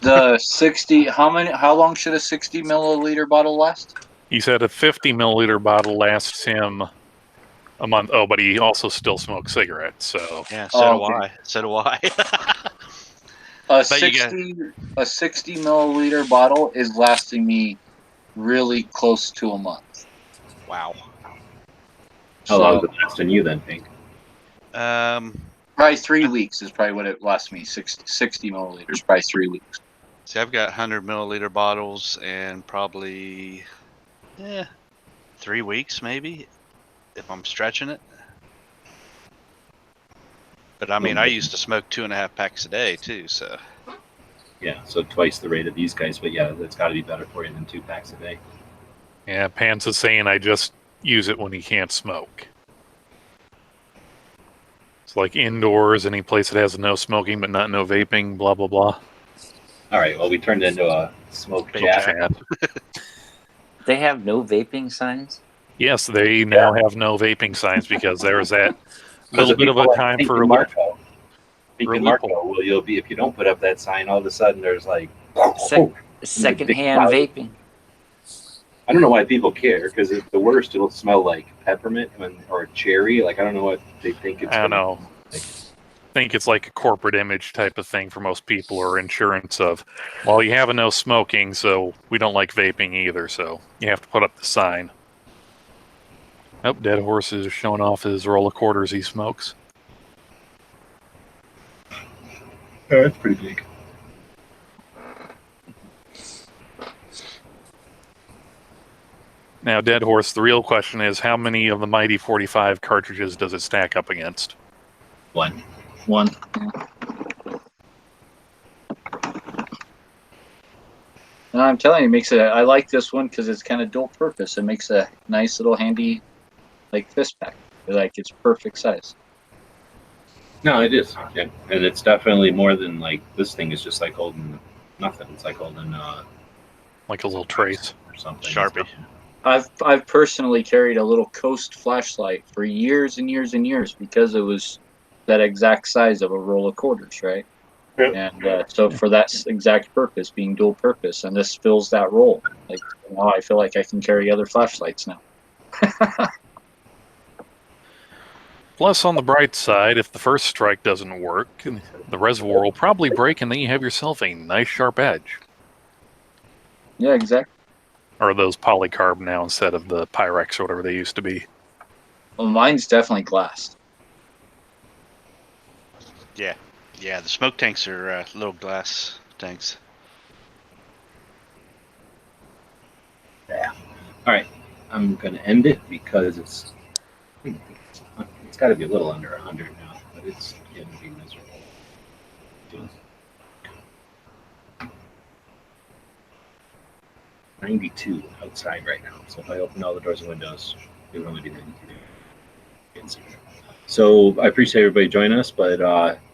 The 60, how long should a 60 milliliter bottle last? He said a 50 milliliter bottle lasts him a month. Oh, but he also still smokes cigarettes, so. Yeah, so do I. So do I. A 60 milliliter bottle is lasting me really close to a month. Wow. How long is it lasting you then, Pink? Probably 3 weeks is probably what it lasts me. 60 milliliters, probably 3 weeks. See, I've got 100 milliliter bottles and probably 3 weeks maybe, if I'm stretching it. But I mean, I used to smoke 2.5 packs a day too, so. Yeah, so twice the rate of these guys, but yeah, that's got to be better for you than 2 packs a day. Yeah, Pants is saying I just use it when he can't smoke. It's like indoors, any place that has no smoking but not no vaping, blah, blah, blah. All right, well, we turned into a smoke chat. They have no vaping signs? Yes, they now have no vaping signs because there's that little bit of a time for a loophole. Well, you'll be, if you don't put up that sign, all of a sudden there's like secondhand vaping. I don't know why people care, because at the worst it'll smell like peppermint or cherry. Like I don't know what they think it's. I don't know. I think it's like a corporate image type of thing for most people, or insurance of, well, you have a no smoking, so we don't like vaping either, so you have to put up the sign. Oh, Dead Horse is showing off his roll of quarters he smokes. Oh, that's pretty big. Now, Dead Horse, the real question is, how many of the Mighty 45 cartridges does it stack up against? One. No, I'm telling you, it makes it. I like this one because it's kind of dual purpose. It makes a nice little handy, like fist pack. Like it's perfect size. No, it is. Yeah. And it's definitely more than like this thing is just like holding nothing. It's like holding Like a little trace or something. Sharpie. I've personally carried a little Coast flashlight for years and years and years because it was that exact size of a roll of quarters, right? Yep. And so for that exact purpose, being dual purpose, and this fills that role. Like now, I feel like I can carry other flashlights now. Plus, on the bright side, if the first strike doesn't work, the reservoir will probably break, and then you have yourself a nice sharp edge. Yeah, exactly. Or those polycarb now instead of the Pyrex or whatever they used to be. Well, mine's definitely glassed. Yeah, the smoke tanks are little glass tanks. Yeah. All right. I'm going to end it because it's got to be a little under 100 now, but it's getting to be miserable. 92 outside right now. So if I open all the doors and windows, it would only be 92. So I appreciate everybody joining us, but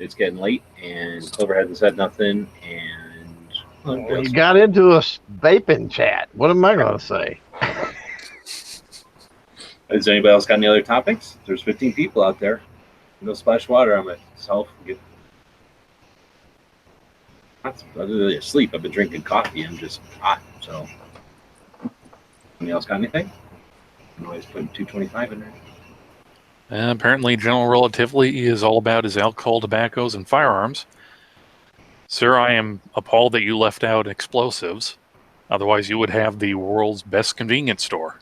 it's getting late, and Clover hasn't said nothing, and You got into a vaping chat. What am I going to say? Has anybody else got any other topics? There's 15 people out there. No splash water on myself. I'm really asleep. I've been drinking coffee. I'm just hot. So, anybody else got anything? I'm always putting 225 in there. Apparently, General Relatively is all about his alcohol, tobaccos, and firearms. Sir, I am appalled that you left out explosives. Otherwise, you would have the world's best convenience store.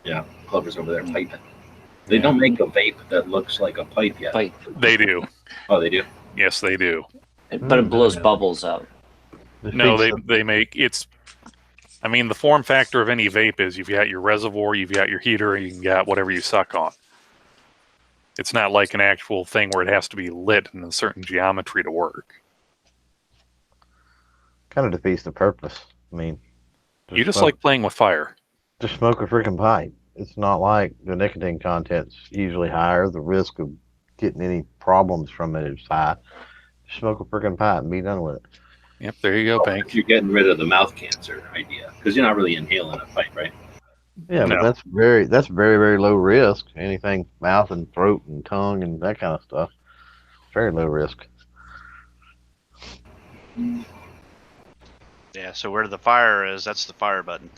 Yeah, Clover's over there piping. They don't make a vape that looks like a pipe yet. Pipe. They do. Oh, they do? Yes, they do. But it blows bubbles out. No, they make it's. I mean, the form factor of any vape is you've got your reservoir, you've got your heater, and you've got whatever you suck on. It's not like an actual thing where it has to be lit in a certain geometry to work. Kind of defeats the purpose. I mean, You just like playing with fire. Just smoke a freaking pipe. It's not like the nicotine content's usually higher. The risk of getting any problems from it is high. Just smoke a freaking pipe and be done with it. Yep, there you go, Bank. You're getting rid of the mouth cancer idea because you're not really inhaling a pipe, right? Yeah, No. but that's very, very low risk. Anything mouth and throat and tongue and that kind of stuff. Very low risk. Yeah, so where the fire is, that's the fire button.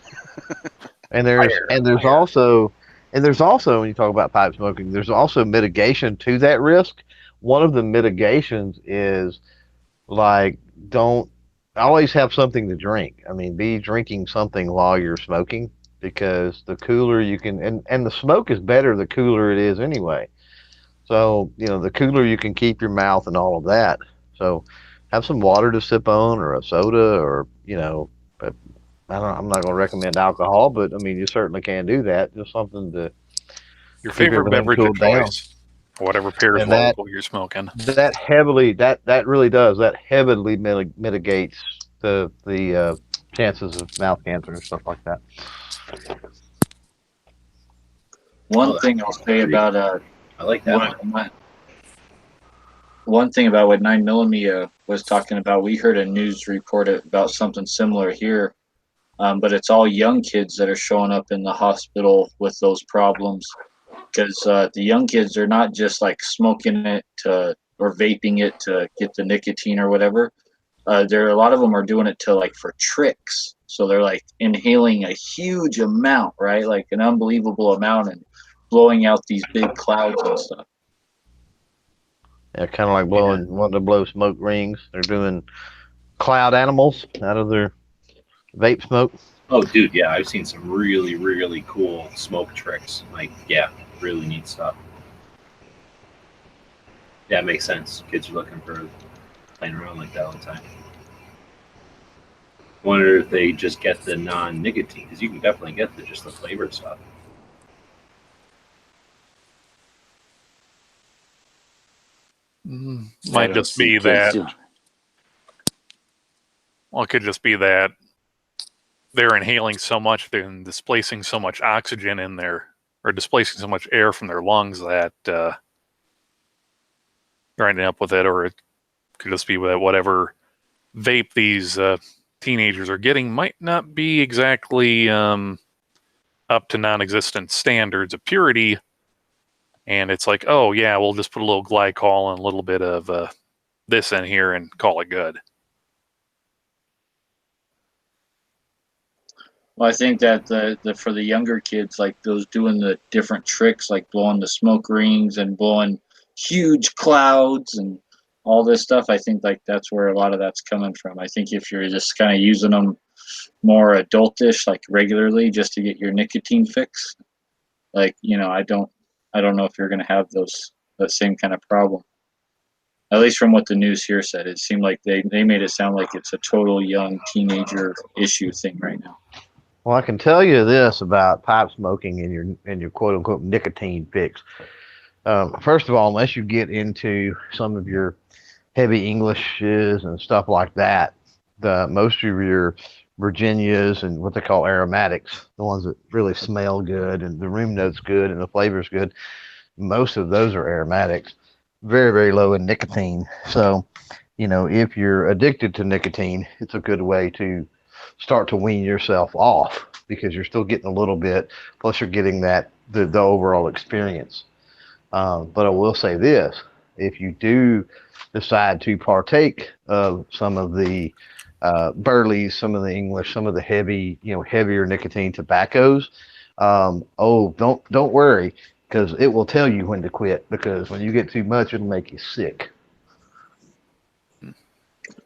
And there's also when you talk about pipe smoking, there's also mitigation to that risk. One of the mitigations is like don't always have something to drink. I mean, be drinking something while you're smoking because the cooler you can and the smoke is better the cooler it is anyway. So, the cooler you can keep your mouth and all of that. So have some water to sip on or a soda or, but I'm not going to recommend alcohol, but I mean, you certainly can do that. Just something to Your keep favorite everything beverage of cooled down. choice, whatever pairs And well with what you're smoking. That heavily mitigates the chances of mouth cancer and stuff like that. One thing I'll say about I like that. One thing about what 9mm was talking about, we heard a news report about something similar here, but it's all young kids that are showing up in the hospital with those problems because the young kids are not just like smoking it or vaping it to get the nicotine or whatever. A lot of them are doing it for tricks. So they're like inhaling a huge amount, right? Like an unbelievable amount and blowing out these big clouds and stuff. Yeah, kind of like wanting to blow smoke rings. They're doing cloud animals out of their vape smoke. Oh, dude, yeah, I've seen some really, really cool smoke tricks. Like, yeah, really neat stuff. Yeah, it makes sense. Kids are looking for playing around like that all the time. wonder if they just get the non-nicotine, because you can definitely get just the flavored stuff. Might just be that. Well, it could just be that they're inhaling so much, they're displacing so much oxygen in their, or displacing so much air from their lungs that they're ending up with it, or it could just be that whatever vape these teenagers are getting might not be exactly up to non-existent standards of purity. And it's like, oh yeah, we'll just put a little glycol and a little bit of this in here and call it good. Well, I think that for the younger kids, like those doing the different tricks, like blowing the smoke rings and blowing huge clouds and all this stuff, I think like that's where a lot of that's coming from. I think if you're just kind of using them more adultish, like regularly, just to get your nicotine fix, like, you know, I don't know if you're going to have that same kind of problem. At least from what the news here said, it seemed like they made it sound like it's a total young teenager issue thing right now. Well, I can tell you this about pipe smoking and your quote unquote nicotine fix. First of all, unless you get into some of your heavy Englishes and stuff like that, most of your Virginias and what they call aromatics, the ones that really smell good and the room note's good and the flavor's good, most of those are aromatics, very, very low in nicotine. So, you know, if you're addicted to nicotine, it's a good way to start to wean yourself off, because you're still getting a little bit, plus you're getting the overall experience. But I will say this: if you do decide to partake of some of the Burleys, some of the English, some of the heavier nicotine tobaccos, don't worry, because it will tell you when to quit, because when you get too much, it'll make you sick.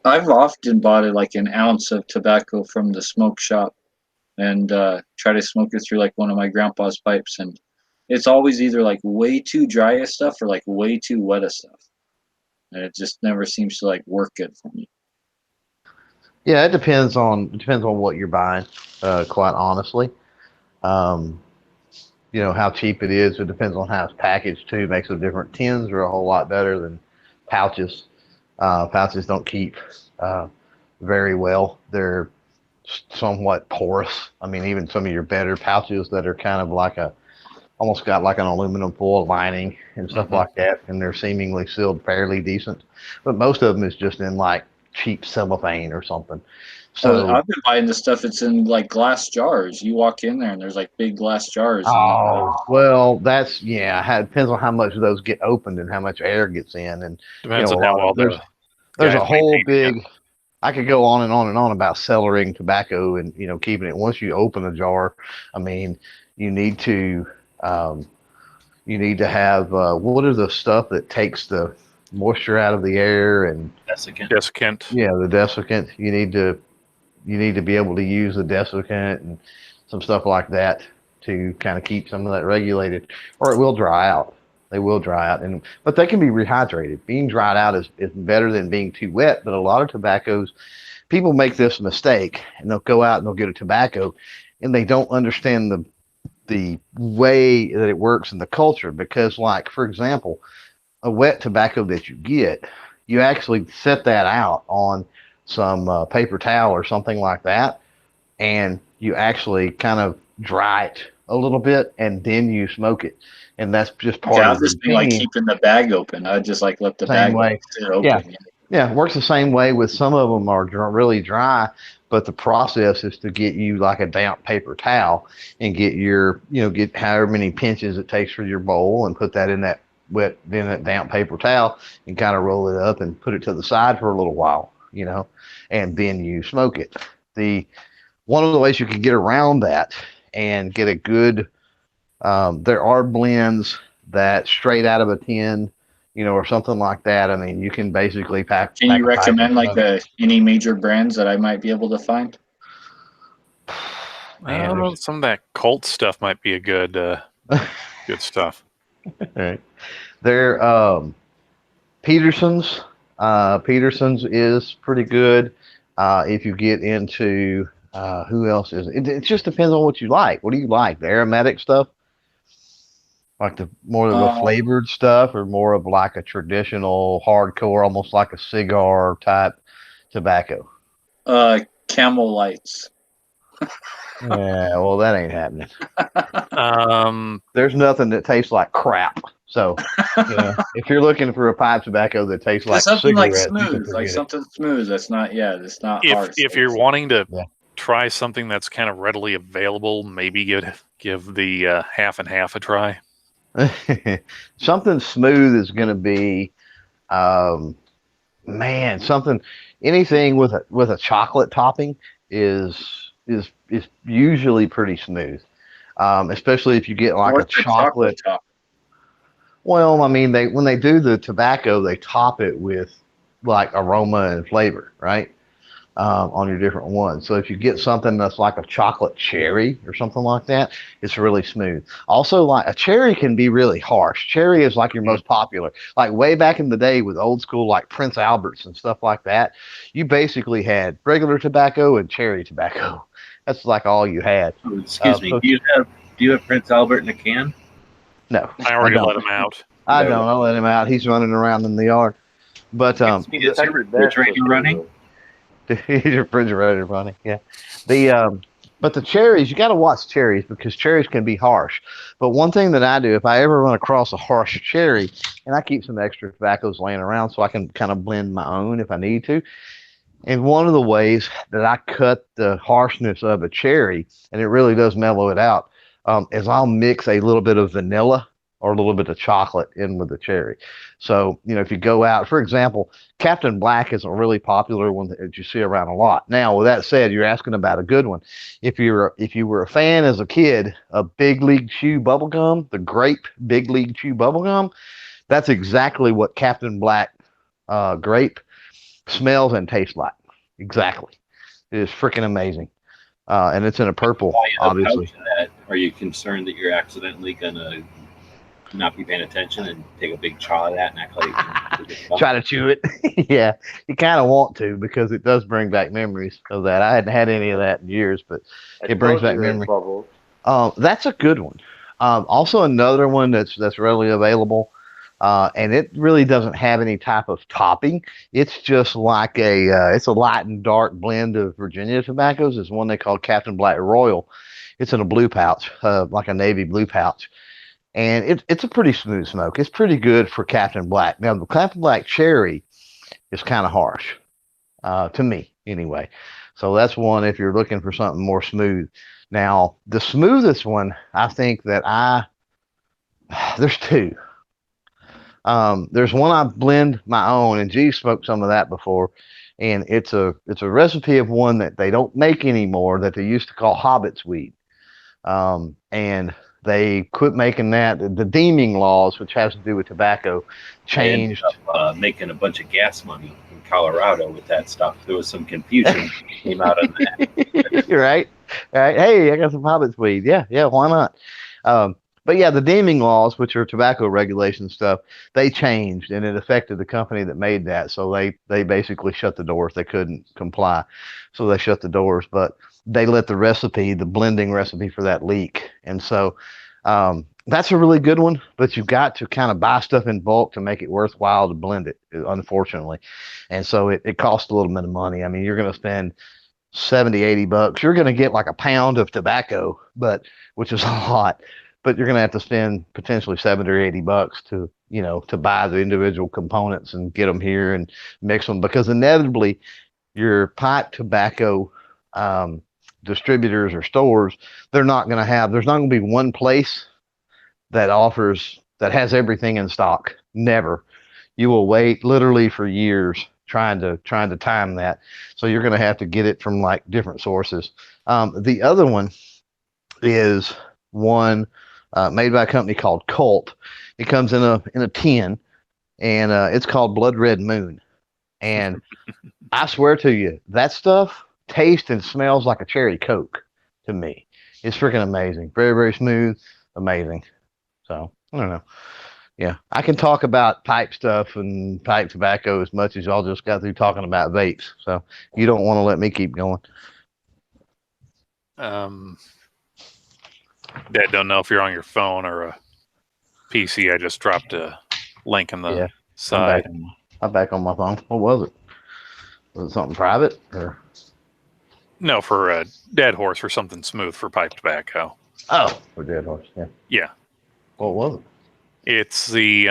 I've often bought like an ounce of tobacco from the smoke shop and try to smoke it through like one of my grandpa's pipes, and it's always either like way too dry of stuff or like way too wet of stuff, and it just never seems to like work good for me. Yeah, it depends on what you're buying, quite honestly. You know, how cheap it is. It depends on how it's packaged too. Makes a difference. Tins are a whole lot better than pouches. Pouches don't keep very well. They're somewhat porous. I mean, even some of your better pouches that are kind of like almost got like an aluminum foil lining and stuff like that, and they're seemingly sealed fairly decent. But most of them is just in like cheap cellophane or something. So I've been buying this stuff. It's in like glass jars. You walk in there and there's like big glass jars. Well, that's it depends on how much of those get opened and how much air gets in, and depends on how well there's a whole big. I could go on and on and on about cellaring tobacco and keeping it. Once you open a jar, I mean, you need to have what is the stuff that takes the moisture out of the air and desiccant. Yeah, the desiccant. You need to be able to use the desiccant and some stuff like that to kind of keep some of that regulated, or it will dry out. They will dry out, but they can be rehydrated. Being dried out is better than being too wet. But a lot of tobaccos, people make this mistake, and they'll go out and they'll get a tobacco, and they don't understand the way that it works in the culture. Because, like, for example, a wet tobacco that you get, you actually set that out on some paper towel or something like that, and you actually kind of dry it a little bit, and then you smoke it. And that's just part of the just being like keeping the bag open. I just like let the bag sit open. Yeah, it works the same way with some of them are really dry, but the process is to get you like a damp paper towel and get get however many pinches it takes for your bowl and put that in that damp paper towel and kind of roll it up and put it to the side for a little while, and then you smoke it. One of the ways you can get around that and get a good there are blends that straight out of a tin, or something like that. I mean, you can basically pack. Can you recommend like any major brands that I might be able to find? Some of that Colt stuff might be a good good stuff. All right. They're Peterson's. Peterson's is pretty good. If you get into who else is it? It just depends on what you like. What do you like? The aromatic stuff, like the more of the flavored stuff, or more of like a traditional hardcore, almost like a cigar type tobacco? Camel Lights. Yeah, well, that ain't happening. Um, There's nothing that tastes like crap. So, if you're looking for a pipe tobacco that tastes like something like cigarettes, you can smooth, like forget it. something smooth. That's not if hard. if you're wanting to Yeah. try something that's kind of readily available, maybe give the half and half a try. Something smooth is going to be, something, anything with a chocolate topping is usually pretty smooth. Especially if you get like What's a the chocolate. top? Well, I mean, when they do the tobacco, they top it with like aroma and flavor, right? On your different ones. So if you get something that's like a chocolate cherry or something like that, it's really smooth. Also, like a cherry can be really harsh. Cherry is like your most popular. Like way back in the day with old school like Prince Alberts and stuff like that, you basically had regular tobacco and cherry tobacco. That's like all you had. Oh, excuse me. Do you have Prince Albert in a can? No, I already don't. let him out. I don't. I'll let him out. He's running around in the yard. But Is your refrigerator running? your refrigerator running, yeah. But the cherries, you got to watch cherries because cherries can be harsh. But one thing that I do, if I ever run across a harsh cherry, and I keep some extra tobaccos laying around so I can kind of blend my own if I need to. And one of the ways that I cut the harshness of a cherry, and it really does mellow it out, is I'll mix a little bit of vanilla or a little bit of chocolate in with the cherry. So, if you go out, for example, Captain Black is a really popular one that you see around a lot. Now, with that said, you're asking about a good one. If you were a fan as a kid of Big League Chew bubblegum, the grape Big League Chew bubblegum, that's exactly what Captain Black grape smells and tastes like. Exactly. It is freaking amazing. And it's in a purple, obviously. Are you concerned that you're accidentally gonna not be paying attention and take a big chaw of that and act like try to chew it? Yeah, you kind of want to because it does bring back memories of that. I hadn't had any of that in years, but it brings back memories. That's a good one. Also another one that's readily available, and it really doesn't have any type of topping. It's just like it's a light and dark blend of Virginia tobaccos. It's one they call Captain Black Royal. It's in a blue pouch, like a navy blue pouch. And it's a pretty smooth smoke. It's pretty good for Captain Black. Now, the Captain Black Cherry is kind of harsh, to me, anyway. So that's one if you're looking for something more smooth. Now, the smoothest one, I think that there's two. There's one I blend my own, and G smoked some of that before. And it's a recipe of one that they don't make anymore that they used to call Hobbit's weed. And they quit making that. The deeming laws, which has to do with tobacco, changed. Making a bunch of gas money in Colorado with that stuff. There was some confusion came out of that. You're right. Hey, I got some Hobbit's weed. Yeah, why not? But yeah, the deeming laws, which are tobacco regulation stuff, they changed, and it affected the company that made that. So they basically shut the doors. They couldn't comply, so they shut the doors. But they let the blending recipe for that leak, and so that's a really good one. But you've got to kind of buy stuff in bulk to make it worthwhile to blend it, unfortunately, and so it costs a little bit of money. I mean, you're going to spend $70-$80. You're going to get like a pound of tobacco, which is a lot. But you're going to have to spend potentially $70 or $80 to buy the individual components and get them here and mix them, because inevitably your pipe tobacco distributors or stores, there's not going to be one place that has everything in stock. Never. You will wait literally for years trying to time that. So you're going to have to get it from like different sources. The other one is one made by a company called Colt. It comes in a tin, and it's called Blood Red Moon. And I swear to you, that stuff tastes and smells like a cherry Coke to me. It's freaking amazing. Very, very smooth, amazing. So I don't know. Yeah, I can talk about pipe stuff and pipe tobacco as much as y'all just got through talking about vapes. So you don't want to let me keep going. Dad, don't know if you're on your phone or a PC. I just dropped a link in the Yeah, side. I'm back on my phone. What was it? Was it something private or? No, for a dead horse or something smooth for pipe tobacco. Oh, for dead horse. Yeah. Yeah. What was it? It's the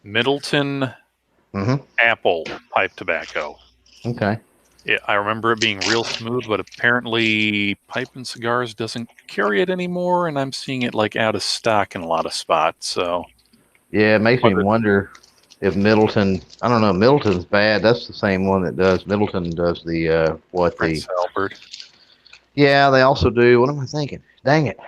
Middleton Apple pipe tobacco. Okay. I remember it being real smooth, but apparently Pipe and Cigars doesn't carry it anymore, and I'm seeing it like out of stock in a lot of spots. So yeah, it makes me wonder if Middleton. I don't know. Middleton's bad. That's the same one that does. Middleton does the Prince Albert. Yeah, they also do. What am I thinking? Dang it.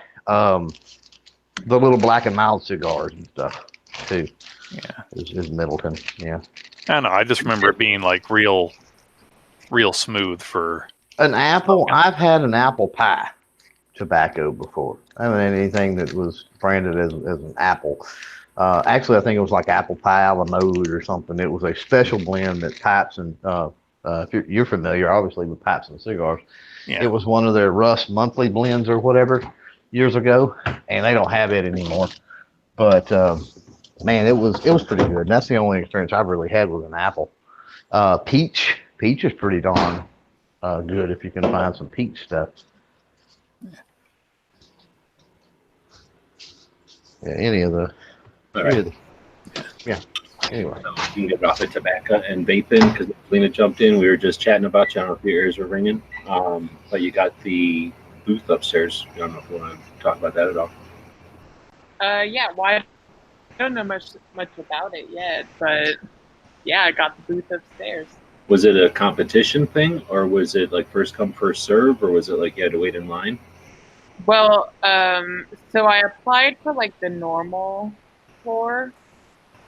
The little black and mild cigars and stuff too. Yeah, is Middleton. Yeah. I don't know. I just remember it being like real smooth for an apple. I've had an apple pie tobacco before. I haven't had anything that was branded as an apple. Actually, I think it was like apple pie a la mode or something. It was a special blend that Pipes and if you're familiar, obviously, with Pipes and Cigars. Yeah. It was one of their Rust monthly blends or whatever years ago, and they don't have it anymore. But man, it was pretty good. And that's the only experience I've really had with an apple. Peach is pretty darn good if you can find some peach stuff. Yeah, any of the. All right. Yeah. Anyway, so we can get off of tobacco and vaping because Lena jumped in. We were just chatting about you. I don't know if your ears were ringing, but you got the booth upstairs. I don't know if you want to talk about that at all. Yeah. Well, I don't know much about it yet, but yeah, I got the booth upstairs. Was it a competition thing, or was it like first come first serve, or was it like you had to wait in line? Well, so I applied for like the normal floor,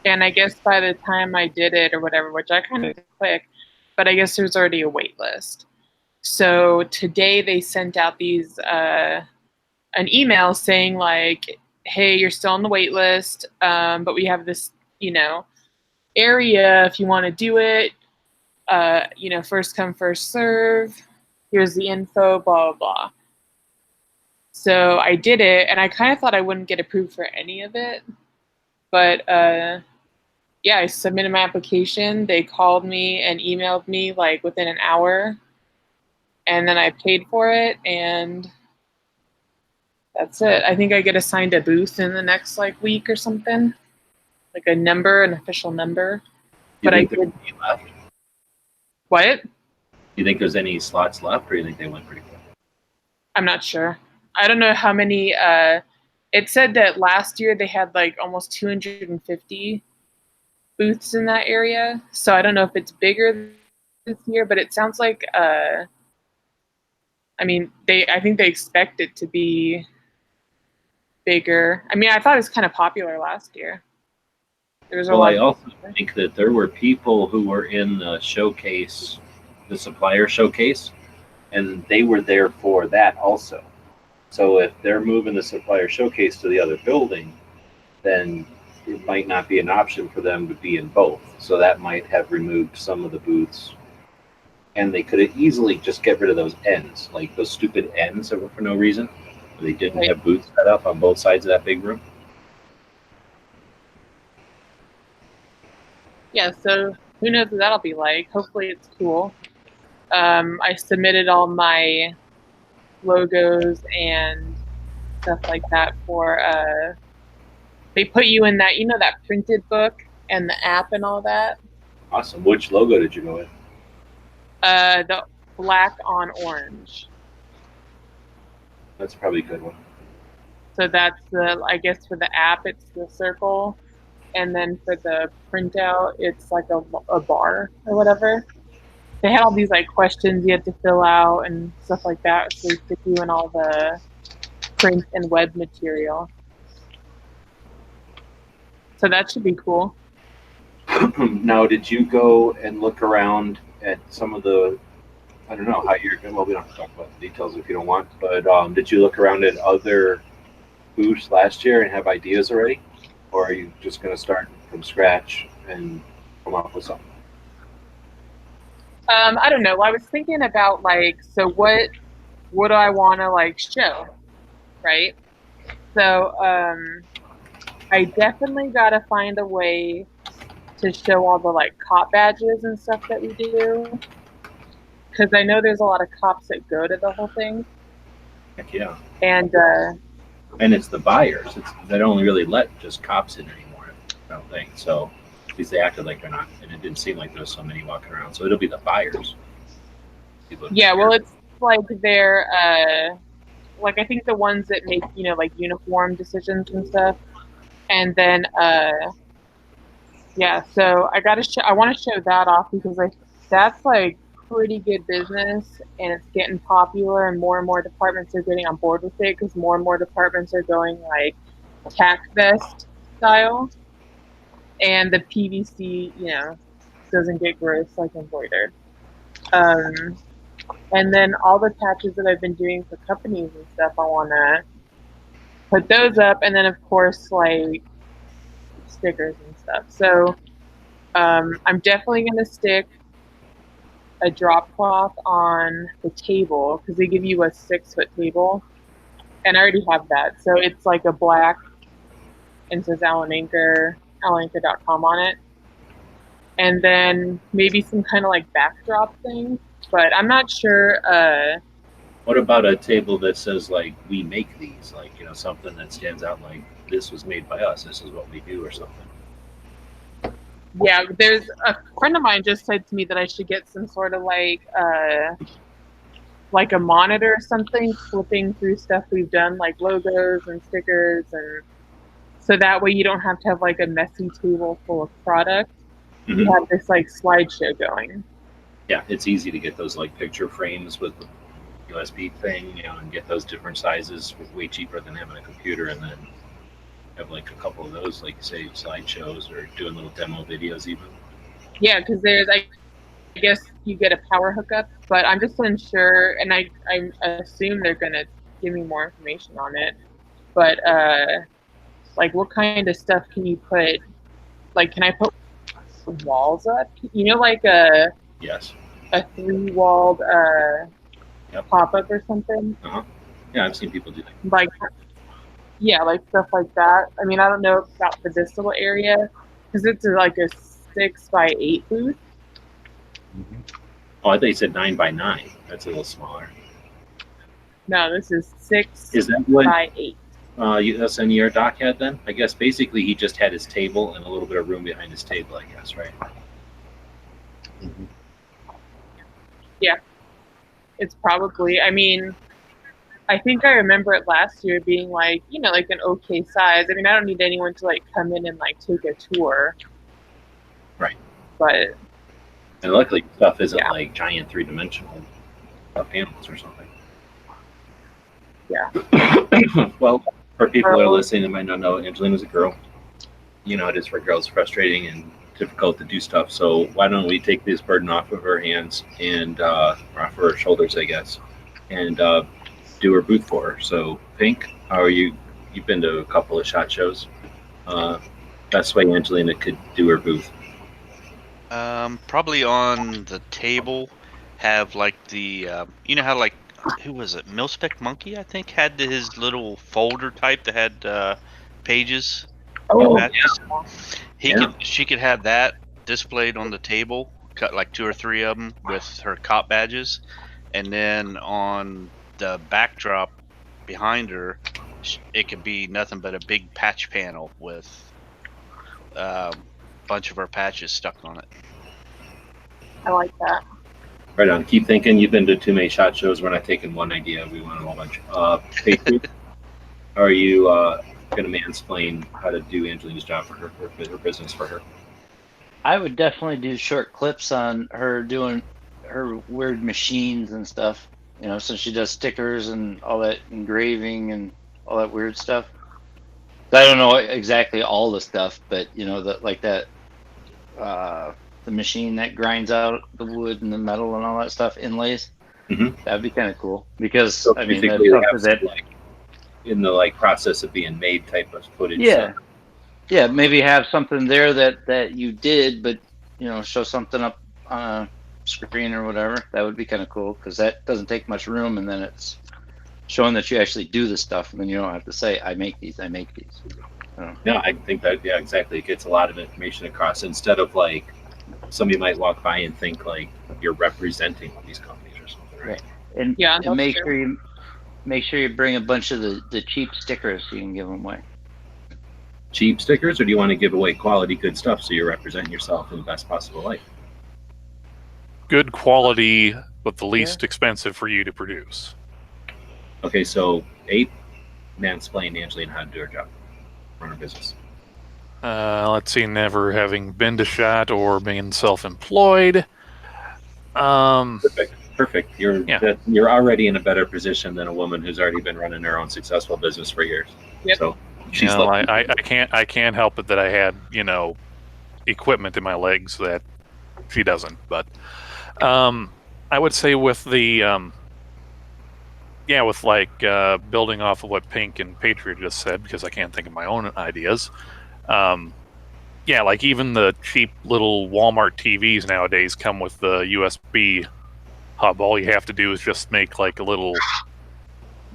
and I guess by the time I did it or whatever, which I kind of did quick, but I guess there's already a wait list. So today they sent out these an email saying like, hey, you're still on the wait list, but we have this, area if you want to do it. First come, first serve. Here's the info, blah, blah, blah. So I did it, and I kind of thought I wouldn't get approved for any of it. But, yeah, I submitted my application. They called me and emailed me, like, within an hour. And then I paid for it, and that's it. I think I get assigned a booth in the next, like, week or something. Like an official number. You but I think did. there's any left? What? You think there's any slots left, or you think they went pretty quick? I'm not sure. I don't know how many. It said that last year they had like almost 250 booths in that area. So I don't know if it's bigger this year, but it sounds like. I think they expect it to be bigger. I mean, I thought it was kind of popular last year. There was I also think that there were people who were in the showcase, the supplier showcase, and they were there for that also. So if they're moving the supplier showcase to the other building, then it might not be an option for them to be in both. So that might have removed some of the booths. And they could have easily just get rid of those ends, like those stupid ends that were for no reason. They didn't have booths set up on both sides of that big room. Yeah, so who knows what that'll be like. Hopefully it's cool. I submitted all my logos and stuff like that for they put you in that, that printed book and the app and all that. Awesome. Which logo did you go with? The black on orange. That's probably a good one. So that's I guess for the app it's the circle, and then for the printout it's like a bar or whatever. They had all these like questions you had to fill out and stuff like that, so they stick you in all the print and web material. So that should be cool. Now, did you go and look around at some of the, I don't know how you're, well, we don't have to talk about the details if you don't want, but did you look around at other booths last year and have ideas already? or are you just going to start from scratch and come up with something? I don't know. I was thinking about like, so what do I want to like show, right? So I definitely got to find a way to show all the like cop badges and stuff that we do, because I know there's a lot of cops that go to the whole thing, Heck yeah. and And it's the buyers. They don't really let just cops in anymore, I don't think. So at least they acted like they're not, and it didn't seem like there was so many walking around. So it'll be the buyers. yeah, well, it's like they're like I think the ones that make like uniform decisions and stuff, and then yeah, so I want to show that off because that's like pretty good business and it's getting popular and more departments are getting on board with it because more and more departments are going like tack vest style and the PVC, doesn't get gross like embroidered. And then all the patches that I've been doing for companies and stuff, I want to put those up, and then of course like stickers and stuff. So I'm definitely going to stick a drop cloth on the table because they give you a 6-foot table, and I already have that. So it's like a black and says AlanAnchor.com on it, and then maybe some kind of like backdrop thing. But I'm not sure. What about a table that says like we make these, like something that stands out, like this was made by us, this is what we do, or something? Yeah, there's a friend of mine just said to me that I should get some sort of like a monitor or something, flipping through stuff we've done, like logos and stickers, and so that way you don't have to have like a messy table full of product. Mm-hmm. You have this like slideshow going. Yeah, it's easy to get those like picture frames with the USB thing, and get those different sizes, way cheaper than having a computer, and then have like a couple of those, like say slideshows or doing little demo videos even. Yeah, because there's I guess you get a power hookup, but I'm just unsure, and I assume they're gonna give me more information on it. But like what kind of stuff can you put? Like, can I put walls up? Like Yes. a 3-walled Yep. pop-up or something. Yeah, I've seen people do that. Like, yeah, like stuff like that. I mean, I don't know about for this little area because it's like a 6x8 booth. Oh, I thought you said 9x9. That's a little smaller. No, this is 6 Is that what by 8. USNER doc had then? I guess basically he just had his table and a little bit of room behind his table, I guess, right? Mm-hmm. Yeah, it's probably. I mean, I think I remember it last year being like, like an okay size. I mean, I don't need anyone to like come in and like take a tour. Right. But. And luckily, stuff isn't like giant 3-dimensional panels or something. Yeah. Well, for people that are listening that might not know, Angelina's a girl. It is for girls frustrating and difficult to do stuff. So why don't we take this burden off of her hands and off of her shoulders, I guess, and do her booth for her. So, Pink, how are you? You've been to a couple of SHOT Shows. Best way Angelina could do her booth. Probably on the table, have like the how like who was it? Milspec Monkey, I think, had his little folder type that had pages. Oh, yeah. She could have that displayed on the table, cut like 2 or 3 of them with her cop badges, and then on the backdrop behind her, it could be nothing but a big patch panel with a bunch of our patches stuck on it. I like that. Right on. Keep thinking. You've been to too many SHOT Shows. We're not taking one idea. We want a whole bunch. Patriot, how are you going to mansplain how to do Angelina's job for her business for her? I would definitely do short clips on her doing her weird machines and stuff. So she does stickers and all that engraving and all that weird stuff. I don't know exactly all the stuff, but the machine that grinds out the wood and the metal and all that stuff, inlays. Mm-hmm. That'd be kind of cool because so I mean, that's something that like in the process of being made type of footage. Yeah. Yeah, maybe have something there that you did, but show something up on a screen or whatever. That would be kind of cool because that doesn't take much room, and then it's showing that you actually do the stuff, and then you don't have to say, "I make these, I make these." Yeah, I think that exactly. It gets a lot of information across instead of like somebody might walk by and think like you're representing these companies or something, right? And Yeah, and make sure you bring a bunch of the cheap stickers so you can give them away. Cheap stickers, or do you want to give away quality, good stuff so you represent yourself in the best possible light? Good quality, but the least expensive for you to produce. Okay, so Ape, mansplain Angeline how to do her job, run her business. Let's see, never having been to SHOT or being self-employed. Perfect. You're already in a better position than a woman who's already been running her own successful business for years. Yep. So she's I can't help it that I had equipment in my legs that she doesn't. But I would say with the building off of what Pink and Patriot just said, because I can't think of my own ideas. Like even the cheap little Walmart TVs nowadays come with the USB hub. All you have to do is just make like a little,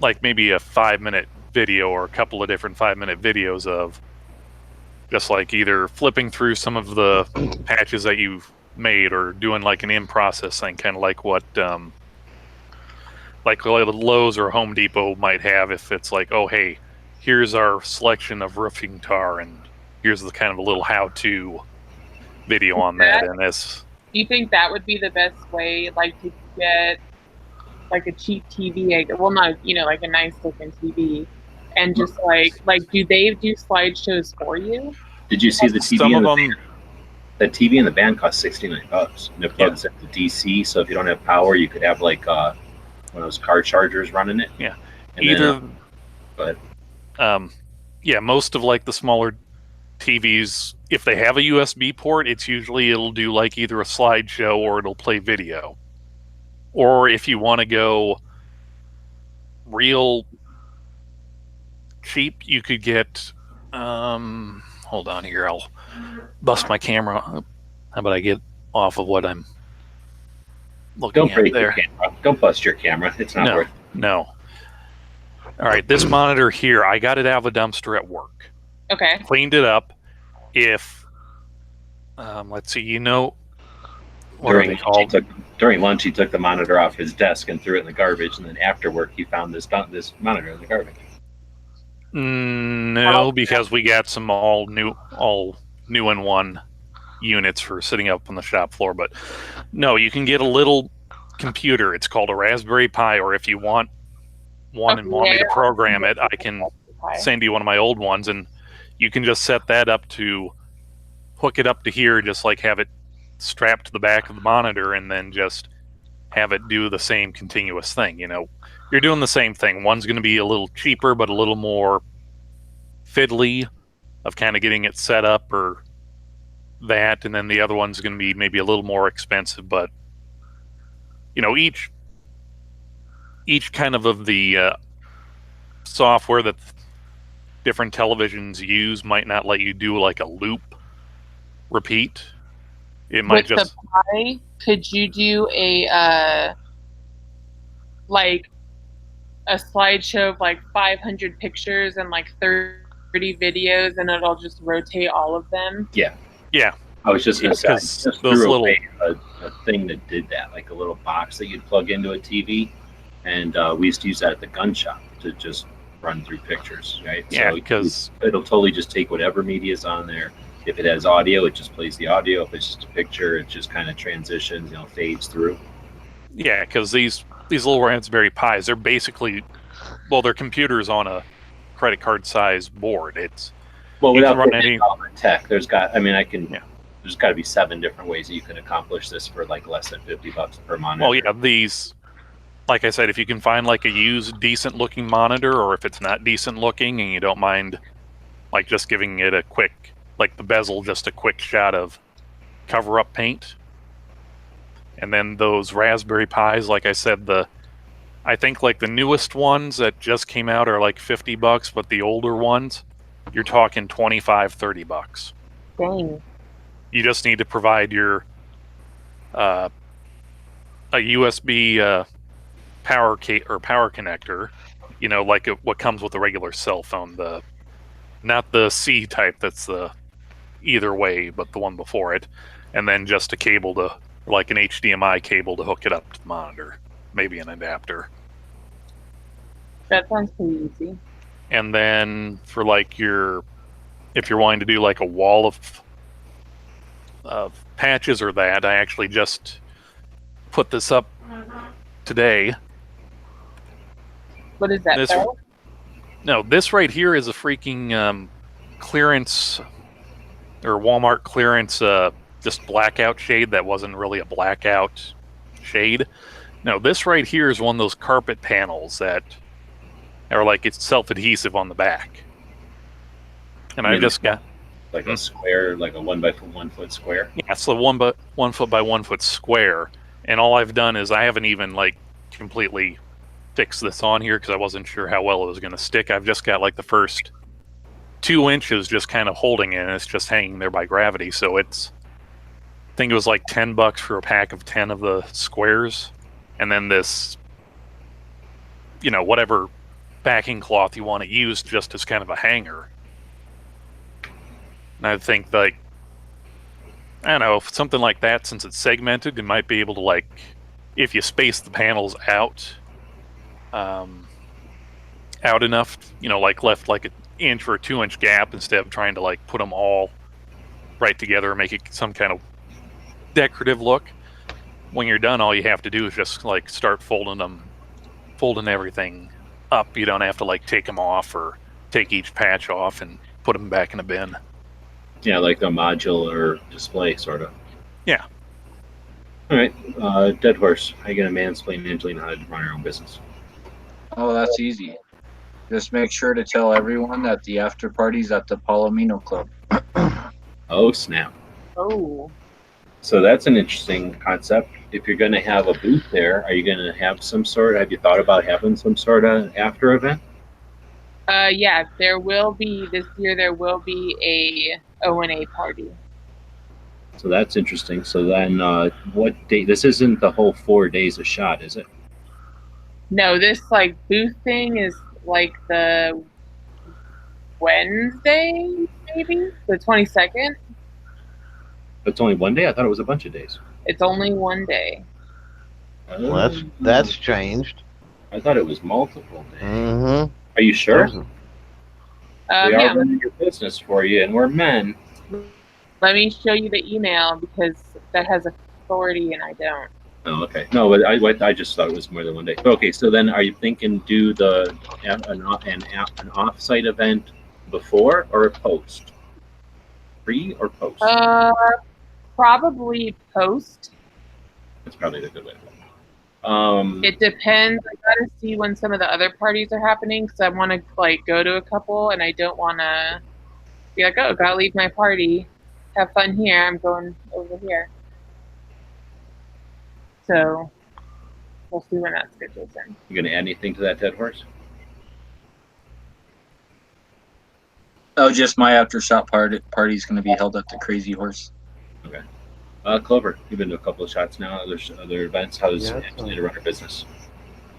like maybe a 5-minute video or a couple of different 5-minute videos of just like either flipping through some of the patches that you've made or doing like an in-process thing, kind of like what like Lowe's or Home Depot might have if it's like, oh, hey, here's our selection of roofing tar and here's the kind of a little how-to video on that. And this. Do you think that would be the best way, like, to get like a cheap TV? Well, not like a nice looking TV, and just like do they do slideshows for you? Did you see the TV? Some of them. The TV in the van costs $69, and it plugs into DC. So if you don't have power, you could have like one of those car chargers running it. Yeah. And most of like the smaller TVs, if they have a USB port, it'll do like either a slideshow or it'll play video. Or if you want to go real cheap, you could get hold on here, I'll bust my camera. How about I get off of what I'm looking at there? Don't bust your camera. It's not worth it. No. All right, this monitor here, I got it out of a dumpster at work. Okay. Cleaned it up. If let's see, what are they called? During lunch, he took the monitor off his desk and threw it in the garbage, and then after work, he found this monitor in the garbage. No, because we got some all new in one units for sitting up on the shop floor. But no, you can get a little computer. It's called a Raspberry Pi, or if you want one and want me to program it, I can send you one of my old ones, and you can just set that up to hook it up to here, just like have it strapped to the back of the monitor, and then just have it do the same continuous thing. You're doing the same thing. One's going to be a little cheaper, but a little more fiddly of kind of getting it set up or that. And then the other one's going to be maybe a little more expensive, but each kind of the software that different televisions use might not let you do like a loop repeat. It might With the Pi, could you do a slideshow of like 500 pictures and like 30 videos, and it'll just rotate all of them? Yeah. I was just going to say, just those little a thing that did that, like a little box that you'd plug into a TV, and we used to use that at the gun shop to just run through pictures, right? Yeah, so because it'll totally just take whatever media is on there. If it has audio, it just plays the audio. If it's just a picture, it just kind of transitions, fades through. Yeah, because these little Raspberry Pis, they're basically, they're computers on a credit card size board. Without running all the tech, there's got to be 7 different ways that you can accomplish this for like less than $50 per monitor. Well, yeah, these, like I said, if you can find like a used decent looking monitor, or if it's not decent looking and you don't mind like just giving it a quick, like the bezel, just a quick shot of cover up paint. And then those Raspberry Pis, like I said, I think like the newest ones that just came out are like $50, but the older ones you're talking $25-$30. Dang. You just need to provide your a USB power connector, like what comes with a regular cell phone, not the C type that's the either way, but the one before it, and then just a cable like an HDMI cable to hook it up to the monitor, maybe an adapter. That sounds pretty easy. And then for if you're wanting to do like a wall of patches or that, I actually just put this up today. What is that, though? No, this right here is a freaking clearance or Walmart clearance just blackout shade that wasn't really a blackout shade. No, this right here is one of those carpet panels that are like it's self-adhesive on the back. And I just got like a square, like a 1 by 1 foot square. Yeah, it's a 1 foot by 1 foot square. And all I've done is I haven't even like completely fixed this on here because I wasn't sure how well it was going to stick. I've just got like the first 2 inches just kind of holding it, and it's just hanging there by gravity. So I think it was like $10 for a pack of 10 of the squares, and then this, whatever backing cloth you want to use just as kind of a hanger. And I think I don't know, if something like that, since it's segmented, you might be able to if you space the panels out enough, left like an inch or a 2 inch gap instead of trying to put them all right together and make it some kind of decorative look. When you're done, all you have to do is just start folding everything up. You don't have to take them off or take each patch off and put them back in a bin. Yeah, like a modular display, sort of. Yeah. All right, Dead Horse. How you gonna mansplain Angelina how to run her own business? Oh, that's easy. Just make sure to tell everyone that the after party's at the Palomino Club. Oh, snap. Oh. So that's an interesting concept. If you're going to have a booth there, are you going to have have you thought about having some sort of after event? Yeah, there will be, this year there will be a O&A party. So that's interesting. So then what date? This isn't the whole 4 days a shot, is it? No, this booth thing is the Wednesday, maybe? The 22nd? It's only 1 day? I thought it was a bunch of days. It's only 1 day. Well, that's changed. I thought it was multiple days. Mm-hmm. Are you sure? We are Yeah. running your business for you, and we're men. Let me show you the email because that has authority and I don't. Oh, okay. No, but I just thought it was more than 1 day. Okay, so then are you thinking do an off-site event before or post? Pre or post? Probably post. That's probably the good way to go. It depends. I gotta see when some of the other parties are happening because I want to go to a couple and I don't want to be oh, gotta leave my party. Have fun here. I'm going over here. So we'll see when that schedule's in. You gonna add anything to that, Dead Horse? Oh, just my after-shot party's going to be held at the Crazy Horse. Okay. Clover, you've been to a couple of shots now. Other events. How does Angelina run her business?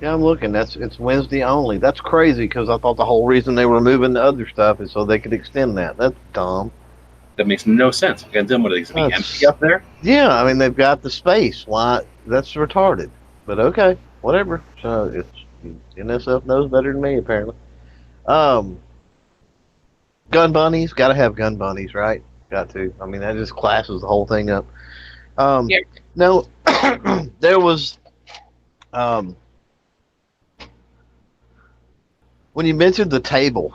Yeah, I'm looking. It's Wednesday only. That's crazy because I thought the whole reason they were moving the other stuff is so they could extend that. That's dumb. That makes no sense. And then what, is it be empty up there? Yeah, I mean they've got the space. Why? That's retarded. But okay, whatever. So NSF knows better than me apparently. Gun bunnies, gotta have gun bunnies, right? Got to. I mean that just classes the whole thing up. Yeah. No, there was when you mentioned the table.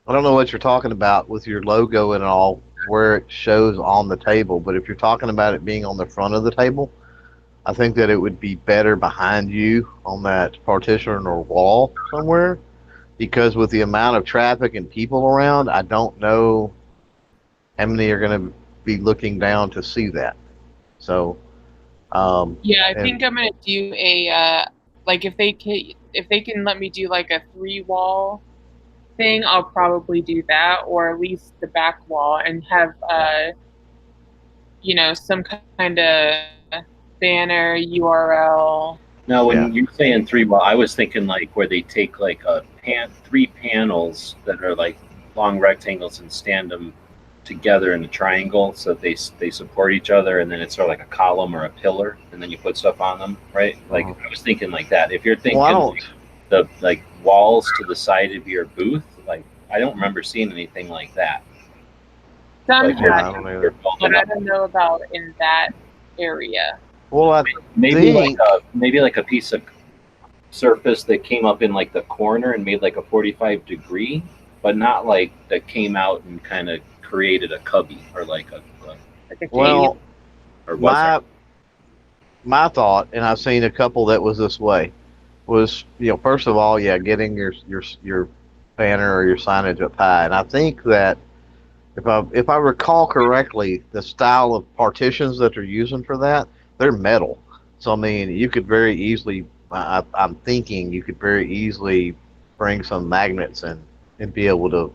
I don't know what you're talking about with your logo and all, where it shows on the table, but if you're talking about it being on the front of the table, I think that it would be better behind you on that partition or wall somewhere, because with the amount of traffic and people around, I don't know how many are going to be looking down to see that. So, yeah, I think I'm going to do a, if they can let me do a 3-wall thing, I'll probably do that, or at least the back wall, and have some kind of banner URL. Now, when Yeah. you're saying three wall, I was thinking like where they take like three panels that are like long rectangles and stand them together in a triangle so that they support each other, and then it's sort of like a column or a pillar, and then you put stuff on them, right? Like I was thinking like that. If you're thinking Well, I don't. like, the like walls to the side of your booth, like I don't remember seeing anything like that. Some Like Yeah, I had don't it, either. but I don't know about in that area. Well, I maybe think. like a piece of surface that came up in like the corner and made like a 45 degree, but not like that came out and kind of created a cubby or like a Like a Well, or was there? my thought, and I've seen a couple that was this way, was first of all, yeah, getting your banner or your signage up high, and I think that if I recall correctly, the style of partitions that they're using for that, they're metal. So I mean, you could very easily, I'm thinking you could very easily bring some magnets and be able to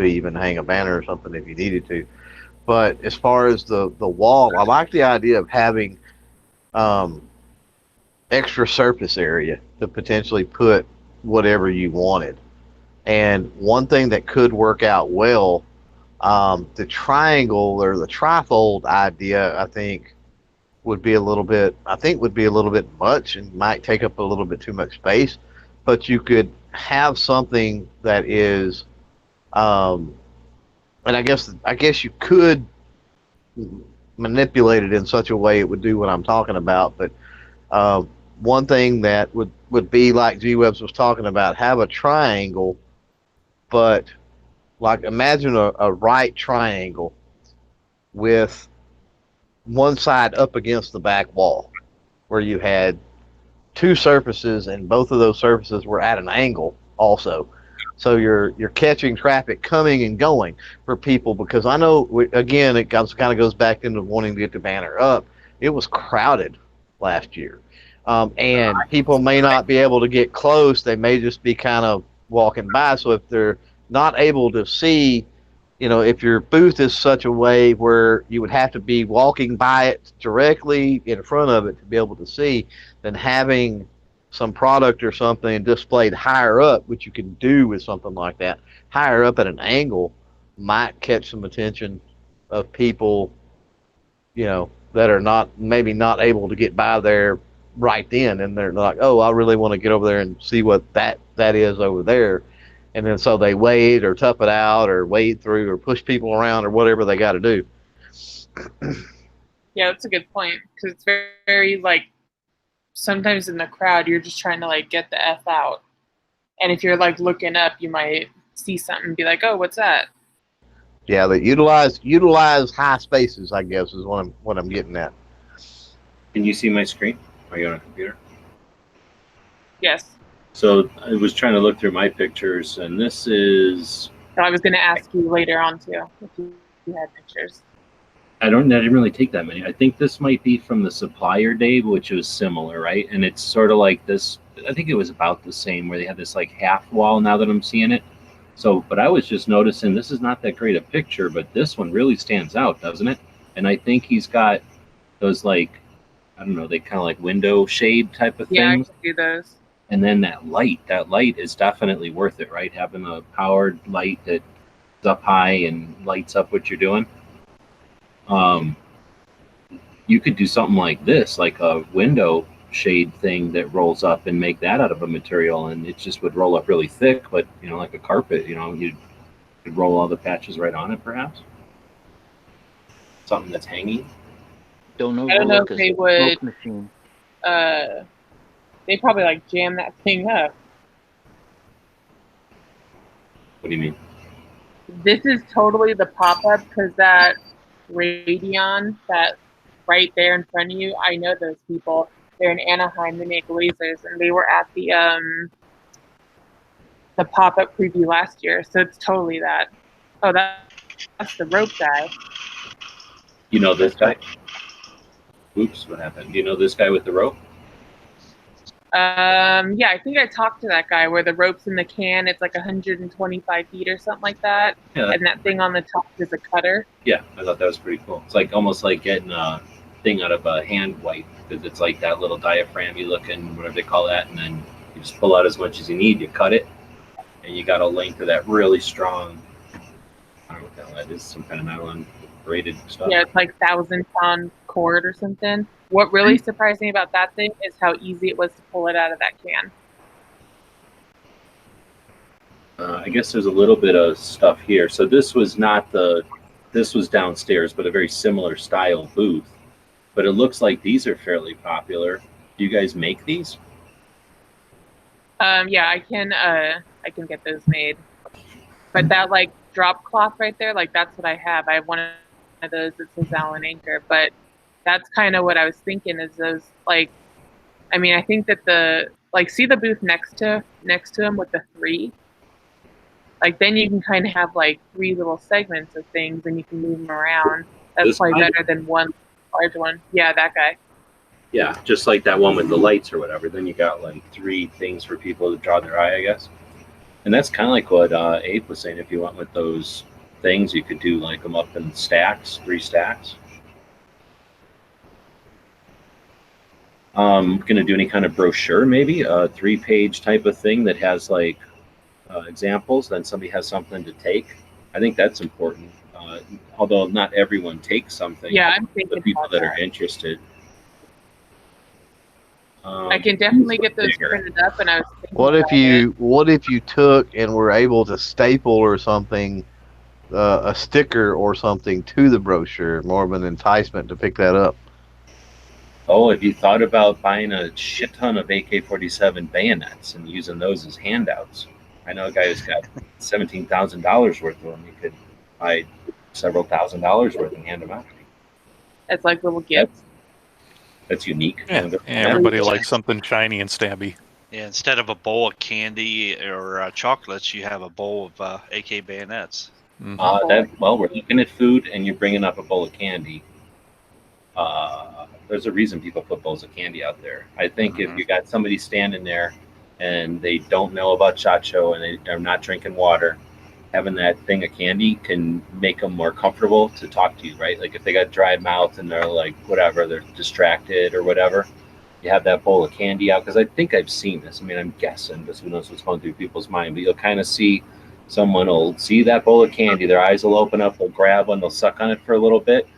even hang a banner or something if you needed to. But as far as the wall, I like the idea of having um, extra surface area to potentially put whatever you wanted. And one thing that could work out well, the triangle or the trifold idea, I think would be a little bit. I think would be a little bit much and might take up a little bit too much space. But you could have something that is, and I guess you could manipulate it in such a way it would do what I'm talking about. But uh, one thing that would be like G Webs was talking about, have a triangle, but like imagine a right triangle with one side up against the back wall, where you had two surfaces and both of those surfaces were at an angle also. So you're catching traffic coming and going for people, because I know again it kind of goes back into wanting to get the banner up. It was crowded last year, and people may not be able to get close. They may just be kind of walking by. So if they're not able to see, if your booth is such a way where you would have to be walking by it directly in front of it to be able to see, then having some product or something displayed higher up, which you can do with something like that, higher up at an angle, might catch some attention of people, that are maybe not able to get by there right then, and they're like, oh, I really want to get over there and see what that is over there. And then so they wait or tough it out or wade through or push people around or whatever they got to do. Yeah, that's a good point, because it's very, very like sometimes in the crowd you're just trying to like get the F out, and if you're like looking up, you might see something and be like, oh, what's that? Yeah, they utilize high spaces, I guess, is what I'm getting at. Can you see my screen? Are you on a computer? Yes. So I was trying to look through my pictures, and this is. So I was going to ask you later on too if you had pictures. I didn't really take that many. I think this might be from the supplier day, which was similar, right? And it's sort of like this. I think it was about the same, where they had this like half wall. Now that I'm seeing it, so but I was just noticing this is not that great a picture, but this one really stands out, doesn't it? And I think he's got those like, I don't know, they kind of like window shade type of Yeah, things. I can do those. And then that light is definitely worth it, right? Having a powered light that's up high and lights up what you're doing. You could do something like this, like a window shade thing that rolls up and make that out of a material, and it just would roll up really thick, but like a carpet, you could roll all the patches right on it, perhaps. Something that's hanging. Don't I don't know if they would. Machine. They probably like jam that thing up. What do you mean? This is totally the pop-up, because that Radeon that right there in front of you, I know those people. They're in Anaheim. They make lasers, and they were at the pop-up preview last year. So it's totally that. Oh, that's the rope guy. You know this guy? Oops, what happened? Do you know this guy with the rope? Yeah, I think I talked to that guy where the rope's in the can. It's like 125 feet or something like that, Yeah, and that thing on the top is a cutter. yeah, I thought that was pretty cool. It's like almost like getting a thing out of a hand wipe because it's like that little diaphragm you looking, whatever they call that, and then you just pull out as much as you need. You cut it, and you got a length of that really strong. I don't know what the hell that is. Some kind of nylon braided stuff. Yeah, it's like 1,000-pound cord or something. What really surprised me about that thing is how easy it was to pull it out of that can. I guess there's a little bit of stuff here. So this was not this was downstairs, but a very similar style booth. But it looks like these are fairly popular. Do you guys make these? Yeah, I can get those made. But that like drop cloth right there, like that's what I have. I have one of those that says Allen Anchor. But that's kind of what I was thinking is those like, I mean, I think that the like see the booth next to him with the 3. Like then you can kind of have like 3 little segments of things and you can move them around. That's This probably guy? better than one large one. Yeah, that guy. Yeah, just like that one with the lights or whatever. Then you got like 3 things for people to draw their eye, I guess. And that's kind of like what Abe was saying. If you went with those things, you could do like them up in stacks, 3 stacks. Gonna do any kind of brochure, maybe a 3-page type of thing that has like examples. Then somebody has something to take. I think that's important. Although not everyone takes something. Yeah, I'm thinking The people about that that. are interested. I can definitely get those bigger. printed up, and I was thinking What if about it. what if you took and were able to staple or something, a sticker or something to the brochure, more of an enticement to pick that up? Oh, have you thought about buying a shit ton of AK-47 bayonets and using those as handouts? I know a guy who's got $17,000 worth of them. You could buy several $1,000s worth and hand them out. As like little gifts. That's unique. Yeah, everybody likes something shiny and stabby. Yeah, instead of a bowl of candy or chocolates, you have a bowl of AK bayonets. Well, we're looking at food, and you're bringing up a bowl of candy. There's a reason people put bowls of candy out there. I think if you got somebody standing there and they don't know about SHOT Show and they're not drinking water, having that thing of candy can make them more comfortable to talk to you, right? Like if they got dry mouth and they're like, whatever, they're distracted or whatever, you have that bowl of candy out. Because I think I've seen this. I mean, I'm guessing, because who knows what's going through people's mind, but you'll kind of see someone will see that bowl of candy, their eyes will open up, they'll grab one, they'll suck on it for a little bit,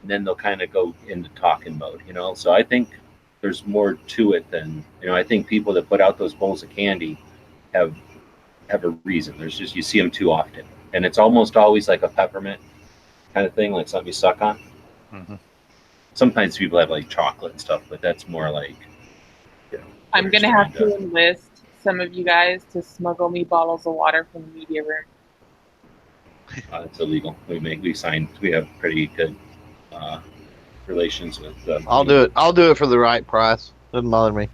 and then they'll kind of go into talking mode, you know? So I think there's more to it than, I think people that put out those bowls of candy have a reason. There's just, you see them too often. And it's almost always like a peppermint kind of thing, like something you suck on. Sometimes people have like chocolate and stuff, but that's more like, I'm going to have to enlist some of you guys to smuggle me bottles of water from the media room. It's illegal. We have pretty good relations with I'll do it. I'll do it for the right price. Doesn't bother me.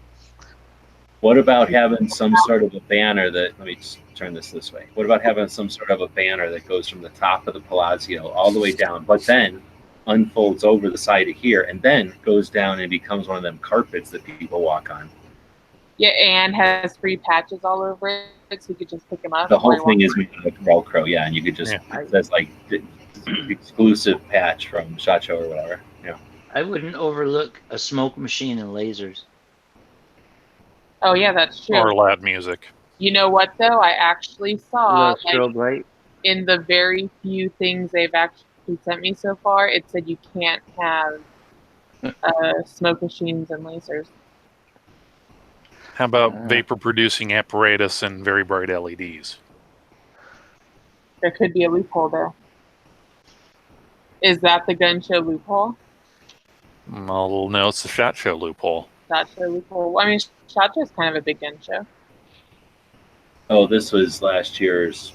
What about having some sort of a banner that, let me just turn this way. What about having some sort of a banner that goes from the top of the Palazzo all the way down, but then unfolds over the side of here and then goes down and becomes one of them carpets that people walk on? Yeah, and has free patches all over it, so you could just pick them up. The whole thing is made out of Velcro, yeah, and you could just, that's like the exclusive patch from SHOT Show or whatever. Yeah. I wouldn't overlook a smoke machine and lasers. Oh yeah, that's true. Or loud music. You know what though? I actually saw Strobe light. in the very few things they've actually sent me so far, it said you can't have smoke machines and lasers. How about vapor producing apparatus and very bright LEDs? There could be a loophole there. Is that the gun show loophole? Well, no, it's the SHOT Show loophole. SHOT Show loophole. I mean, SHOT Show is kind of a big gun show. Oh, this was last year's,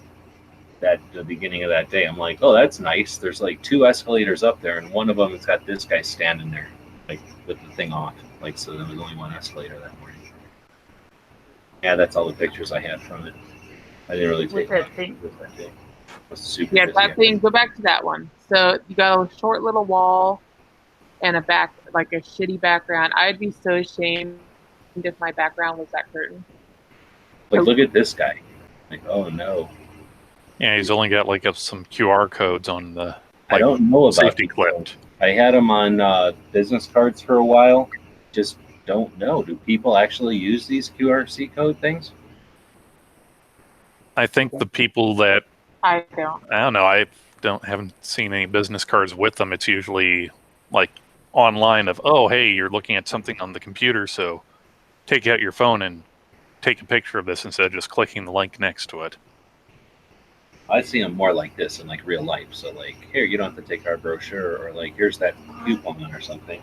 the beginning of that day. I'm like, oh, that's nice. There's like 2 escalators up there, and one of them has got this guy standing there, like with the thing off. Like, so there was only 1 escalator that morning. Yeah, that's all the pictures I had from it. I didn't really take that thing. Super Yeah, busy. that thing. Go back to that one. So you got a short little wall and a back, like a shitty background. I'd be so ashamed if my background was that curtain. But look at this guy. Like, oh no. Yeah, he's only got like some QR codes on the I don't know about safety these clip. things. I had them on business cards for a while. Just don't know. Do people actually use these QRC code things? I think the people that I don't know. I haven't seen any business cards with them. It's usually like online of, oh, hey, you're looking at something on the computer, so take out your phone and take a picture of this instead of just clicking the link next to it. I see them more like this in like real life. So like, here, you don't have to take our brochure, or like, here's that coupon or something.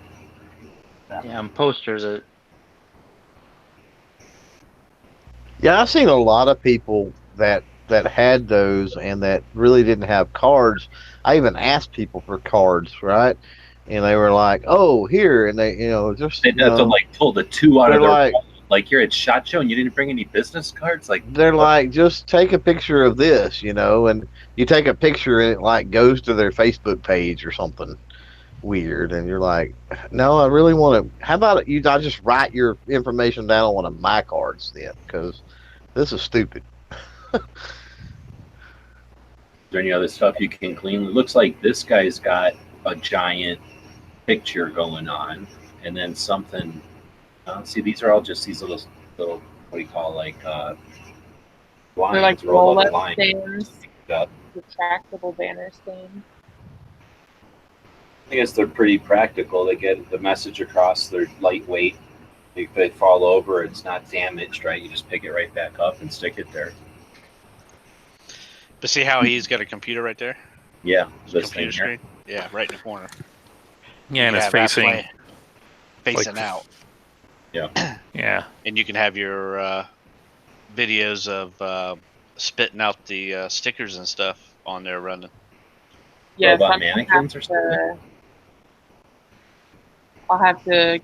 Yeah, and posters. Yeah, I've seen a lot of people that had those and that really didn't have cards. I even asked people for cards, right? And they were like, "Oh, here," and they, just They have to like pull the two out of they're their like, like you're at SHOT Show and you didn't bring any business cards. Like they're like, just take a picture of this, and you take a picture and it like goes to their Facebook page or something weird, and you're like, no, I really want to. How about I just write your information down on one of my cards then, because this is stupid. Is there any other stuff you can clean? It looks like this guy's got a giant picture going on, and then something. See, these are all just these little what do you call They're lines, like roll up roll-up lines. stands, Yeah. retractable banner stands. I guess they're pretty practical. They get the message across. They're lightweight. If they fall over, it's not damaged, right? You just pick it right back up and stick it there. But see how he's got a computer right there? Yeah, His this computer thing here. screen? Yeah, right in the corner. Yeah, and You it's have that facing. facing like- out. Yeah. Yeah. And you can have your videos of spitting out the stickers and stuff on there running. Yes, about I'm gonna mannequins or have something? to- I'll have to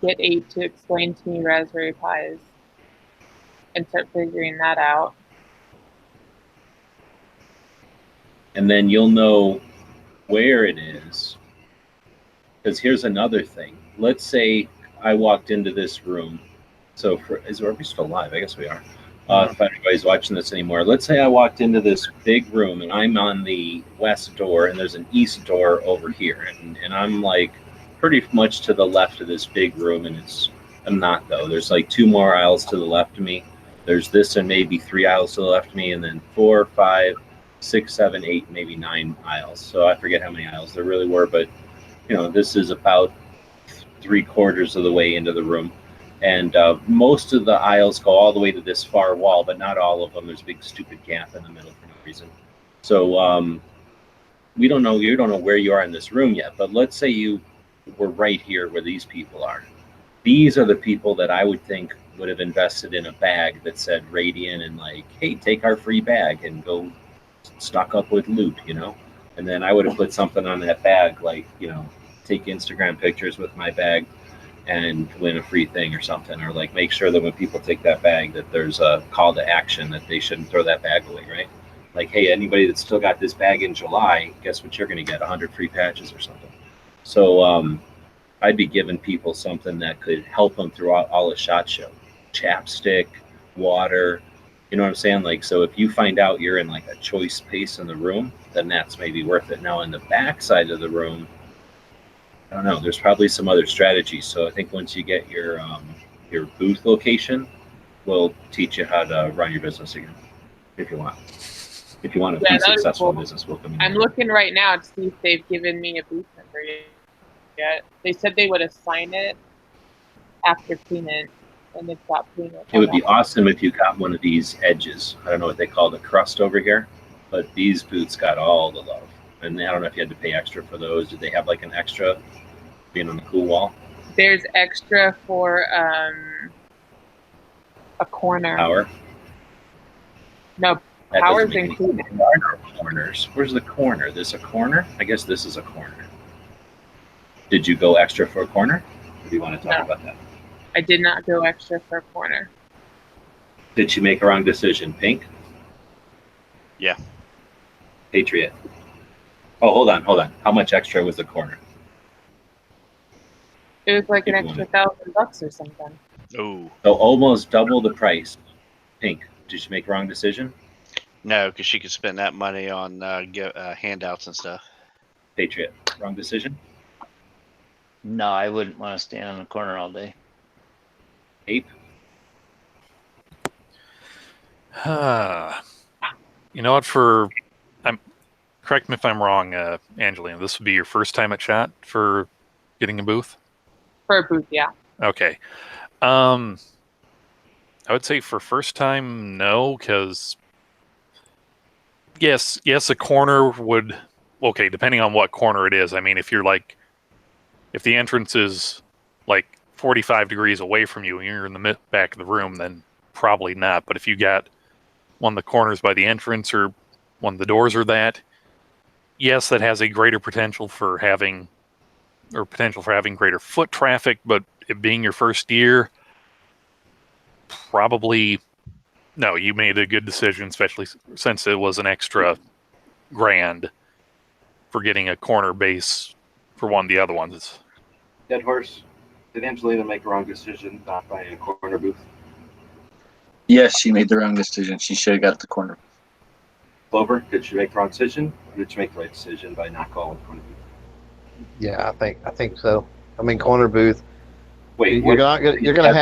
get 8 to explain to me Raspberry Pis and start figuring that out. And then you'll know where it is. Because here's another thing. Let's say I walked into this room. So are we still live? I guess we are. If anybody's watching this anymore, let's say I walked into this big room and I'm on the west door and there's an east door over here, and I'm like pretty much to the left of this big room, and I'm not though. There's like 2 more aisles to the left of me. There's this and maybe 3 aisles to the left of me, and then 4, 5, 6, 7, 8, maybe 9 aisles. So I forget how many aisles there really were, but this is about 3/4 of the way into the room. And most of the aisles go all the way to this far wall, but not all of them. There's a big stupid gap in the middle for no reason. So you don't know where you are in this room yet, but let's say you were right here where these people are. These are the people that I would think would have invested in a bag that said Radiant and like, hey, take our free bag and go stock up with loot, And then I would have put something on that bag like, take Instagram pictures with my bag and win a free thing or something, or like make sure that when people take that bag that there's a call to action that they shouldn't throw that bag away, right? Like, hey, anybody that's still got this bag in July, guess what you're going to get? 100 free patches or something. So I'd be giving people something that could help them throughout all the SHOT Show. Chapstick, water, you know what I'm saying? Like, so if you find out you're in like a choice space in the room, then that's maybe worth it. Now in the back side of the room, I don't know. There's probably some other strategies. So I think once you get your booth location, we'll teach you how to run your business again, if you want. If you want to be successful in business, we'll come in. I'm looking right now to see if they've given me a booth number yet. They said they would assign it after cleaning, and they've got cleaning. It would be awesome if you got one of these edges. I don't know what they call the crust over here, but these booths got all the love. And I don't know if you had to pay extra for those. Did they have like an extra being on the cool wall? There's extra for a corner. Power? No, That power's doesn't make any included. sense. There are no corners. Where's the corner? This a corner? I guess this is a corner. Did you go extra for a corner? Or do you want to talk about that? I did not go extra for a corner. Did she make a wrong decision? Pink? Yeah. Patriot. Oh, hold on. How much extra was the corner? It was like an If you extra $1,000 or something. Ooh. So almost double the price. Pink, did she make the wrong decision? No, because she could spend that money on handouts and stuff. Patriot, wrong decision? No, I wouldn't want to stand on the corner all day. Ape? You know what? Correct me if I'm wrong, Angelina. This would be your first time at Shot for getting a booth. For a booth, yeah. Okay. I would say for first time, no, because yes, a corner would. Okay, depending on what corner it is. I mean, if the entrance is like 45 degrees away from you and you're in the back of the room, then probably not. But if you got one of the corners by the entrance or one of the doors or that, yes, that has a greater potential for having greater foot traffic, but it being your first year, probably no, you made a good decision, especially since it was an extra grand for getting a corner base for one of the other ones. Dead Horse, did Angelina make the wrong decision not buying a corner booth? Yes, she made the wrong decision. She should have got the corner. Clover, did she make the wrong decision? Or did she make the right decision by not calling corner booth? Yeah, I think so. I mean, corner booth. Wait, you're gonna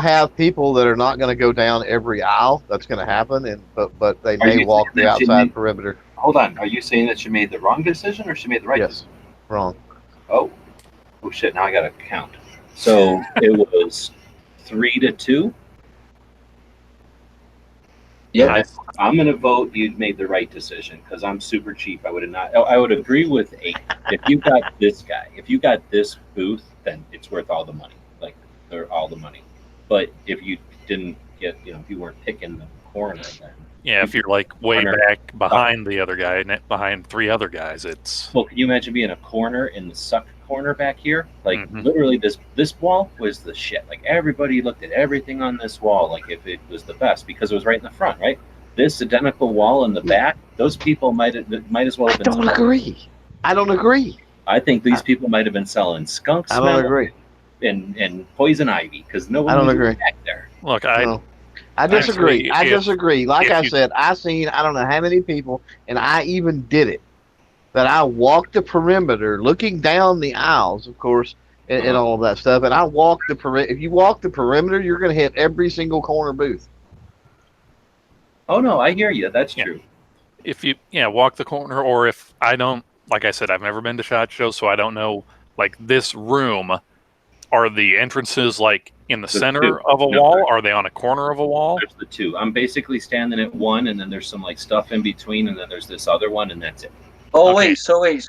have people that are not gonna go down every aisle. That's gonna happen, but they may walk the outside perimeter. Hold on, are you saying that she made the wrong decision or she made the right decision? Wrong. Oh shit! Now I gotta count. So it was 3-2. Yeah, I'm gonna vote you made the right decision because I'm super cheap. I would have not. I would agree with 8. If you got this guy, if you got this booth, then it's worth all the money. Like they're all the money. But if you didn't get, if you weren't picking the corner, then if you're like way back behind the other guy, behind 3 other guys, it's. Well, can you imagine being a corner in the suck corner back here? Like literally, this wall was the shit. Like everybody looked at everything on this wall, like if it was the best because it was right in the front, right? This identical wall in the back, those people might as well have been. I don't agree. I think these people might have been selling skunk smell. I don't agree. And poison ivy because no one was back there. Look, I disagree. I disagree. Like I said, I seen I don't know how many people, and I even did it. That I walked the perimeter, looking down the aisles, of course, and all of that stuff. And I walked the perimeter. If you walk the perimeter, you're going to hit every single corner booth. Oh no, I hear you. That's true. If you walk the corner, or if I don't, like I said, I've never been to SHOT Show, so I don't know. Like this room, are the entrances like in the center of a wall? Are they on a corner of a wall? There's the 2. I'm basically standing at one, and then there's some like stuff in between, and then there's this other one, and that's it. Oh okay.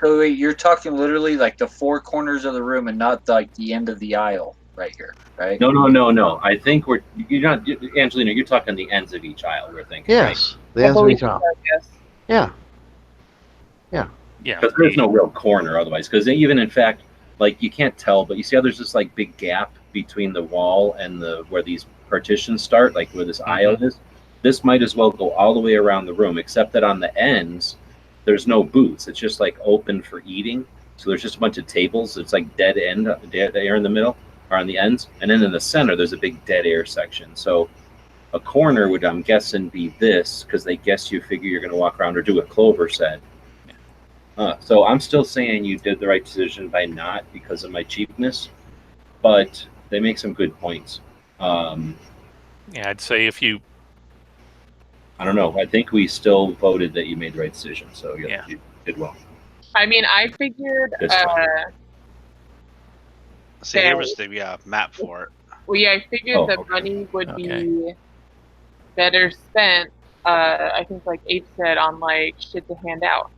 wait! You're talking literally like the 4 corners of the room, and not like the end of the aisle right here, right? No. I think you're not, Angelina. You're talking the ends of each aisle. We're thinking. Yes, right? The ends of each aisle. Yeah. Because there's no real corner otherwise. Because even in fact, like you can't tell, but you see how there's this like big gap between the wall and where these partitions start, like where this aisle is. This might as well go all the way around the room, except that on the ends. There's no booths. It's just like open for eating. So there's just a bunch of tables. It's like dead air in the middle or on the ends. And then in the center, there's a big dead air section. So a corner would, I'm guessing, be this because they guess you figure you're going to walk around or do what Clover said. So I'm still saying you did the right decision by not because of my cheapness. But they make some good points. I'd say if you... I don't know. I think we still voted that you made the right decision. So you did well. I mean, I figured. See, there was the map for it. Well, yeah, I figured the money would be better spent. I think, like Ape said, on like shit to hand out.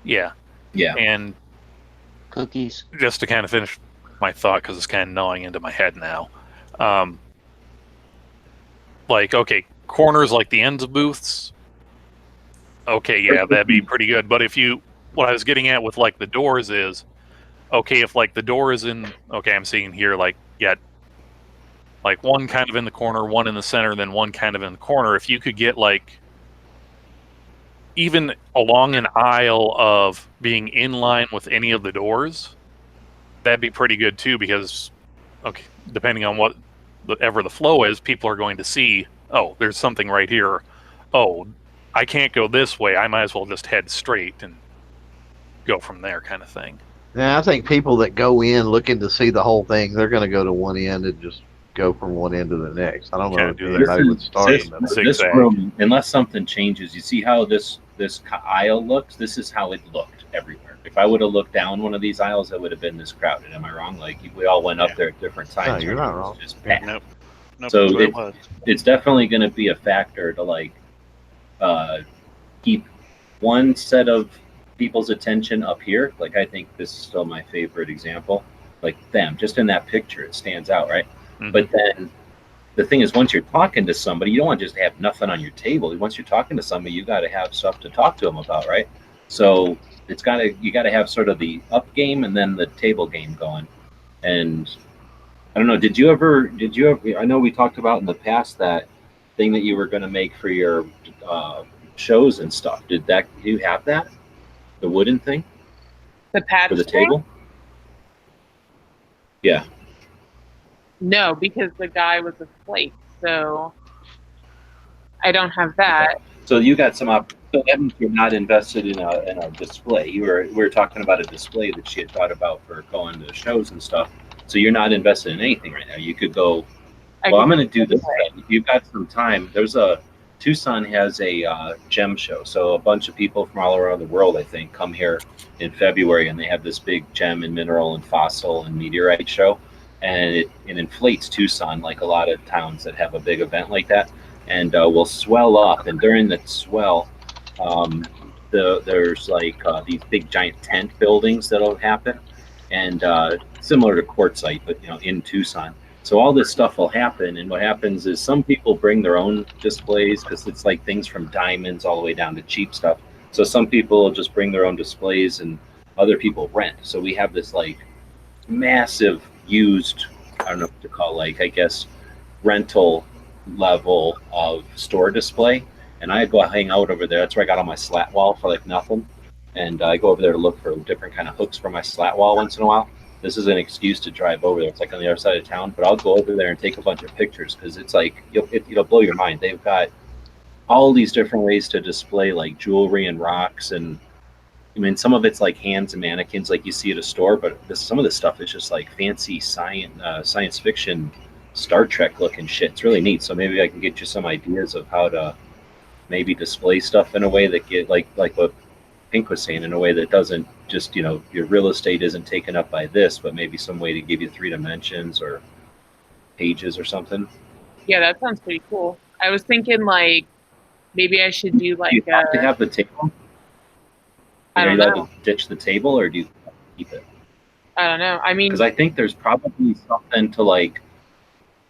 Yeah. And cookies. Just to kind of finish my thought, because it's kind of gnawing into my head now. Corners like the ends of booths. Okay, yeah, that'd be pretty good. But what I was getting at with like the doors is, okay, if like the door is in, I'm seeing here like one kind of in the corner, one in the center, then one kind of in the corner. If you could get like even along an aisle of being in line with any of the doors, that'd be pretty good too. Because depending on what ever the flow is, people are going to see, oh, there's something right here. Oh, I can't go this way. I might as well just head straight and go from there, kind of thing. Yeah, I think people that go in looking to see the whole thing, they're going to go to one end and just go from one end to the next. I don't know if anybody would start in the middle. This room, unless something changes, you see how this aisle looks? This is how it looked everywhere. If I would have looked down one of these aisles, it would have been this crowded. Am I wrong? Like, we all went up there at different times. No, you're not wrong. Just packed. Nope. So it's definitely going to be a factor to, like, keep one set of people's attention up here. Like, I think this is still my favorite example. Like them, just in that picture, it stands out, right? Mm-hmm. But then the thing is, once you're talking to somebody, you don't want to just have nothing on your table. Once you're talking to somebody, you got to have stuff to talk to them about, right? So you got to have sort of the up game and then the table game going. And I don't know, did you ever, I know we talked about in the past that thing that you were going to make for your shows and stuff. Do you have that? The wooden thing? The pad for the table? Yeah. No, because the guy was a flake, so I don't have that. So you got some so that means you're not invested in a display. We were talking about a display that she had thought about for going to shows and stuff. So you're not invested in anything right now. You could go, well, I'm going to do this. You've got some time. Tucson has a gem show. So a bunch of people from all around the world, I think, come here in February, and they have this big gem and mineral and fossil and meteorite show. And it inflates Tucson, like a lot of towns that have a big event like that, and will swell up. And during the swell, there's like these big giant tent buildings that'll happen, and similar to Quartzsite, but in Tucson. So all this stuff will happen, and what happens is some people bring their own displays because it's like things from diamonds all the way down to cheap stuff. So some people just bring their own displays, and other people rent. So we have this like massive used, I don't know what to call, like, I guess, rental level of store display. And I go hang out over there. That's where I got on my slat wall for like nothing. And I go over there to look for different kind of hooks for my slat wall once in a while. This is an excuse to drive over there. It's like on the other side of town, but I'll go over there and take a bunch of pictures because it's like, it'll blow your mind. They've got all these different ways to display like jewelry and rocks, and I mean, some of it's like hands and mannequins like you see at a store, but some of this stuff is just like fancy science fiction, Star Trek looking shit. It's really neat. So maybe I can get you some ideas of how to maybe display stuff in a way that get like what Pink was saying, in a way that doesn't just, your real estate isn't taken up by this, but maybe some way to give you 3 dimensions or pages or something. Yeah, that sounds pretty cool. I was thinking like maybe I should do like do you have to have the table? I don't know. To ditch the table, or do you keep it? I don't know. I mean, because I think there's probably something to like,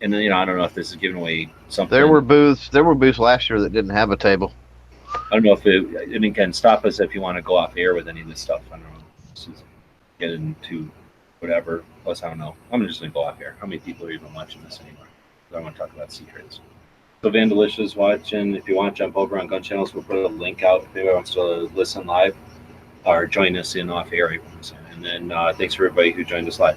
and then I don't know if this is giving away something. There were booths last year that didn't have a table. I don't know if and again, stop us if you want to go off air with any of this stuff. I don't know. This is get into whatever. Plus, I don't know. I'm just gonna go off air. How many people are even watching this anymore? I want to talk about secrets. So Vandalicious watching. If you want to jump over on Gun Channels, we'll put a link out if anyone wants to listen live or join us in off air. And then thanks for everybody who joined us live.